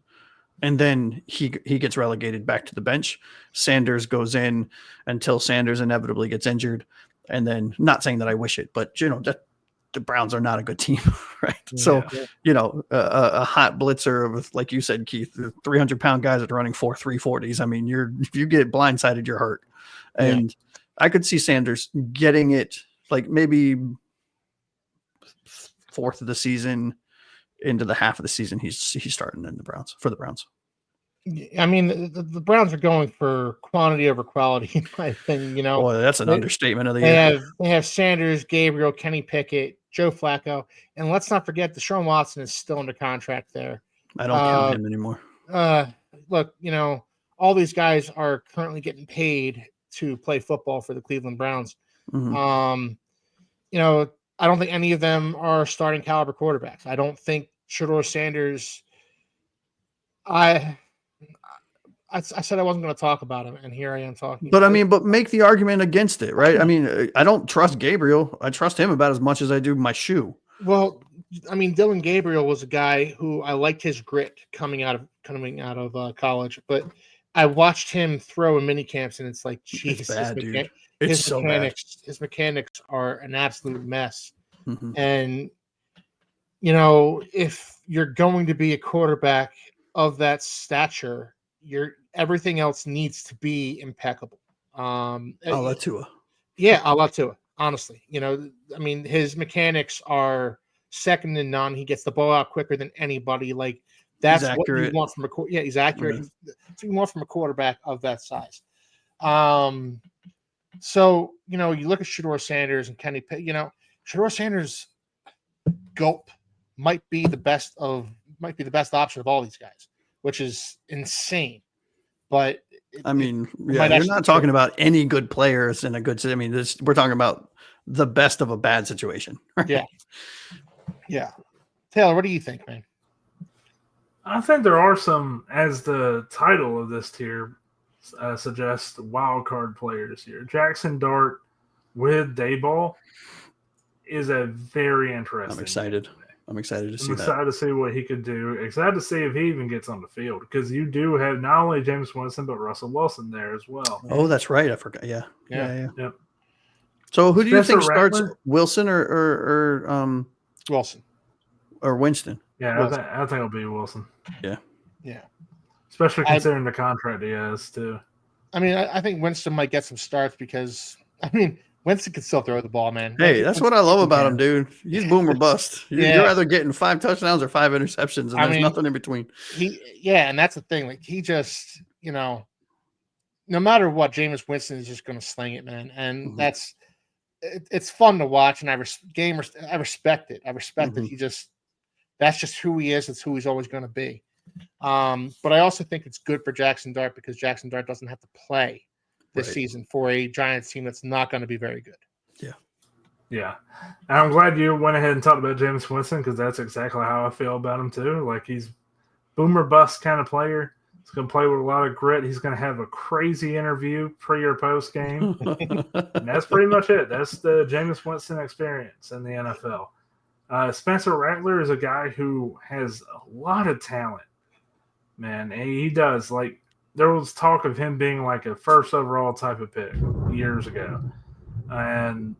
Speaker 2: and then he gets relegated back to the bench. Sanders goes in until Sanders inevitably gets injured, and then not saying that I wish it, but the Browns are not a good team, right? Yeah. So a hot blitzer of, like you said, Keith, the 300-pound guys that are running 4.340s. I mean, if you get blindsided, you're hurt, and I could see Sanders getting it like maybe fourth of the season into the half of the season. He's starting in the Browns for the Browns.
Speaker 1: I mean, the Browns are going for quantity over quality, in my opinion.
Speaker 2: Boy, that's an understatement of the year.
Speaker 1: They have Sanders, Gabriel, Kenny Pickett, Joe Flacco, and let's not forget Deshaun Watson is still under contract there.
Speaker 2: I don't count him anymore.
Speaker 1: Look, all these guys are currently getting paid to play football for the Cleveland Browns. Mm-hmm. I don't think any of them are starting caliber quarterbacks. I don't think Shedeur Sanders. I said I wasn't going to talk about him, and here I am talking.
Speaker 2: But I mean, but make the argument against it, right? I mean, I don't trust Gabriel. I trust him about as much as I do my shoe.
Speaker 1: Well, I mean, Dylan Gabriel was a guy who I liked his grit coming out of college, but I watched him throw in mini camps, and it's like, geez,
Speaker 2: It's bad, dude.
Speaker 1: His
Speaker 2: so bad.
Speaker 1: His mechanics are an absolute mess.
Speaker 2: Mm-hmm.
Speaker 1: And if you're going to be a quarterback of that stature, everything else needs to be impeccable.
Speaker 2: Tua.
Speaker 1: Yeah, a la Tua. Honestly, I mean, his mechanics are second to none. He gets the ball out quicker than anybody. Like, that's what you want from he's accurate. Right. That's what you want from a quarterback of that size. So you look at Shedeur Sanders and Kenny Pitt. Shedeur Sanders, might be the best option of all these guys, which is insane. But
Speaker 2: I mean, you're not talking about any good players in a good. I mean, we're talking about the best of a bad situation. Right?
Speaker 1: Yeah. Taylor, what do you think, man?
Speaker 3: I think there are some, as the title of this tier suggests, wild card players here. Jackson Dart with Dayball is a very interesting.
Speaker 2: I'm excited. I'm excited to see that.
Speaker 3: I'm excited to see what he could do. Excited to see if he even gets on the field, because you do have not only James Winston but Russell Wilson there as well.
Speaker 2: Oh, that's right. I forgot. Yeah.
Speaker 3: Yep.
Speaker 2: So who do you think
Speaker 3: Rattler?
Speaker 2: starts, Wilson or
Speaker 1: Wilson
Speaker 2: or Winston?
Speaker 3: Yeah, Wilson. I think it'll be Wilson.
Speaker 2: Yeah.
Speaker 3: Especially considering the contract he has too.
Speaker 1: I mean, I think Winston might get some starts because Winston can still throw the ball, man.
Speaker 2: Hey, that's what I love about him, dude. He's boom or bust. You're either getting 5 touchdowns or 5 interceptions, and there's nothing in between.
Speaker 1: And that's the thing. Like, he just, no matter what, Jameis Winston is just going to sling it, man. And it's fun to watch, and I respect it. I respect that that's just who he is. It's who he's always going to be. But I also think it's good for Jackson Dart, because Jackson Dart doesn't have to play this season for a Giants team that's not going to be very good.
Speaker 3: Yeah. And I'm glad you went ahead and talked about Jameis Winston, because that's exactly how I feel about him too. Like, he's boomer bust kind of player. He's going to play with a lot of grit. He's going to have a crazy interview pre or post game. And that's pretty much it. That's the Jameis Winston experience in the NFL. Spencer Rattler is a guy who has a lot of talent, man. And he does. Like, there was talk of him being like a first overall type of pick years ago. And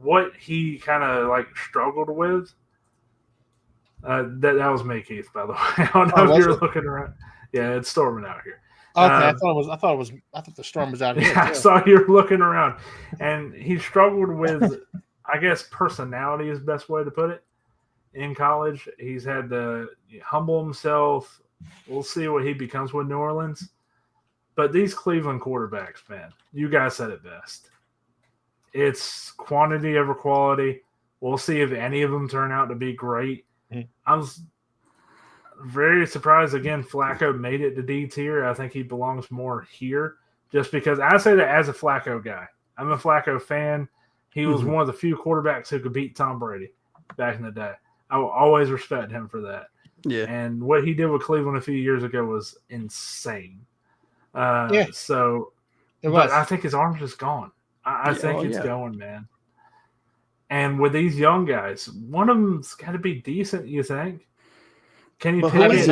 Speaker 3: what he kind of like struggled with, that was me, Keith, by the way. I don't know if you're looking around. Yeah, it's storming out here.
Speaker 1: Okay, I thought the storm was out here.
Speaker 3: Yeah, I saw you looking around. And he struggled with, I guess, personality is the best way to put it. In college, he's had to humble himself. We'll see what he becomes with New Orleans. But these Cleveland quarterbacks, man, you guys said it best. It's quantity over quality. We'll see if any of them turn out to be great. I was very surprised, again, Flacco made it to D tier. I think he belongs more here, just because I say that as a Flacco guy. I'm a Flacco fan. He was one of the few quarterbacks who could beat Tom Brady back in the day. I will always respect him for that.
Speaker 2: Yeah.
Speaker 3: And what he did with Cleveland a few years ago was insane. So, but I think his arm's just gone. I think it's going, man. And with these young guys, one of them's got to be decent, you think? Can you pick it?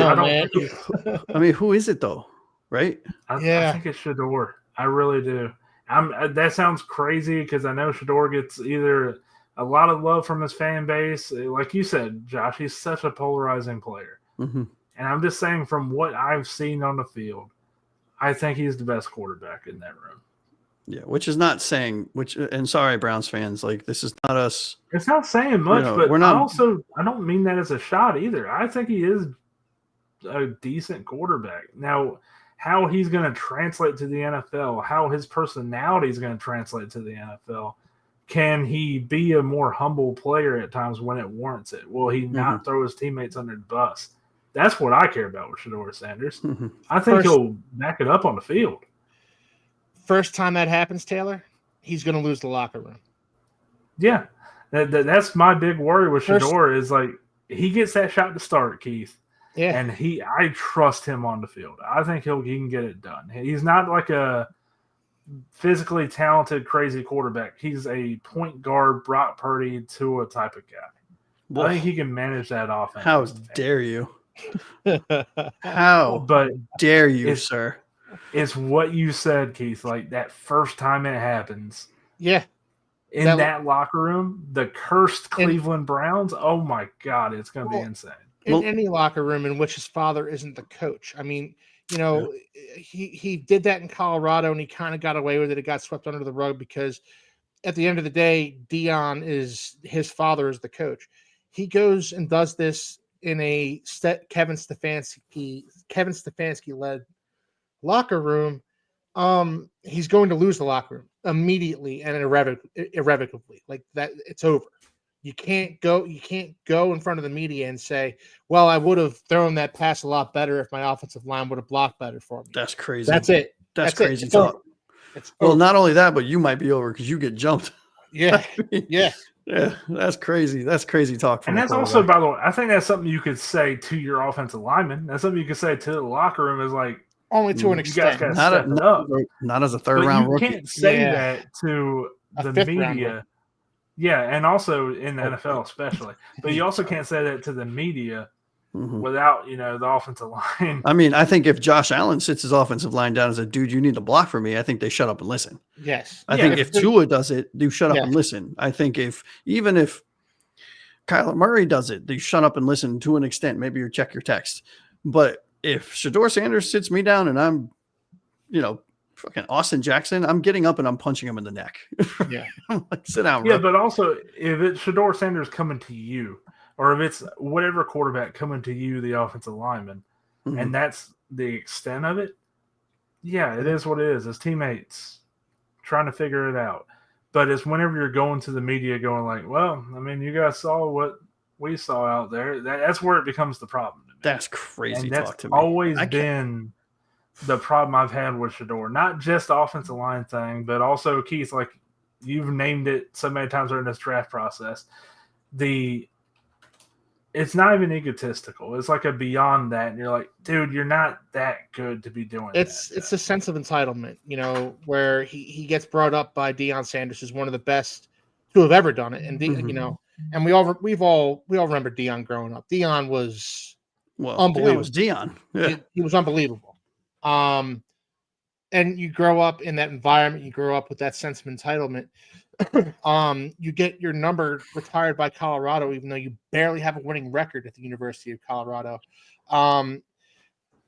Speaker 2: I mean, who is it, though? Right?
Speaker 3: I think it's Shedeur. I really do. That sounds crazy, because I know Shedeur gets either a lot of love from his fan base. Like you said, Josh, he's such a polarizing player. And I'm just saying, from what I've seen on the field, I think he's the best quarterback in that room.
Speaker 2: Yeah, which is not saying and sorry, Browns fans, like, this is not us.
Speaker 3: It's not saying much, but we're not. I don't mean that as a shot either. I think he is a decent quarterback. Now, how he's going to translate to the NFL, how his personality is going to translate to the NFL. Can he be a more humble player at times when it warrants it? Will he not throw his teammates under the bus? That's what I care about with Shedeur Sanders. I think he'll back it up on the field.
Speaker 1: First time that happens, Taylor, he's going to lose the locker room.
Speaker 3: Yeah, that's my big worry with Shedeur, is like, he gets that shot to start, Keith.
Speaker 1: Yeah.
Speaker 3: And I trust him on the field. I think he can get it done. He's not like a physically talented, crazy quarterback. He's a point guard, Brock Purdy, Tua type of guy.
Speaker 2: Whoa.
Speaker 3: I think he can manage that offense.
Speaker 2: How dare you? How dare you, sir?
Speaker 3: It's what you said, Keith. Like that first time it happens.
Speaker 1: Yeah.
Speaker 3: In that locker room, the cursed Cleveland Browns, oh my God, it's going to be insane.
Speaker 1: In any locker room in which his father isn't the coach. I mean, he did that in Colorado and he kind of got away with it. It got swept under the rug because at the end of the day, Dion is his father is the coach. He goes and does this in a Kevin Stefanski led locker room. He's going to lose the locker room immediately and irrevocably. Like that, it's over. You can't go in front of the media and say, well, I would have thrown that pass a lot better if my offensive line would have blocked better for me.
Speaker 2: That's crazy.
Speaker 1: That's it.
Speaker 2: That's crazy talk. Well, not only that, but you might be over because you get jumped.
Speaker 1: Yeah. Yeah.
Speaker 2: Yeah. That's crazy. That's crazy talk.
Speaker 3: And that's also, by the way, I think that's something you could say to your offensive lineman. That's something you could say to the locker room is like,
Speaker 1: only to an extent.
Speaker 2: Not as a third round rookie.
Speaker 3: You can't say that to the media. Yeah, and also in the NFL especially. But you also can't say that to the media without, the offensive line.
Speaker 2: I mean, I think if Josh Allen sits his offensive line down and says, dude, you need to block for me, I think they shut up and listen.
Speaker 1: Yes.
Speaker 2: I think if Tua does it, you shut up and listen. I think even if Kyler Murray does it, you shut up and listen to an extent. Maybe you check your text. But if Shedeur Sanders sits me down and I'm, fucking Austin Jackson, I'm getting up and I'm punching him in the neck.
Speaker 1: Yeah.
Speaker 2: I'm like, sit down,
Speaker 3: bro.
Speaker 2: Yeah,
Speaker 3: but also if it's Shedeur Sanders coming to you, or if it's whatever quarterback coming to you, the offensive lineman, and that's the extent of it, yeah, it is what it is. His teammates trying to figure it out. But it's whenever you're going to the media going like, well, I mean, you guys saw what we saw out there. That's where it becomes the problem.
Speaker 2: That's crazy
Speaker 3: and
Speaker 2: talk to me.
Speaker 3: Always been the problem I've had with Shedeur. Not just the offensive line thing, but also, Keith, like you've named it so many times during this draft process. It's not even egotistical. It's like a beyond that. And you're like, dude, you're not that good to be doing
Speaker 1: It's a sense of entitlement, where he gets brought up by Deion Sanders as one of the best to have ever done it. And, and we all remember Deion growing up. Deion was unbelievable.
Speaker 2: Deion. Yeah.
Speaker 1: He was unbelievable. And you grow up in that environment. You grow up with that sense of entitlement. You get your number retired by Colorado, even though you barely have a winning record at the University of Colorado.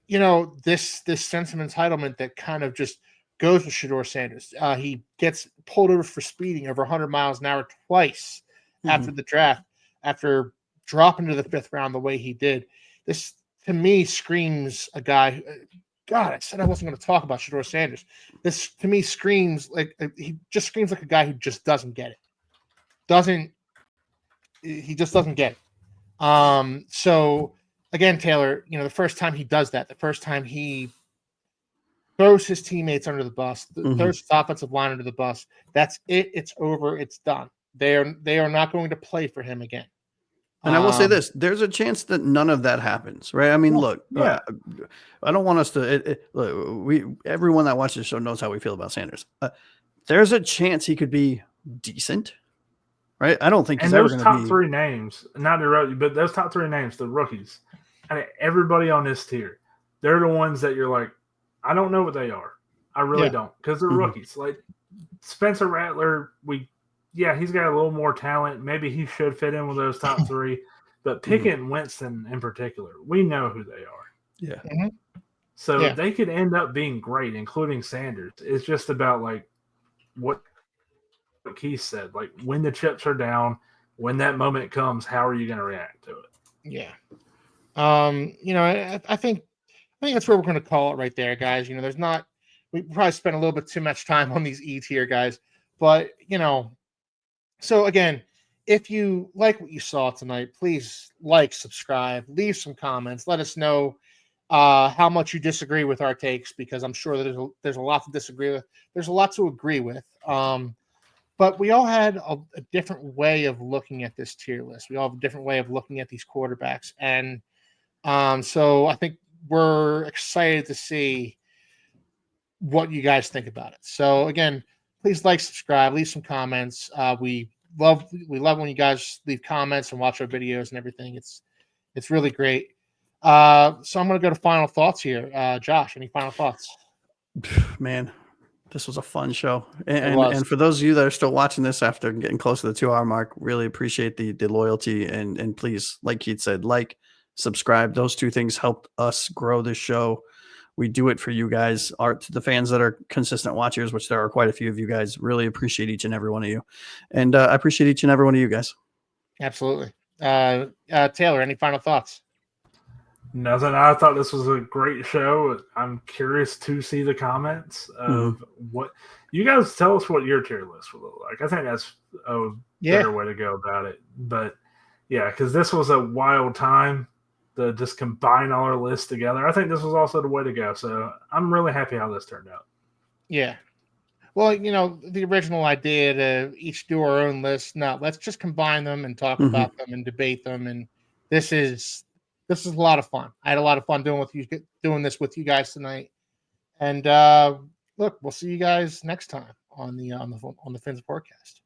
Speaker 1: This sense of entitlement that kind of just goes with Shedeur Sanders. He gets pulled over for speeding over 100 miles an hour twice after the draft, after dropping to the 5th round the way he did. This, to me, screams a guy. God, I said I wasn't going to talk about Shedeur Sanders. This, to me, screams like he just screams like a guy who just doesn't get it. He just doesn't get it. So again, Taylor, the first time he does that, the first time he throws his teammates under the bus, throws his offensive line under the bus, that's it. It's over. It's done. They are not going to play for him again.
Speaker 2: And I will say this: there's a chance that none of that happens, right? I mean, look, I don't want us to. Everyone that watches the show knows how we feel about Sanders. There's a chance he could be decent, right? I don't think he's ever going to be.
Speaker 3: And those top 3 names, not the rookies, but those top 3 names, the rookies, and everybody on this tier, they're the ones that you're like, I don't know what they are. I really don't, because they're rookies. Like Spencer Rattler, he's got a little more talent. Maybe he should fit in with those top 3. But Pickett and Winston in particular, we know who they are.
Speaker 2: Yeah.
Speaker 3: So they could end up being great, including Sanders. It's just about like what Keith said. Like when the chips are down, when that moment comes, how are you going to react to it?
Speaker 1: Yeah. I think that's where we're going to call it right there, guys. We probably spent a little bit too much time on these E tier guys, but so again, if you like what you saw tonight, please subscribe, leave some comments, let us know how much you disagree with our takes, because I'm sure that there's a lot to disagree with. There's a lot to agree with. But we all had a different way of looking at this tier list. We all have a different way of looking at these quarterbacks. And So I think we're excited to see what you guys think about it. So again, please like, subscribe, leave some comments. We love when you guys leave comments and watch our videos and everything. It's really great. So I'm going to go to final thoughts here. Josh, any final thoughts?
Speaker 2: Man, this was a fun show.
Speaker 1: It was.
Speaker 2: And for those of you that are still watching this after getting close to the 2-hour mark, really appreciate the loyalty. And please, like Keith said, like, subscribe. Those two things helped us grow this show. We do it for you guys, the fans that are consistent watchers, which there are quite a few of you guys. Really appreciate each and every one of you. And I appreciate each and every one of you guys.
Speaker 1: Absolutely. Taylor, any final thoughts?
Speaker 3: Nothing. I thought this was a great show. I'm curious to see the comments of what you guys tell us what your tier list will look like. I think that's a better way to go about it. But yeah, because this was a wild time to just combine all our lists together. I think this was also the way to go. So I'm really happy how this turned out.
Speaker 1: Yeah. Well, the original idea to each do our own list. No, let's just combine them and talk about them and debate them. And this is a lot of fun. I had a lot of fun doing this with you guys tonight. And look, we'll see you guys next time on the Phins Forecast.